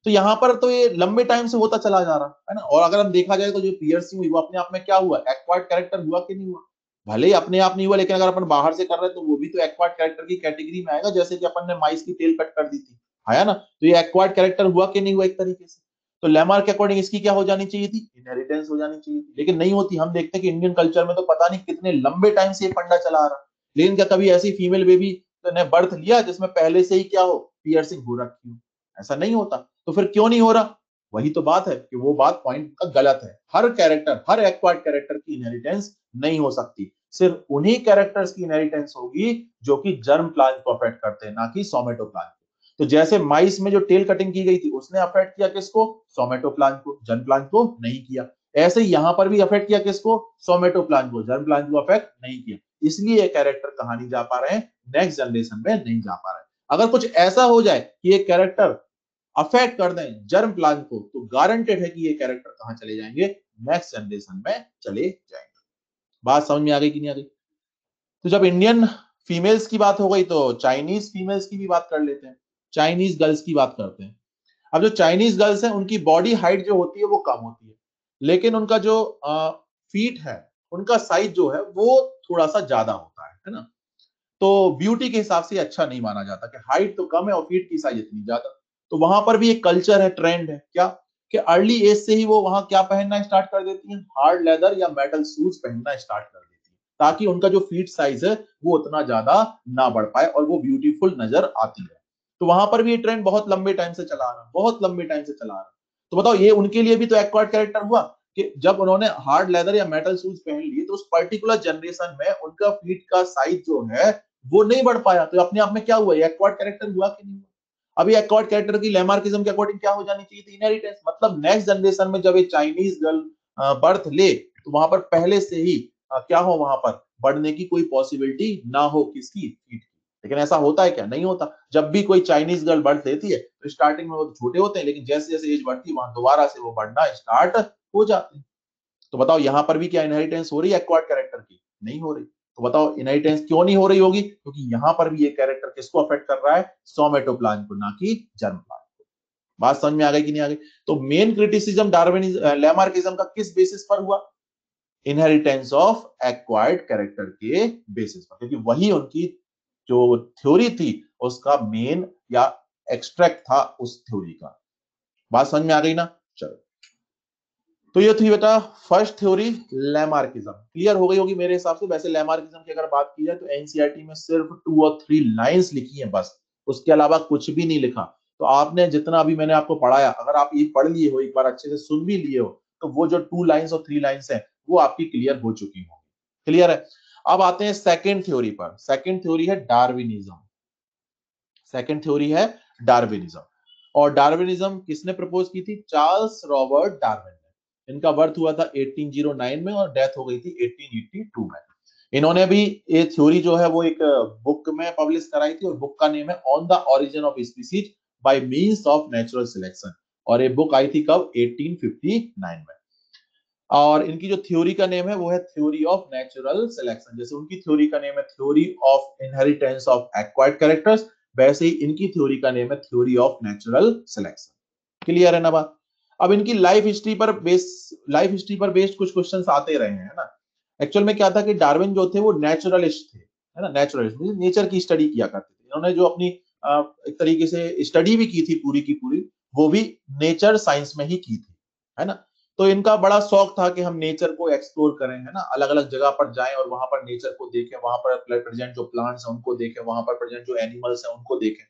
तो यहाँ पर तो ये लंबे टाइम से होता चला जा रहा है ना। और अगर हम देखा जाए तो जो पियर्सिंग हुई वो अपने आप में क्या हुआ, एक्वायर्ड कैरेक्टर हुआ कि नहीं हुआ? भले ही अपने आप नहीं हुआ, लेकिन अगर अपन बाहर से कर रहे हैं तो वो भी तो एक्वायर्ड कैरेक्टर की कैटेगरी में आएगा, जैसे कि अपन ने माइस की टेल कट कर दी थी, आया ना। तो ये एक्वायर्ड कैरेक्टर हुआ कि नहीं हुआ एक तरीके से? तो लेमार के अकॉर्डिंग इसकी क्या हो जानी चाहिए थी, इनहेरिटेंस हो जानी चाहिए थी, लेकिन नहीं होती। हम देखते हैं कि इंडियन कल्चर में तो पता नहीं कितने लंबे टाइम से ये फंडा चला आ रहा। लेकिन क्या कभी ऐसी फीमेल बेबी ने बर्थ लिया जिसमें पहले से ही क्या हो, पियर्सिंग हो रखी हो? ऐसा नहीं होता। तो फिर क्यों नहीं हो रहा? वही तो बात है कि वो बात पॉइंट का गलत है। हर कैरेक्टर, हर एक्वायर्ड कैरेक्टर की इनहेरिटेंस नहीं हो सकती, सिर्फ उन्हीं कैरेक्टर्स की इनहेरिटेंस होगी जो कि जर्म प्लाज्म को अफेक्ट करते हैं, ना कि सोमेटोप्लाज्म को। तो जैसे माइस में जो टेल कटिंग की गई थी उसने अफेक्ट किया किसको, सोमेटोप्लाज्म को, जर्म प्लाज्म को नहीं किया। ऐसे ही यहां पर भी अफेक्ट किया किसको, सोमेटोप्लाज्म को, जर्म प्लाज्म को अफेक्ट नहीं किया। इसलिए ये कैरेक्टर कहां नहीं जा पा रहे हैं, नेक्स्ट जनरेशन में नहीं जा पा रहे हैं। अगर कुछ ऐसा हो जाए कि ये कैरेक्टर अफेक्ट कर दें जर्म प्लाज्म को, तो गारंटेड है कि ये कैरेक्टर कहां चले जाएंगे, नेक्स्ट जनरेशन में चले जाएंगे। बात समझ में आ गई कि नहीं आ गई? तो जब इंडियन फीमेल्स की बात हो गई तो चाइनीज फीमेल्स की भी बात कर लेते हैं, चाइनीज गर्ल्स की बात करते हैं। अब जो चाइनीज गर्ल्स हैं उनकी बॉडी हाइट जो होती है वो कम होती है, लेकिन उनका जो फीट है, उनका साइज जो है वो थोड़ा सा ज्यादा होता है ना। तो ब्यूटी के हिसाब से अच्छा नहीं माना जाता कि हाइट तो कम है और फीट की साइज इतनी ज्यादा। तो वहां पर भी एक कल्चर है, ट्रेंड है क्या, कि अर्ली एज से ही वो वहां क्या पहनना स्टार्ट कर देती हैं, हार्ड लेदर या मेटल शूज पहनना स्टार्ट कर देती है, ताकि उनका जो फीट साइज है वो उतना ज्यादा ना बढ़ पाए और वो ब्यूटीफुल नजर आती है। तो वहां पर भी ये ट्रेंड बहुत लंबे टाइम से चला आ रहा, बहुत लंबे टाइम से चला आ रहा। तो बताओ ये उनके लिए भी तो एक्वायर्ड कैरेक्टर हुआ कि जब उन्होंने हार्ड लेदर या मेटल शूज पहन लिए तो उस पर्टिकुलर जनरेशन में उनका फीट का साइज जो है वो नहीं बढ़ पाया। तो अपने आप में क्या हुआ, एक्वायर्ड कैरेक्टर हुआ कि नहीं हुआ? अभी एक्वायर्ड कैरेक्टर की लेमार्किज्म के अकॉर्डिंग क्या हो जानी चाहिए थी, इनहेरिटेंस। मतलब नेक्स्ट जनरेशन में जब एक चाइनीज गर्ल बर्थ ले तो वहां पर पहले से ही क्या हो, वहां पर बढ़ने की कोई पॉसिबिलिटी ना हो किसकी, फीट की। लेकिन ऐसा होता है क्या, नहीं होता। जब भी कोई चाइनीज गर्ल बर्थ लेती है तो स्टार्टिंग में वो छोटे होते हैं, लेकिन जैसे जैसे एज बढ़ती है वहां दोबारा से वो बढ़ना स्टार्ट हो जाते हैं। तो बताओ यहां पर भी क्या इनहेरिटेंस हो रही है एक्वायर्ड कैरेक्टर की, नहीं हो रही। तो बताओ इनहेरिटेंस क्यों नहीं हो रही होगी, क्योंकि यहां पर भी ये कैरेक्टर किसको अफेक्ट कर रहा है, सोमेटोप्लाज्म को, ना कि जर्म प्लाज्म को। बात समझ में आ गई कि नहीं आ गई? तो मेन क्रिटिसिज्म डार्विनिज्म लेमार्किज्म का किस बेसिस पर हुआ, इनहेरिटेंस ऑफ एक्वायर्ड कैरेक्टर के बेसिस पर, क्योंकि वही उनकी जो थ्योरी थी उसका मेन या एक्सट्रैक्ट था उस थ्योरी का। बात समझ में आ गई ना? चलो तो ये थी बेटा फर्स्ट थ्योरी, लैमार्किज्म। क्लियर हो गई होगी मेरे हिसाब से। वैसे लैमार्किज्म की अगर बात की जाए तो एनसीईआरटी में सिर्फ 2 और 3 लाइंस लिखी हैं बस, उसके अलावा कुछ भी नहीं लिखा। तो आपने जितना अभी मैंने आपको पढ़ाया, अगर आप ये पढ़ लिए हो, एक बार अच्छे से सुन भी लिए हो, तो वो जो 2 लाइन्स और 3 लाइन्स है वो आपकी क्लियर हो चुकी होंगी। क्लियर है? अब आते हैं सेकंड थ्योरी पर। सेकंड थ्योरी है डार्विनिज्म। सेकंड थ्योरी है डार्विनिज्म। और डार्विनिज्म किसने प्रपोज की थी? चार्ल्स रॉबर्ट डार्विन ने। इनका बर्थ हुआ था 1809 में और डेथ हो गई थी 1882 में। इन्होंने भी ये थ्योरी जो है वो एक बुक में पब्लिश कराई थी और बुक का नेम है on the origin of species by means of natural selection. और ये बुक आई थी कब? 1859 में। और इनकी जो थ्योरी का नेम है वो है थ्योरी ऑफ नेचुरल सिलेक्शन। जैसे उनकी थ्योरी का नेम है theory of inheritance of acquired characters, वैसे ही इनकी थ्योरी का नेम है theory of natural selection. Clear है ना बात? अब इनकी लाइफ हिस्ट्री पर बेस्ड कुछ क्वेश्चंस आते रहे हैं, है ना। एक्चुअल में क्या था कि डार्विन जो थे वो नेचुरलिस्ट थे, है ना। नेचुरलिस्ट नेचर की स्टडी किया करते थे। इन्होंने जो अपनी एक तरीके से स्टडी भी की थी पूरी की पूरी, वो भी नेचर साइंस में ही की थी, है ना। तो इनका बड़ा शौक था कि हम नेचर को एक्सप्लोर करें, है ना, अलग अलग जगह पर जाएं और वहां पर नेचर को देखें, वहां पर प्रेजेंट जो प्लांट्स हैं उनको देखें, वहां पर प्रेजेंट जो एनिमल्स हैं उनको देखें।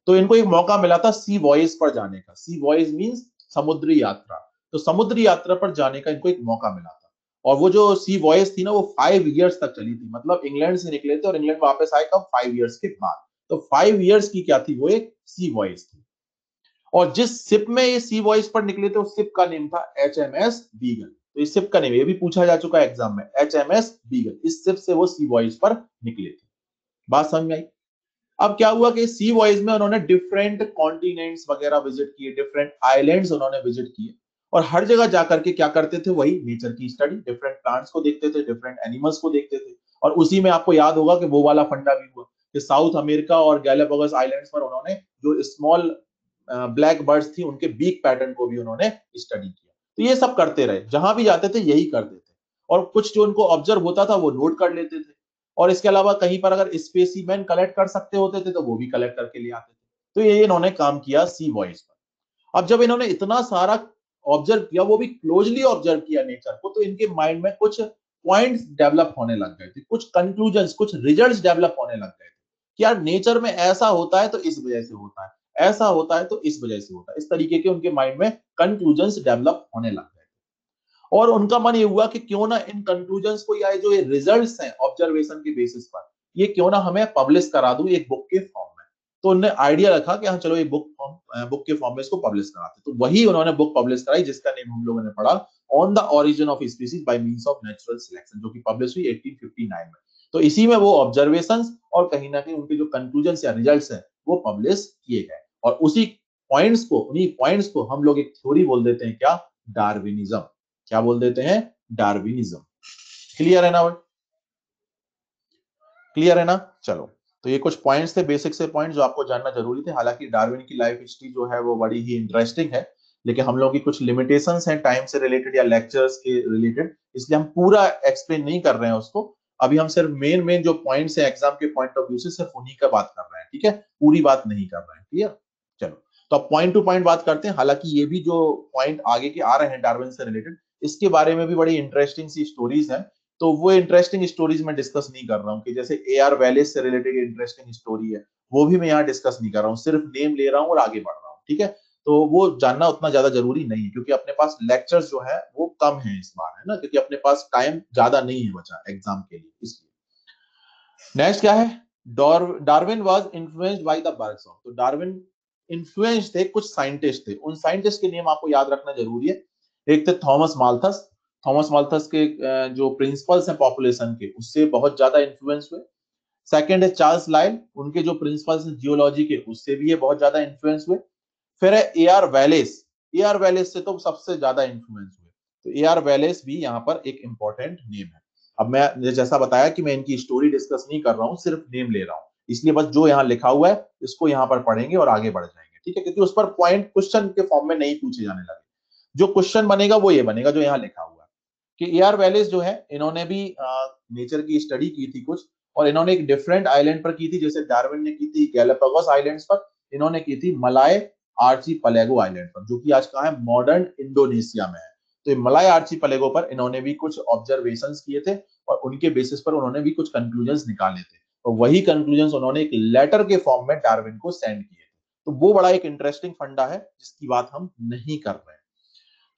तो इनको एक मौका मिला था सी वॉयज पर जाने का। सी वॉयज मीन्स समुद्री यात्रा। तो समुद्री यात्रा पर जाने का इनको एक मौका मिला था। और वो जो सी वॉयज थी ना वो 5 इयर्स तक चली थी। मतलब इंग्लैंड से निकले थे और इंग्लैंड वापस आए कब? 5 इयर्स के बाद। तो 5 इयर्स की क्या थी? वो एक सी वॉयज थी। और जिस शिप में ये सी वॉइस पर निकले थे उस शिप का नेम था HMS बीगल। तो इस शिप का नेम ये भी पूछा जा चुका है एग्जाम में, HMS बीगल। इस शिप से वो सी वॉइस पर निकले थे। बात समझ में आई? अब क्या हुआ कि सी वॉइस में उन्होंने डिफरेंट कॉन्टिनेंट्स वगैरह विजिट किए, डिफरेंट आइलैंड्स उन्होंने विजिट किए। और हर जगह जाकर के क्या करते थे? वही नेचर की स्टडी, डिफरेंट प्लांट्स को देखते थे, डिफरेंट एनिमल्स को देखते थे। और उसी में आपको याद होगा कि वो वाला फंडा भी हुआ कि साउथ अमेरिका और गैलापागोस आइलैंड्स पर उन्होंने जो स्मॉल ब्लैक बर्ड्स थी उनके बीक पैटर्न को भी उन्होंने स्टडी किया। तो ये सब करते रहे, जहां भी जाते थे यही करते थे। और कुछ जो उनको ऑब्जर्व होता था वो नोट कर लेते थे। और इसके अलावा कहीं पर अगर स्पेसिमेन कलेक्ट कर सकते होते थे तो वो भी कलेक्ट करके ले आते थे। तो ये इन्होंने काम किया सी वॉइस पर। अब जब इन्होंने इतना सारा ऑब्जर्व किया, वो भी क्लोजली ऑब्जर्व किया नेचर को, तो इनके माइंड में कुछ पॉइंट्स डेवलप होने लग गए थे, कुछ कंक्लूजन, कुछ रिजल्ट्स डेवलप होने लग गए थे कि यार नेचर में ऐसा होता है तो इस वजह से होता है, ऐसा होता है तो इस वजह से होता है। इस तरीके के उनके माइंड में कंक्लूजन डेवलप होने लग गए। और उनका मन ये हुआ कि क्यों ना इन कंक्लूजन्स को या जो ये रिजल्ट्स हैं ऑब्जर्वेशन के बेसिस पर, ये क्यों ना हमें पब्लिश करा दूं एक बुक के फॉर्म में। तो उन्होंने आइडिया रखा कि हाँ चलो ये बुक के फॉर्म में इसको पब्लिश कराते। तो वही उन्होंने बुक पब्लिश कराई जिसका नेम हम लोगों ने पढ़ा, on the origin of species by means of natural selection, जो कि पब्लिश हुई 1859 में। तो इसी में वो ऑब्जर्वेशंस और कहीं ना कहीं उनके जो कंक्लूजन्स या रिजल्ट्स हैं वो पब्लिश किए गए। और उन्हीं पॉइंट्स को हम लोग एक थ्योरी बोल देते हैं, क्या? डार्विनिज्म। क्या बोल देते हैं? डार्विनिज्म। क्लियर है ना भाई? क्लियर है ना? चलो, तो ये कुछ पॉइंट्स थे, बेसिक से पॉइंट जो आपको जानना जरूरी थे। हालांकि डार्विन की लाइफ हिस्ट्री जो है वो बड़ी ही इंटरेस्टिंग है, लेकिन हम लोगों की कुछ लिमिटेशंस हैं टाइम से रिलेटेड या लेक्चर्स के रिलेटेड, इसलिए हम पूरा एक्सप्लेन नहीं कर रहे हैं उसको। अभी हम सिर्फ मेन मेन जो पॉइंट्स हैं एग्जाम के पॉइंट ऑफ व्यू से सिर्फ उन्हीं का बात कर रहे हैं, ठीक है, पूरी बात नहीं कर रहे हैं। क्लियर? चलो, तो अब पॉइंट टू पॉइंट बात करते हैं। हालांकि ये भी जो पॉइंट आगे के आ रहे हैं डार्विन से रिलेटेड, इसके बारे में भी बड़ी इंटरेस्टिंग सी स्टोरीज हैं। तो वो इंटरेस्टिंग स्टोरीज मैं डिस्कस नहीं कर रहा हूँ कि जैसे AR वैलेस से रिलेटेड इंटरेस्टिंग स्टोरी है, वो भी मैं यहाँ डिस्कस नहीं कर रहा हूँ, सिर्फ नेम ले रहा हूँ और आगे बढ़ रहा हूँ, ठीक है। तो वो जानना उतना ज्यादा जरूरी नहीं है क्योंकि अपने पास लेक्चर्स जो है वो कम है इस बार, है ना, क्योंकि अपने पास टाइम ज्यादा नहीं है बचा एग्जाम के लिए, इसलिए। नेक्स्ट क्या है? Darwin was influenced by the birds of. तो डार्विन इन्फ्लुएंस थे कुछ साइंटिस्ट थे, उन साइंटिस्ट के नेम आपको याद रखना जरूरी है। एक थे थॉमस माल्थस। थॉमस माल्थस के जो प्रिंसिपल्स हैं पॉपुलेशन के, उससे बहुत ज्यादा इन्फ्लुएंस हुए। सेकंड है चार्ल्स लाइल, उनके जो प्रिंसिपल्स हैं जियोलॉजी के, उससे भी ये बहुत ज्यादा इन्फ्लुएंस हुए। फिर है AR वैलेस। AR वैलेस से तो सबसे ज्यादा इन्फ्लुएंस हुए। तो AR वैलेस भी यहाँ पर एक इंपॉर्टेंट नेम है। अब मैं जैसा बताया कि मैं इनकी स्टोरी डिस्कस नहीं कर रहा हूँ, सिर्फ नेम ले रहा हूँ, इसलिए बस जो यहाँ लिखा हुआ है इसको यहाँ पर पढ़ेंगे और आगे बढ़ जाएंगे, ठीक है, क्योंकि उस पर पॉइंट क्वेश्चन के फॉर्म में नहीं पूछे जाने लगे। जो क्वेश्चन बनेगा वो ये बनेगा जो यहाँ लिखा हुआ है कि AR वैलेस जो है इन्होंने भी नेचर की स्टडी की थी कुछ, और इन्होंने एक डिफरेंट आइलैंड पर की थी। जैसे डार्विन ने की थी गैलापागोस आइलैंड्स पर, इन्होंने की थी मलाय आर्चीपलेगो आइलैंड पर, जो कि आज कहाँ है? मॉडर्न इंडोनेशिया में है। तो मलाय आर्चीपलेगो पर इन्होंने भी कुछ ऑब्जर्वेशंस किए थे और उनके बेसिस पर उन्होंने भी कुछ कंक्लूजन्स निकाले थे। और वही कंक्लूजन्स उन्होंने एक लेटर के फॉर्म में डार्विन को सेंड किए थे। तो वो बड़ा एक इंटरेस्टिंग फंडा है जिसकी बात हम नहीं कर रहे हैं।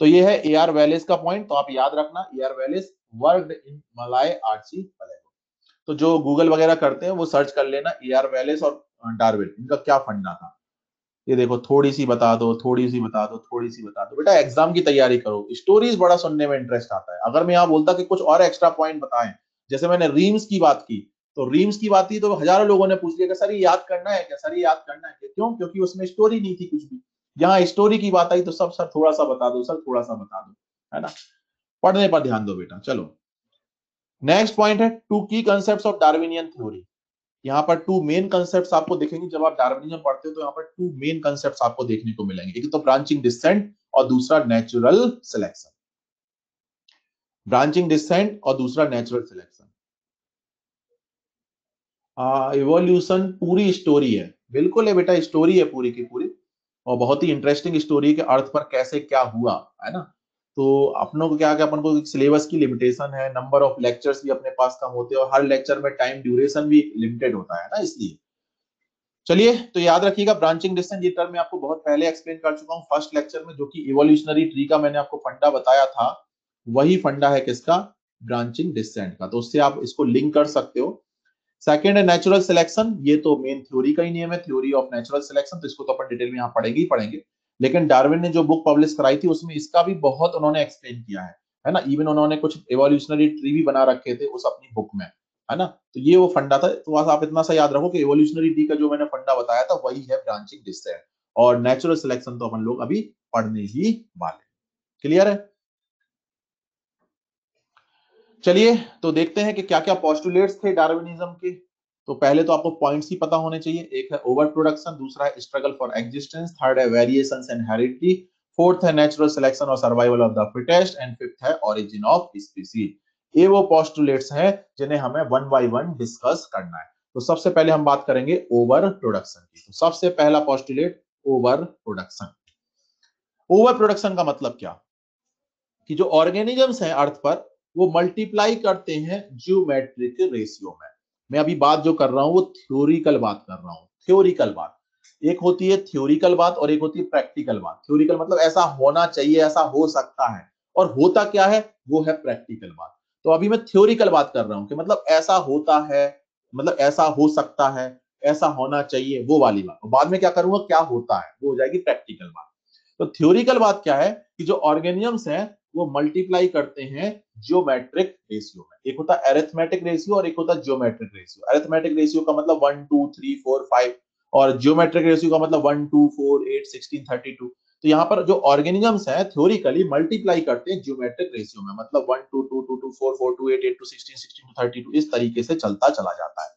तो ये है एआर वेलेस का पॉइंट, तो आप याद रखना AR Wallace worked in Malay archipelago. तो जो गूगल वगैरह करते हैं वो सर्च कर लेना एआर वेलेस और डार्विन, इनका क्या फंडा था। ये देखो, थोड़ी सी बता दो, थोड़ी सी बता दो, थोड़ी सी बता दो। बेटा एग्जाम की तैयारी करो, स्टोरीज बड़ा सुनने में इंटरेस्ट आता है। अगर मैं यहाँ बोलता कि कुछ और एक्स्ट्रा पॉइंट बताएं, जैसे मैंने रीम्स की बात की, तो रीम्स की बात की तो हजारों लोगों ने पूछ लिया कि सर ये याद करना है क्या, सर ये याद करना है क्या? क्यों? क्योंकि उसमें स्टोरी नहीं थी कुछ भी। यहाँ स्टोरी की बात आई तो सब सर थोड़ा सा बता दो, सर थोड़ा सा बता दो, है ना। पढ़ने पर ध्यान दो बेटा। चलो नेक्स्ट पॉइंट है टू की कंसेप्ट ऑफ डार्विनियन थ्योरी। यहाँ पर टू मेन कंसेप्ट्स आपको दिखेंगे जब आप डार्विनिज्म पढ़ते हो, तो यहाँ पर टू मेन कंसेप्ट्स आपको देखने को मिलेंगे। एक तो ब्रांचिंग डिसेंट और दूसरा नेचुरल सिलेक्शन। ब्रांचिंग डिसेंट और दूसरा नेचुरल सिलेक्शन। इवोल्यूशन पूरी स्टोरी है, बिल्कुल है बेटा, स्टोरी है पूरी की पूरी, और बहुत ही इंटरेस्टिंग स्टोरी के अर्थ पर कैसे क्या हुआ, है ना। तो अपनों को क्या क्या, अपन को सिलेबस की लिमिटेशन है, नंबर ऑफ लेक्चर्स भी अपने पास कम होते हैं, और हर लेक्चर में टाइम ड्यूरेशन भी लिमिटेड होता है ना, इसलिए। चलिए तो याद रखिएगा ब्रांचिंग डिस्टेंस, ये टर्म मैं आपको बहुत पहले एक्सप्लेन कर चुका हूं फर्स्ट लेक्चर में, जो कि इवोल्यूशनरी ट्री का मैंने आपको फंडा बताया था, वही फंडा है किसका, ब्रांचिंग डिसेंट का। तो उससे आप इसको लिंक कर सकते हो। सेकंड है नेचुरल सिलेक्शन, ये तो मेन थ्योरी का ही नियम है, थ्योरी ऑफ नेचुरल सिलेक्शन, तो इसको तो अपन डिटेल में यहाँ पढ़ेंगे ही पढ़ेंगे। लेकिन डार्विन ने जो बुक पब्लिश कराई थी उसमें इसका भी बहुत उन्होंने एक्सप्लेन किया है ना। इवन उन्होंने कुछ इवोल्यूशनरी ट्री भी बना रखे थे उस अपनी बुक में, है ना। तो ये वो फंडा था, तो बस आप इतना सा याद रखो कि इवोल्यूशनरी ट्री का जो मैंने फंडा बताया था वही है ब्रांचिंग डिसेंट, और नेचुरल सिलेक्शन तो अपन लोग अभी पढ़ने ही वाले। क्लियर है? चलिए तो देखते हैं कि क्या क्या पोस्टुलेट्स थे डार्विनिज्म के। तो पहले तो आपको पॉइंट्स ही पता होने चाहिए। एक है ओवर प्रोडक्शन, दूसरा है स्ट्रगल फॉर एग्जिस्टेंस, थर्ड है वेरिएशंस एंड हेरिडिटी, फोर्थ है नेचुरल सिलेक्शन और survival of the fittest, and fifth है ओरिजिन ऑफ स्पीसीज। ये वो पोस्टुलेट्स हैं जिन्हें हमें वन बाय वन डिस्कस करना है। तो सबसे पहले हम बात करेंगे ओवर प्रोडक्शन की। तो सबसे पहला postulate over production. Over production का मतलब क्या, कि जो ऑर्गेनिजम्स हैं अर्थ पर वो मल्टीप्लाई करते हैं ज्योमेट्रिक रेशियो में। मैं अभी बात जो कर रहा हूं वो थ्योरिकल बात कर रहा हूं, थ्योरिकल बात। एक होती है थ्योरिकल बात और एक होती है प्रैक्टिकल बात। थ्योरिकल मतलब ऐसा होना चाहिए, ऐसा हो सकता है, और होता क्या है वो है प्रैक्टिकल बात। तो अभी मैं थ्योरिकल बात कर रहा हूं कि मतलब ऐसा होता है, मतलब ऐसा हो सकता है, ऐसा होना चाहिए, वो वाली बात। और बाद में क्या करूंगा, क्या होता है, वो हो जाएगी प्रैक्टिकल बात। तो थ्योरिकल बात क्या है, कि जो ऑर्गेनिजम्स हैं वो मल्टीप्लाई करते हैं ज्योमेट्रिक रेशियो में। एक होता है अरिथमेटिक रेशियो और एक होता है ज्योमेट्रिक रेशियो। अरिथमेटिक रेशियो का मतलब 1 2 3 4 5, और ज्योमेट्रिक रेशियो का मतलब 1 2 4 8 16 32। तो यहाँ पर जो ऑर्गेनिजम्स हैं थ्योरिकली मल्टीप्लाई करते हैं ज्योमेट्रिक रेशियो में, मतलब 1 2 2 2 2 4 4 2 8 8 2 16 16 2 32, इस तरीके से चलता चला जाता है।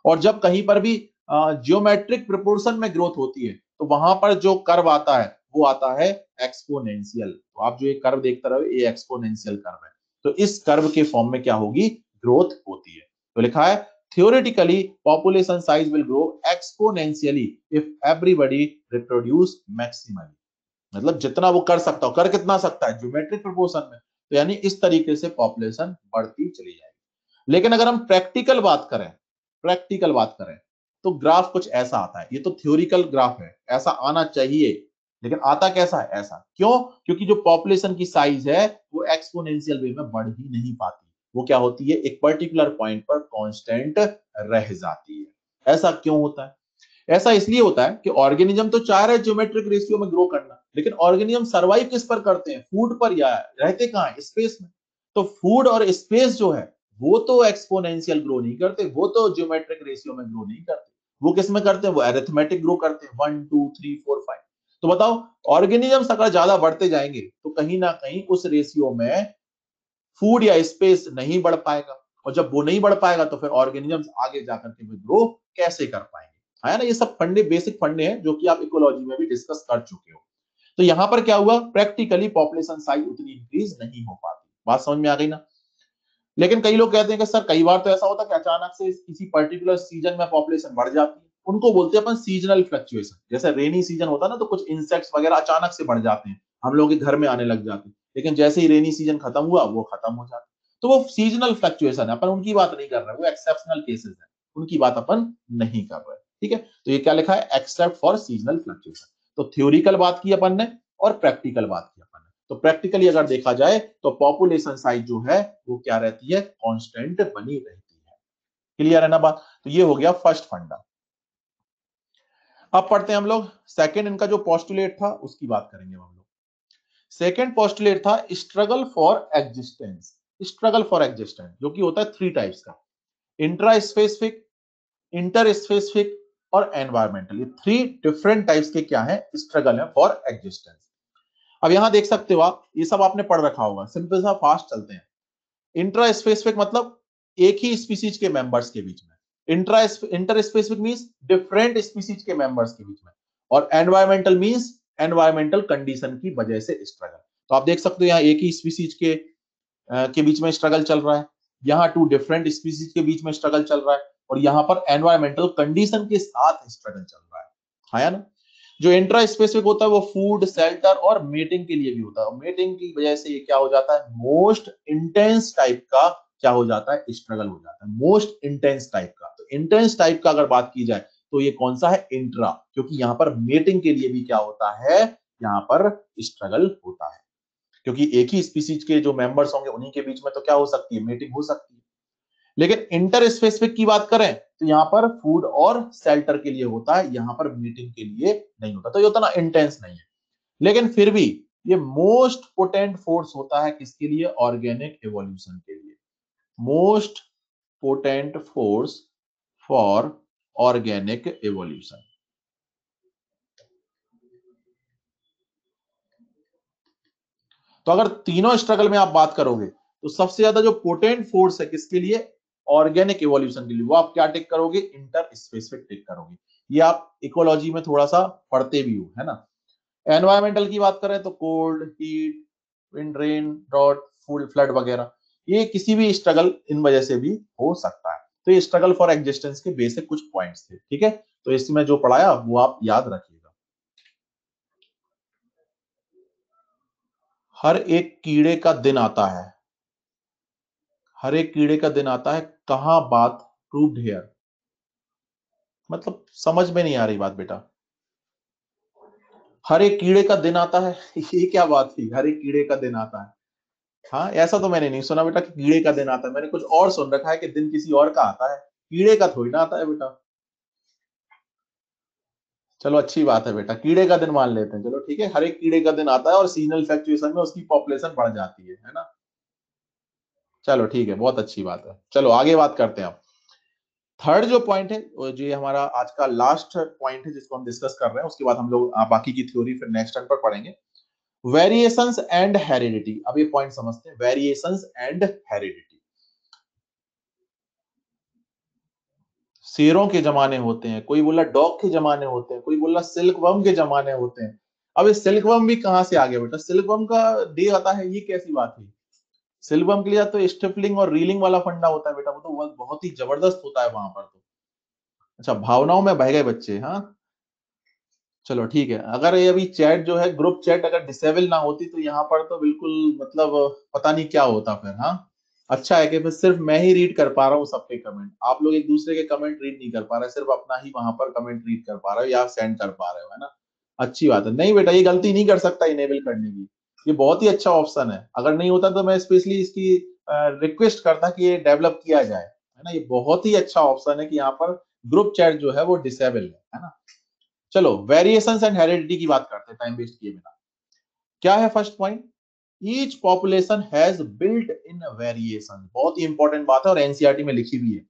और जब कहीं पर भी जियोमेट्रिक प्रोपोर्शन में ग्रोथ होती है तो वहां पर जो कर्व आता है वो आता है एक्सपोनेंशियल। तो आप जो ये कर्व देखते रहो ये एक्सपोनेंशियल कर्व है। तो इस कर्व के फॉर्म में क्या होगी, ग्रोथ होती है। तो लिखा है theoretically population size will grow exponentially if everybody reproduce maximally। मतलब जितना वो कर सकता हो, कर कितना सकता है, ज्योमेट्रिक प्रोपोर्शन में। तो यानी इस तरीके से पॉपुलेशन बढ़ती चली जाएगी। लेकिन अगर हम प्रैक्टिकल बात करें, प्रैक्टिकल बात करें तो ग्राफ कुछ ऐसा आता है। ये तो थ्योरिकल ग्राफ है, ऐसा आना चाहिए, लेकिन आता कैसा है, ऐसा। क्यों? क्योंकि जो पॉपुलेशन की साइज है वो एक्सपोनेंशियल वे में बढ़ ही नहीं पाती। वो क्या होती है, एक पर्टिकुलर पॉइंट पर कांस्टेंट रह जाती है। ऐसा क्यों होता है? ऐसा इसलिए होता है कि ऑर्गेनिज्म तो चाह रहे हैं ज्योमेट्रिक रेशियो में ग्रो करना, लेकिन ऑर्गेनिज्म सर्वाइव किस पर करते हैं, फूड पर, या रहते कहां है, स्पेस में। तो फूड और स्पेस जो है वो तो एक्सपोनेंशियल ग्रो नहीं करते, वो तो ज्योमेट्रिक रेशियो में ग्रो नहीं करते। वो किस में करते हैं, वो अरिथमेटिक ग्रो करते हैं, 1 2 3 4 5। तो बताओ ऑर्गेनिजम्स अगर ज्यादा बढ़ते जाएंगे तो कहीं ना कहीं उस रेशियो में फूड या स्पेस नहीं बढ़ पाएगा, और जब वो नहीं बढ़ पाएगा तो फिर ऑर्गेनिजम्स आगे जाकर के ग्रो कैसे कर पाएंगे, है ना। ये सब फंडे, बेसिक फंडे हैं जो कि आप इकोलॉजी में भी डिस्कस कर चुके हो। तो यहां पर क्या हुआ, प्रैक्टिकली पॉपुलेशन साइज उतनी इंक्रीज नहीं हो पाती। बात समझ में आ गई ना। लेकिन कई लोग कहते हैं कि सर कई बार तो ऐसा होता है कि अचानक से किसी पर्टिकुलर सीजन में पॉपुलेशन बढ़ जाती है। उनको बोलते हैं अपन सीजनल फ्लक्चुएशन। जैसे रेनी सीजन होता है ना, तो कुछ इंसेक्ट्स वगैरह अचानक से बढ़ जाते हैं, हम लोगों के घर में आने लग जाते हैं, लेकिन जैसे ही रेनी सीजन खत्म हुआ वो खत्म हो जाता है। तो वो सीजनल फ्लक्चुएशन है, अपन उनकी बात नहीं कर रहे, वो एक्सेप्शनल केसेस है, उनकी बात अपन नहीं कर रहे। ठीक है, तो ये क्या लिखा है, एक्सेप्ट फॉर सीजनल फ्लक्चुएशन। तो थ्योरिकल बात की अपन ने और प्रैक्टिकल बात की अपन ने। तो प्रैक्टिकली अगर देखा जाए तो पॉपुलेशन साइज जो है वो क्या रहती है, कांस्टेंट बनी रहती है। क्लियर है ना बात? तो ये हो गया फर्स्ट फंडा। अब पढ़ते हैं हम लोग सेकंड, इनका जो पोस्टुलेट था उसकी बात करेंगे हम लोग। सेकंड पोस्टुलेट था struggle for existence. Struggle for existence जो कि होता है थ्री टाइप्स का, इंट्रा स्पेसिफिक, इंटर स्पेसिफिक और एनवायरमेंटल। ये थ्री डिफरेंट टाइप्स के क्या है, स्ट्रगल है फॉर एग्जिस्टेंस। अब यहां देख सकते हो आप, ये सब आपने पढ़ रखा होगा, सिंपल सा फास्ट चलते हैं। इंट्रा स्पेसिफिक मतलब एक ही स्पीसीज के मेंबर्स के बीच में, inter specific means different species के मेंबर्स के बीच में, और एनवायरमेंटल मींस एनवायरमेंटल कंडीशन की वजह से स्ट्रगल। तो आप देख सकते हो यहाँ एक ही स्पीसीज के बीच में स्ट्रगल चल रहा है, यहाँ टू डिफरेंट स्पीसीज के बीच में स्ट्रगल चल रहा है, और यहाँ पर एनवायरमेंटल कंडीशन के साथ स्ट्रगल चल रहा है। हाँ ना? जो इंट्रा स्पेसिफिक होता है वो फूड, शेल्टर और मेटिंग के लिए भी होता है। मेटिंग की वजह से ये क्या हो जाता है, मोस्ट इंटेंस टाइप का क्या हो जाता है, स्ट्रगल हो जाता है, मोस्ट इंटेंस टाइप का। तो इंटेंस टाइप का अगर बात की जाए तो ये कौन सा है, इंट्रा, क्योंकि यहाँ पर मेटिंग के लिए भी क्या होता है, यहाँ पर स्ट्रगल होता है, क्योंकि एक ही स्पीसीज के जो मेंबर्स होंगे उन्हीं के बीच में तो क्या हो सकती है, मेटिंग हो सकती है। लेकिन इंटर स्पेसिफिक की बात करें तो यहाँ पर फूड और शेल्टर के लिए होता है, यहाँ पर मीटिंग के लिए नहीं होता, तो ये उतना इंटेंस नहीं है। लेकिन फिर भी ये मोस्ट पोटेंट फोर्स होता है किसके लिए, ऑर्गेनिक एवोल्यूशन के लिए। Most potent force for organic evolution. तो अगर तीनों स्ट्रगल में आप बात करोगे तो सबसे ज्यादा जो पोटेंट फोर्स है किसके लिए, ऑर्गेनिक इवोल्यूशन के लिए, वो आप क्या टिक करोगे, इंटर स्पेसिफिक टिक करोगे। ये आप इकोलॉजी में थोड़ा सा पढ़ते भी हो, है ना? एनवायरमेंटल की बात करें तो cold, heat, wind, rain, drought, food, flood वगैरह, ये किसी भी स्ट्रगल इन वजह से भी हो सकता है। तो ये स्ट्रगल फॉर एग्जिस्टेंस के बेसिक कुछ पॉइंट्स थे, ठीक है? तो इसमें जो पढ़ाया वो आप याद रखिएगा। हर एक कीड़े का दिन आता है, हर एक कीड़े का दिन आता है, कहां बात प्रूव्ड हियर, मतलब समझ में नहीं आ रही बात बेटा। हर एक कीड़े का दिन आता है ये क्या बात थी, हर एक कीड़े का दिन आता है? हाँ, ऐसा तो मैंने नहीं सुना बेटा कि कीड़े का दिन आता है, मैंने कुछ और सुन रखा है कि दिन किसी और का आता है, कीड़े का थोड़ी ना आता है बेटा। चलो अच्छी बात है बेटा, कीड़े का दिन मान लेते हैं, चलो ठीक है, हर एक कीड़े का दिन आता है और सीजनल फ्लक्चुएशन में उसकी पॉपुलेशन बढ़ जाती है ना? चलो ठीक है, बहुत अच्छी बात है। चलो आगे बात करते हैं। थर्ड जो पॉइंट है, जो ये हमारा आज का लास्ट पॉइंट है जिसको हम डिस्कस कर रहे हैं, उसके बाद हम लोग बाकी की थ्योरी फिर नेक्स्ट टर्न पर पढ़ेंगे। Variations and heredity. अब ये पॉइंट समझते हैं, वेरिएशंस एंड हेरिडिटी। शेरों के जमाने होते हैं, कोई बोला डॉग के जमाने होते हैं, कोई बोला सिल्क वर्म के जमाने होते हैं। अब ये सिल्क वर्म भी कहां से आ गया बेटा, सिल्क वर्म का डे आता है, ये कैसी बात है? सिल्क वर्म के लिए तो स्टिफलिंग और रीलिंग वाला फंडा होता है बेटा, वो तो बहुत ही जबरदस्त होता है वहां पर तो। अच्छा, भावनाओं में बह गए बच्चे, हाँ? चलो ठीक है, अगर ये अभी चैट जो है, ग्रुप चैट अगर डिसेबल ना होती तो यहाँ पर तो बिल्कुल मतलब पता नहीं क्या होता फिर। हाँ, अच्छा है कि फिर सिर्फ मैं ही रीड कर पा रहा हूँ सबके कमेंट, आप लोग एक दूसरे के कमेंट रीड नहीं कर पा रहे, सिर्फ अपना ही वहां पर कमेंट रीड कर पा रहे हो या सेंड कर पा रहे हो, है ना? अच्छी बात है। नहीं बेटा, ये गलती नहीं कर सकता इनेबल करने की, ये बहुत ही अच्छा ऑप्शन है। अगर नहीं होता तो मैं स्पेशली इसकी रिक्वेस्ट करता कि ये डेवलप किया जाए, है ना? ये बहुत ही अच्छा ऑप्शन है कि यहाँ पर ग्रुप चैट जो है वो डिसेबल है ना? चलो वेरिएशंस एंड हेरिडिटी की बात करते हैं टाइम वेस्ट किए बिना। क्या है first point, each population has built in variation. बहुत ही इंपॉर्टेंट बात है और एनसीईआरटी में लिखी भी है,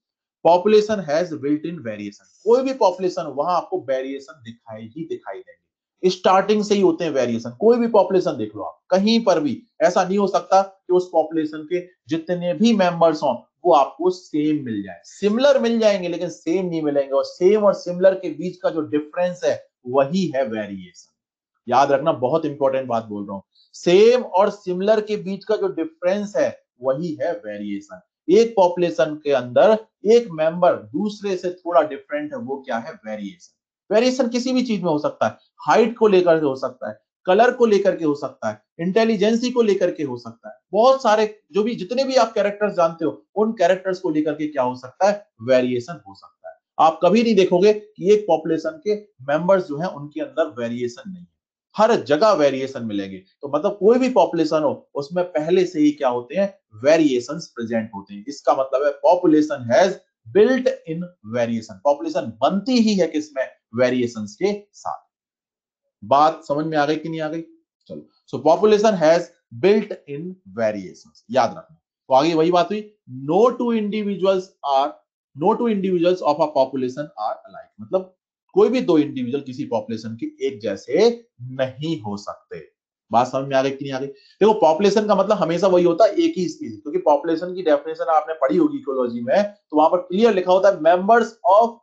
population has built in variation. कोई भी पॉपुलेशन वहां आपको वेरिएशन दिखाई ही दिखाई देंगे, स्टार्टिंग से ही होते हैं वेरिएशन। कोई भी पॉपुलेशन देख लो आप, कहीं पर भी ऐसा नहीं हो सकता कि उस पॉपुलेशन के जितने भी मेंबर्स हों वो आपको सेम मिल जाए, सिमिलर मिल जाएंगे लेकिन सेम नहीं मिलेंगे, और सेम और सिमिलर के बीच का जो डिफरेंस है वही है वेरिएशन। याद रखना, बहुत इंपॉर्टेंट बात बोल रहा हूं, सेम और सिमिलर के बीच का जो डिफरेंस है वही है वेरिएशन। एक पॉपुलेशन के अंदर एक मेंबर दूसरे से थोड़ा डिफरेंट है, वो क्या है, वेरिएशन। वेरिएशन किसी भी चीज में हो सकता है, हाइट को लेकर के हो सकता है, कलर को लेकर के हो सकता है, इंटेलिजेंसी को लेकर के हो सकता है, बहुत सारे जो भी जितने भी आप कैरेक्टर्स जानते हो उन कैरेक्टर्स को लेकर के क्या हो सकता है, वेरिएशन हो सकता है। आप कभी नहीं देखोगे कि एक पॉपुलेशन के मेंबर्स जो हैं उनके अंदर वेरिएशन नहीं है, हर जगह वेरिएशन मिलेंगे। तो मतलब कोई भी पॉपुलेशन हो उसमें पहले से ही क्या होते हैं, वेरिएशंस प्रेजेंट होते हैं। इसका मतलब है population has built in variation, population बनती ही है किसमें, वेरिएशंस के साथ। बात समझ में आ गई कि नहीं आ गई? चलो, so population has built in variations, याद रखना। तो आगे वही बात हुई, no two individuals are, no two individuals of a population are alike, मतलब कोई भी दो इंडिविजुअल किसी पॉपुलेशन के एक जैसे नहीं हो सकते। बात समझ में आ गई कि नहीं आ गई? देखो पॉपुलेशन का मतलब हमेशा वही होता है, एक ही स्पीसीज, क्योंकि पॉपुलेशन की डेफिनेशन आपने पढ़ी होगी इकोलॉजी में, तो वहां पर क्लियर लिखा होता है members of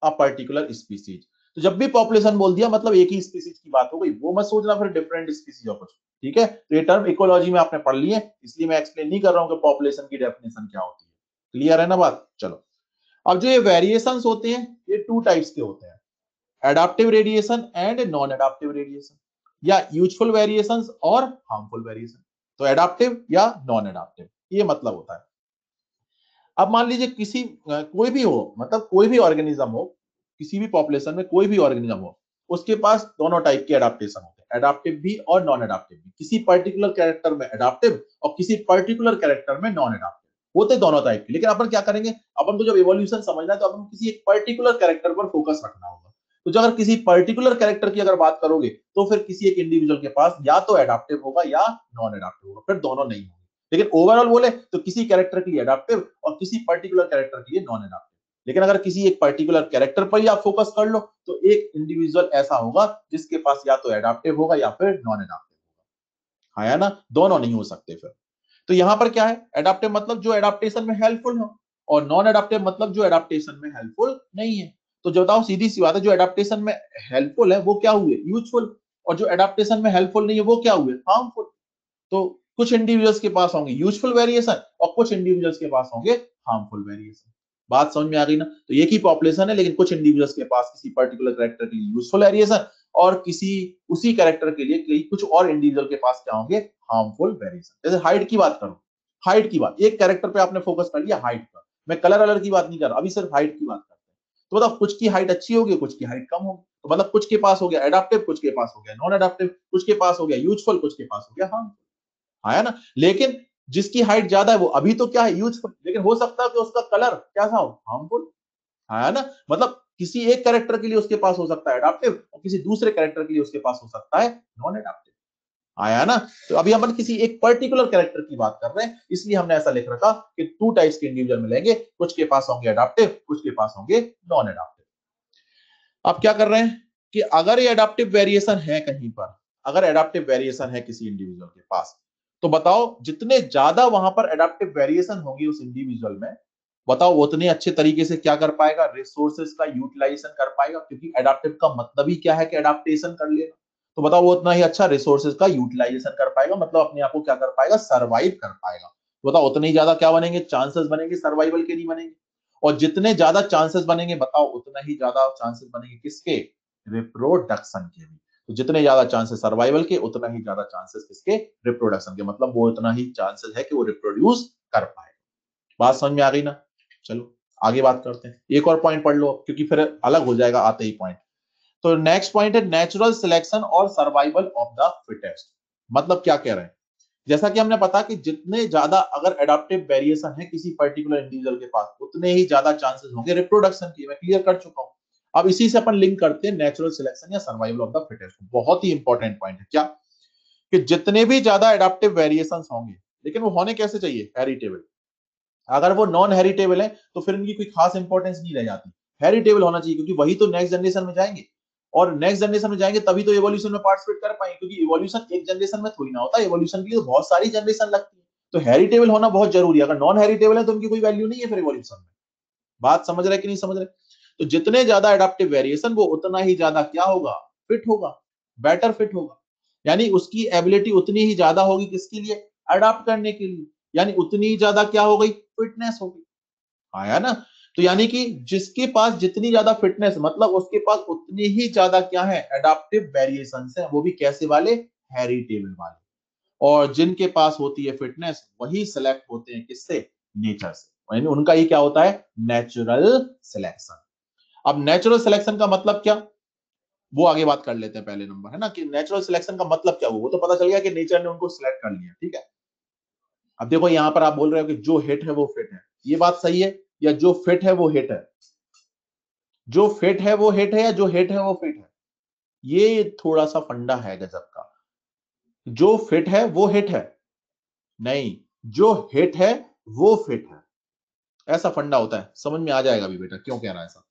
a particular species. तो जब भी पॉपुलेशन बोल दिया मतलब एक ही स्पीसीज की बात हो गई, वो मत सोचना फिर डिफरेंट स्पीसीज और कुछ। ठीक है, तो ये टर्म इकोलॉजी में आपने पढ़ लिए, इसलिए मैं एक्सप्लेन नहीं कर रहा हूं कि पॉपुलेशन की डेफिनेशन क्या होती है। क्लियर है ना बात? चलो, अब जो ये वेरिएशंस होते हैं ये टू टाइप्स के होते हैं, adaptive radiation and non adaptive radiation, या यूजफुल वेरिएशंस और हार्मफुल वेरिएशन। तो एडाप्टिव या नॉन एडाप्टिव, ये मतलब होता है। अब मान लीजिए किसी कोई भी हो, मतलब कोई भी ऑर्गेनिज्म हो, किसी भी पॉपुलेशन में कोई भी ऑर्गेनिज्म हो, उसके पास दोनों टाइप के एडाप्टेशन होते हैं, एडाप्टिव भी और नॉन एडाप्टिव भी। किसी पर्टिकुलर कैरेक्टर में एडाप्टिव और किसी पर्टिकुलर कैरेक्टर में नॉन एडाप्टिव होते दोनों टाइप के। लेकिन अपन क्या करेंगे, अपन को जब इवोल्यूशन समझना है तो अपन किसी एक पर्टिकुलर कैरेक्टर पर फोकस रखना होगा। तो जो अगर किसी पर्टिकुलर कैरेक्टर की अगर बात करोगे तो फिर किसी एक इंडिविजुअल के पास या तो एडाप्टिव होगा या नॉन एडाप्टिव होगा, फिर दोनों नहीं होंगे। लेकिन ओवरऑल बोले तो किसी कैरेक्टर के लिए एडाप्टिव और किसी पर्टिकुलर कैरेक्टर के लिए नॉन एडाप्टिव। लेकिन अगर किसी एक पर्टिकुलर कैरेक्टर पर ही आप फोकस कर लो तो एक इंडिविजुअल ऐसा होगा जिसके पास या तो एडाप्टिव होगा या फिर नॉन एडाप्टिव होगा। हाँ, है ना, दोनों नहीं हो सकते फिर। तो यहां पर क्या है, एडाप्टिव मतलब जो एडाप्टेशन में हेल्पफुल हो, और नॉन एडाप्टिव मतलब जो एडाप्टेशन में हेल्पफुल नहीं है। तो जो बताओ, सीधी सी बात है, जो एडाप्टेशन में हेल्पफुल है वो क्या हुए, यूजफुल, और जो एडाप्टेशन में हेल्पफुल नहीं है वो क्या हुए, हार्मफुल। तो कुछ इंडिविजुअल्स के पास होंगे यूजफुल वेरिएशन और कुछ इंडिविजुअल्स के पास होंगे हार्मफुल वेरिएशन। बात समझ में आ गई ना? तो एक ही पॉपुलेशन है लेकिन कुछ इंडिविजुअल्स के पास किसी पर्टिकुलर कैरेक्टर के लिए यूजफुल वेरिएशन और किसी उसी कैरेक्टर के लिए कुछ और इंडिविजुअल के पास क्या होंगे, हार्मफुल वेरिएशन। जैसे हाइट की बात करो, हाइट की बात, एक कैरेक्टर पे आपने फोकस कर लिया हाइट पर, मैं कलर अलर की बात नहीं कर रहा, अभी सिर्फ हाइट की बात करते हैं। तो मतलब कुछ की हाइट अच्छी होगी, कुछ की हाइट कम होगी। तो मतलब कुछ के पास हो गया एडाप्टिव, कुछ के पास हो गया नॉन एडाप्टिव, कुछ के पास हो गया यूजफुल, कुछ के पास हो गया हार्मफुल। हाँ, है ना? लेकिन जिसकी हाइट ज्यादा है वो अभी तो क्या है, यूजफुल, लेकिन हो सकता है कि उसका कलर कैसा हो, हार्मफुल। हाँ, है ना? मतलब किसी एक कैरेक्टर के लिए उसके पास हो सकता है एडाप्टिव और किसी दूसरे कैरेक्टर के लिए उसके पास हो सकता है नॉन एडाप्टिव। आया ना? तो अभी हम किसी एक पर्टिकुलर कैरेक्टर की बात कर रहे हैं, इसलिए हमने ऐसा लिख रखा कि टू टाइप्स के इंडिविजुअल मिलेंगे, कुछ के पास होंगे एडाप्टिव, कुछ के पास होंगे नॉन एडाप्टिव। अब क्या कर रहे हैं कि अगर ये एडाप्टिव वेरिएशन है कहीं पर, अगर एडाप्टिव वेरिएशन है किसी इंडिविजुअल के पास, तो बताओ जितने ज्यादा वहां पर एडाप्टिव वेरिएशन होंगी उस इंडिविजुअल में, बताओ वो उतने अच्छे तरीके से क्या कर पाएगा, रिसोर्सेज का यूटिलाइजेशन कर पाएगा। क्योंकि एडाप्टिव का मतलब ही क्या है कि एडाप्टेशन कर लेना। तो बताओ वो उतना ही अच्छा रिसोर्सेज का यूटिलाइजेशन कर पाएगा, मतलब अपने आप को क्या कर पाएगा, सर्वाइव कर पाएगा। तो बताओ उतने ही ज्यादा क्या बनेंगे, चांसेस बनेंगे सर्वाइवल के, नहीं बनेंगे? और जितने ज्यादा चांसेस बनेंगे बताओ उतना ही ज्यादा चांसेस बनेंगे किसके, रिप्रोडक्शन के भी। तो जितने ज्यादा चांसेस सर्वाइवल के उतना ही ज्यादा चांसेस किसके, रिप्रोडक्शन के, मतलब वो उतना ही चांसेस है कि वो रिप्रोड्यूस कर पाए। बात समझ में आ गई ना? चलो आगे बात करते हैं, एक और पॉइंट पढ़ लो क्योंकि फिर अलग हो जाएगा आते ही पॉइंट। तो नेक्स्ट पॉइंट है नेचुरल सिलेक्शन और सर्वाइवल ऑफ द फिटेस्ट। मतलब क्या कह रहे हैं, जैसा कि हमने पता कि जितने ज्यादा अगर एडाप्टिव वेरिएशन है किसी पर्टिकुलर इंडिविजुअल के पास उतने ही ज्यादा चांसेस होंगे रिप्रोडक्शन की, मैं क्लियर कर चुका हूं। अब इसी से अपन लिंक करते हैं नेचुरल सिलेक्शन या सर्वाइवल ऑफ द फिटेस्ट। बहुत ही इंपॉर्टेंट पॉइंट है क्या, कि जितने भी ज्यादा एडाप्टिव वेरिएशन होंगे, लेकिन वो होने कैसे चाहिए, हेरिटेबल। अगर वो नॉन हेरिटेबल है तो फिर इनकी कोई खास इंपॉर्टेंस नहीं रह जाती, हेरिटेबल होना चाहिए, क्योंकि वही तो नेक्स्ट जनरेशन में जाएंगे, और नेक्स्ट जनरेशन में जाएंगे तभी तो इवोल्यूशन में पार्टिसिपेट कर पाएंगे। क्योंकि इवोल्यूशन एक जनरेशन में थोड़ी ना होता है, इवोल्यूशन के लिए तो बहुत सारी जनरेशन लगती है। तो हेरिटेबल होना बहुत जरूरी है, अगर नॉन हेरिटेबल है तो उनकी कोई वैल्यू नहीं है फिर इवोल्यूशन में। बात समझ रहे कि नहीं समझ रहे? तो जितने ज्यादा एडाप्टिव वेरिएशन वो उतना ही ज्यादा क्या होगा, फिट होगा, बेटर फिट होगा। यानी उसकी एबिलिटी उतनी ही ज्यादा होगी किसके लिए, अडाप्ट करने के लिए। यानी उतनी ही ज्यादा क्या हो गई, फिटनेस होगी। आया ना? तो यानी कि जिसके पास जितनी ज्यादा फिटनेस मतलब उसके पास उतनी ही ज्यादा क्या है, एडाप्टिव वेरिएशन है, वो भी कैसे वाले, हेरिटेबल वाले। और जिनके पास होती है फिटनेस वही सिलेक्ट होते हैं किससे, नेचर से, यानी उनका ही क्या होता है, नेचुरल सिलेक्शन। अब नेचुरल सिलेक्शन का मतलब क्या, वो आगे बात कर लेते हैं। पहले नंबर है ना कि नेचुरल सिलेक्शन का मतलब क्या हुआ, वो तो पता चल गया कि नेचर ने उनको सिलेक्ट कर लिया, ठीक है। अब देखो यहां पर आप बोल रहे हो कि जो हिट है वो फिट है, ये बात सही है, या जो फिट है वो हिट है, जो फिट है वो हिट है, या जो हिट है वो फिट है, ये थोड़ा सा फंडा है गजब का। जो फिट है वो हिट है, नहीं, जो हिट है वो फिट है, ऐसा फंडा होता है। समझ में आ जाएगा अभी बेटा क्यों कह रहा है ऐसा।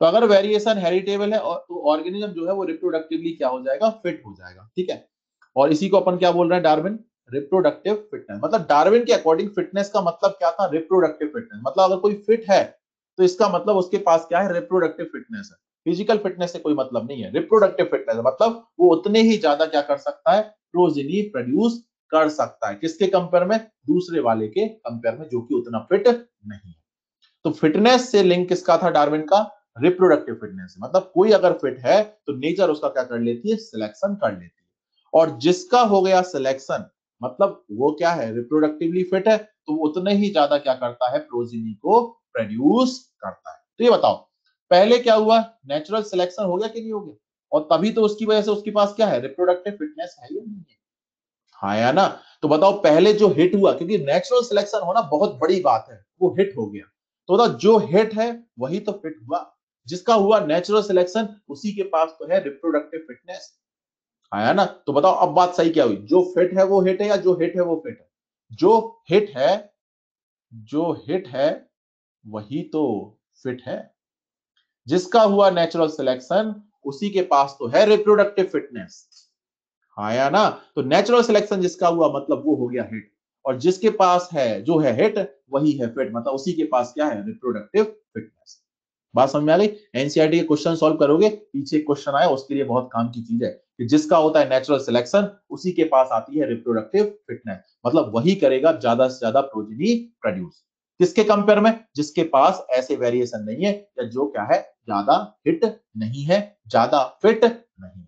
तो अगर वेरिएशन हेरिटेबल है और तो ऑर्गेनिज्म जो है वो रिप्रोडक्टिवली क्या हो जाएगा, फिट हो जाएगा, ठीक है। और इसी को अपन क्या बोल रहे हैं, डार्विन रिप्रोडक्टिव फिटनेस। मतलब डार्विन के अकॉर्डिंग फिटनेस का मतलब क्या था, रिप्रोडक्टिव फिटनेस। मतलब अगर कोई फिट है तो इसका मतलब उसके पास क्या है, रिप्रोडक्टिव फिटनेस है। फिजिकल फिटनेस से कोई मतलब नहीं है, रिप्रोडक्टिव फिटनेस मतलब वो उतने ही ज्यादा क्या कर सकता है, प्रोजेनी प्रोड्यूस कर सकता है। किसके कंपेयर में, दूसरे वाले के कंपेयर में जो कि उतना फिट नहीं है। तो फिटनेस से लिंक किसका था, डार्विन का, रिप्रोडक्टिव फिटनेस। मतलब कोई अगर फिट है तो नेचर उसका क्या कर लेती है, सिलेक्शन कर लेती है। और जिसका हो गया सिलेक्शन, मतलब वो क्या है, रिप्रोडक्टिवली फिट है, तो वो उतने ही ज्यादा क्या करता है, प्रोजेनी को प्रोड्यूस करता है। तो ये बताओ पहले क्या हुआ, नेचुरल सिलेक्शन हो गया कि नहीं हो गया, और तभी तो उसकी वजह से उसके पास क्या है, रिप्रोडक्टिव फिटनेस है या नहीं है। हाँ या ना। तो बताओ पहले जो हिट हुआ, क्योंकि नेचुरल सिलेक्शन होना बहुत बड़ी बात है, वो हिट हो गया। तो बताओ जो हिट है वही तो फिट हुआ, जिसका हुआ नेचुरल सिलेक्शन उसी के पास तो है रिप्रोडक्टिव फिटनेस। आया ना। तो बताओ अब बात सही क्या हुई, जो फिट है वो हिट है, या जो हिट है वो फिट है। जो हिट है, जो हिट है वही तो फिट है। जिसका हुआ नेचुरल सिलेक्शन उसी के पास तो है रिप्रोडक्टिव फिटनेस। हाँ या ना। तो नेचुरल सिलेक्शन जिसका हुआ मतलब वो हो गया हिट, और जिसके पास है जो है हिट वही है फिट, मतलब उसी के पास क्या है, रिप्रोडक्टिव फिटनेस। बात समझ में आ गई। एनसीईआरटी के क्वेश्चन सॉल्व करोगे, पीछे क्वेश्चन आया उसके लिए बहुत काम की चीज है कि जिसका होता है नेचुरल सिलेक्शन उसी के पास आती है रिप्रोडक्टिव फिटनेस, मतलब वही करेगा ज्यादा से ज्यादा प्रोजेनी प्रोड्यूस। किसके कंपेयर में, जिसके पास ऐसे वेरिएशन नहीं है, या जो क्या है, ज्यादा हिट नहीं है, ज्यादा फिट नहीं है।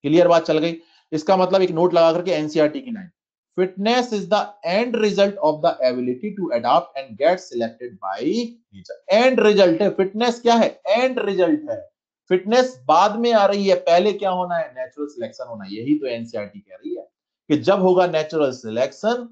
क्लियर बात चल गई। इसका मतलब एक नोट लगा करके एनसीईआरटी की line, fitness is the end result of the ability to adopt and get selected by nature. End result है फिटनेस, क्या है, एंड रिजल्ट है। फिटनेस बाद में आ रही है, पहले क्या होना है, नेचुरल सिलेक्शन होना। यही तो एनसीईआरटी कह रही है कि जब होगा नेचुरल सिलेक्शन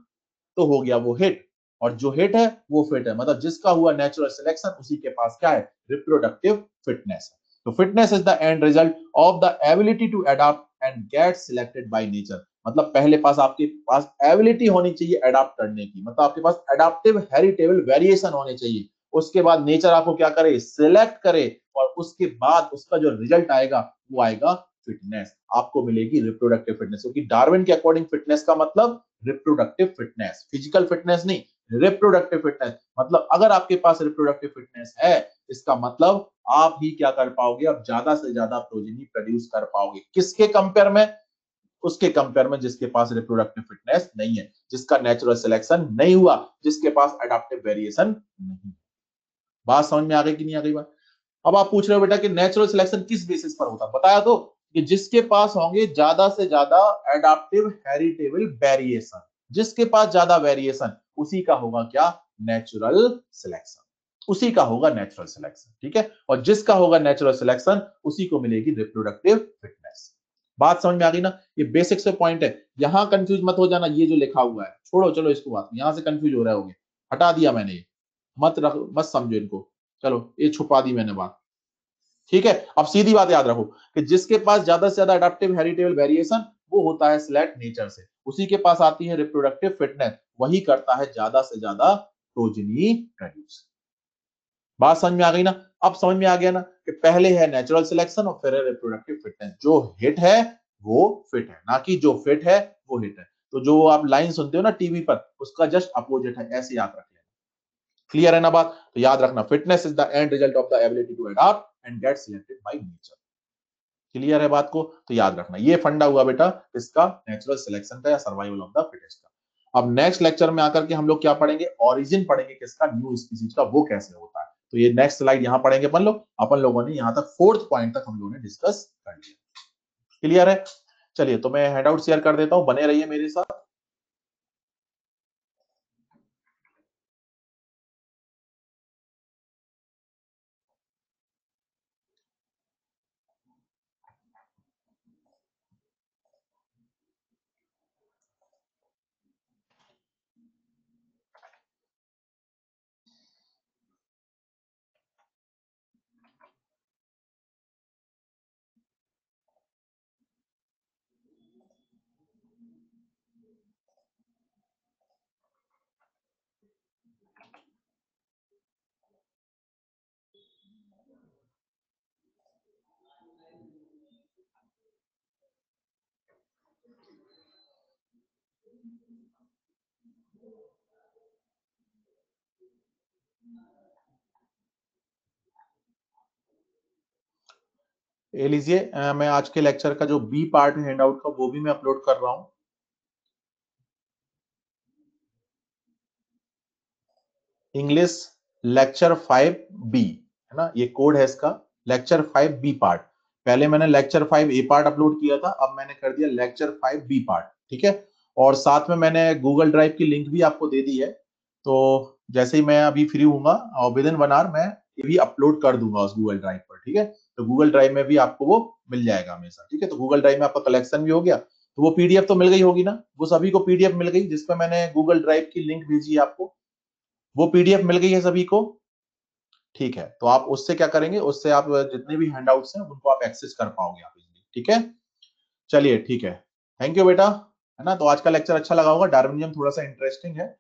तो हो गया वो हिट, और जो हिट है वो फिट है, मतलब जिसका हुआ नेचुरल सिलेक्शन उसी के पास क्या है, रिप्रोडक्टिव फिटनेस है। तो fitness is the end result of the ability to adopt and get selected by nature. मतलब पहले पास आपके पास एबिलिटी होनी चाहिए अडॉप्ट करने की, मतलब आपके पास अडॉप्टिव हेरिटेबल वेरिएशन होने चाहिए। उसके बाद नेचर आपको क्या करे, सिलेक्ट करे, और उसके बाद उसका जो रिजल्ट आएगा वो आएगा फिटनेस, आपको मिलेगी रिप्रोडक्टिव फिटनेस। क्योंकि डार्विन के अकॉर्डिंग फिटनेस का मतलब रिप्रोडक्टिव फिटनेस, फिजिकल फिटनेस नहीं, रिप्रोडक्टिव फिटनेस। मतलब अगर आपके पास रिप्रोडक्टिव फिटनेस है, इसका मतलब आप ही क्या कर पाओगे, अब ज्यादा से ज्यादा प्रोजेनी प्रोड्यूस कर पाओगे। किसके कंपेयर में, उसके कंपेयर में जिसके पास रिप्रोडक्टिव फिटनेस नहीं है, जिसका नेचुरल सिलेक्शन नहीं हुआ, जिसके पास अडॉप्टिव वेरिएशन नहीं। बात समझ में आ गई कि नहीं आ गई बात। अब आप पूछ रहे हो बेटा कि नेचुरल सिलेक्शन किस बेसिस पर होता है, बताया तो कि जिसके पास होंगे ज्यादा से ज्यादा एडाप्टिव हेरिटेबल वेरिएशन, जिसके पास ज्यादा वेरिएशन उसी का होगा क्या, नेचुरल सिलेक्शन, उसी का होगा नेचुरल सिलेक्शन, ठीक है। और जिसका होगा नेचुरल सिलेक्शन उसी को मिलेगी रिप्रोडक्टिव फिटनेस। बात समझ में आ गई ना। ये बेसिक से पॉइंट है, यहां कंफ्यूज मत हो जाना, ये जो लिखा हुआ है छोड़ो, चलो इसको बात, यहां से कंफ्यूज हो रहे होगे, हटा दिया मैंने ये, मत रख, मत समझो इनको। चलो ये छुपा दी मैंने बात, ठीक है। अब सीधी बात याद रखो कि जिसके पास ज्यादा से ज्यादा अडॉप्टिव हेरिटेबल वेरिएशन वो होता है सिलेक्ट नेचर से, उसी के पास आती है रिप्रोडक्टिव फिटनेस, वही करता है ज्यादा से ज्यादा प्रोजेनी प्रोड्यूस। बात समझ में आ गई ना। अब समझ में आ गया ना कि पहले है नेचुरल सिलेक्शन और फिर है रिप्रोडक्टिव फिटनेस। जो हिट है वो फिट है, ना कि जो फिट है वो हिट है। तो जो आप लाइन सुनते हो ना टीवी पर, उसका जस्ट अपोजिट है, ऐसे याद रख लेना। क्लियर है ना बात। तो याद रखना, fitness is the end result of the ability to adopt and get selected by nature. Clear है बात को, तो याद रखना ये फंडा हुआ बेटा इसका, नेचुरल सिलेक्शन का या सर्वाइवल ऑफ द फिटेस्ट का। अब नेक्स्ट लेक्चर में आकर के हम लोग क्या पढ़ेंगे, ओरिजिन पढ़ेंगे किसका, न्यू स्पीसीज का, वो कैसे होता है। तो ये नेक्स्ट स्लाइड यहां पढ़ेंगे अपन लोगों ने यहां तक फोर्थ पॉइंट तक हम लोगों ने डिस्कस कर लिया। क्लियर है। चलिए तो मैं हैंडआउट शेयर कर देता हूं, बने रहिए मेरे साथ। ये लीजिए, मैं आज के लेक्चर का जो बी पार्ट है हैंडआउट का वो भी मैं अपलोड कर रहा हूँ। इंग्लिश लेक्चर 5B है ना, ये कोड है इसका, लेक्चर 5B पार्ट। पहले मैंने लेक्चर 5A पार्ट अपलोड किया था, अब मैंने कर दिया लेक्चर 5B पार्ट, ठीक है। और साथ में मैंने गूगल ड्राइव की लिंक भी आपको दे दी है, तो जैसे ही मैं अभी फ्री हूंगा और विद इन 1 आवर मैं ये भी अपलोड कर दूंगा उस गूगल ड्राइव पर, ठीक है। तो गूगल ड्राइव में भी आपको वो मिल जाएगा हमेशा, ठीक है। तो गूगल ड्राइव में आपका कलेक्शन भी हो गया, तो वो पीडीएफ तो मिल गई होगी ना, वो सभी को पीडीएफ मिल गई जिसपे मैंने गूगल ड्राइव की लिंक भेजी है आपको, वो पीडीएफ मिल गई है सभी को, ठीक है। तो आप उससे क्या करेंगे, उससे आप जितने भी हैंडआउट्स हैं उनको आप एक्सेस कर पाओगे आप इजीली, ठीक है। चलिए ठीक है, थैंक यू बेटा, है ना। तो आज का लेक्चर अच्छा लगा होगा, डार्विनिज्म थोड़ा सा इंटरेस्टिंग है।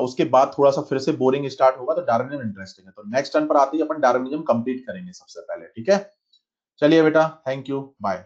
उसके बाद थोड़ा सा फिर से बोरिंग स्टार्ट होगा, तो डार्विनिज्म इंटरेस्टिंग है, तो नेक्स्ट टर्न पर आते ही अपन डार्विनिज्म कंप्लीट करेंगे सबसे पहले, ठीक है। चलिए बेटा, थैंक यू, बाय।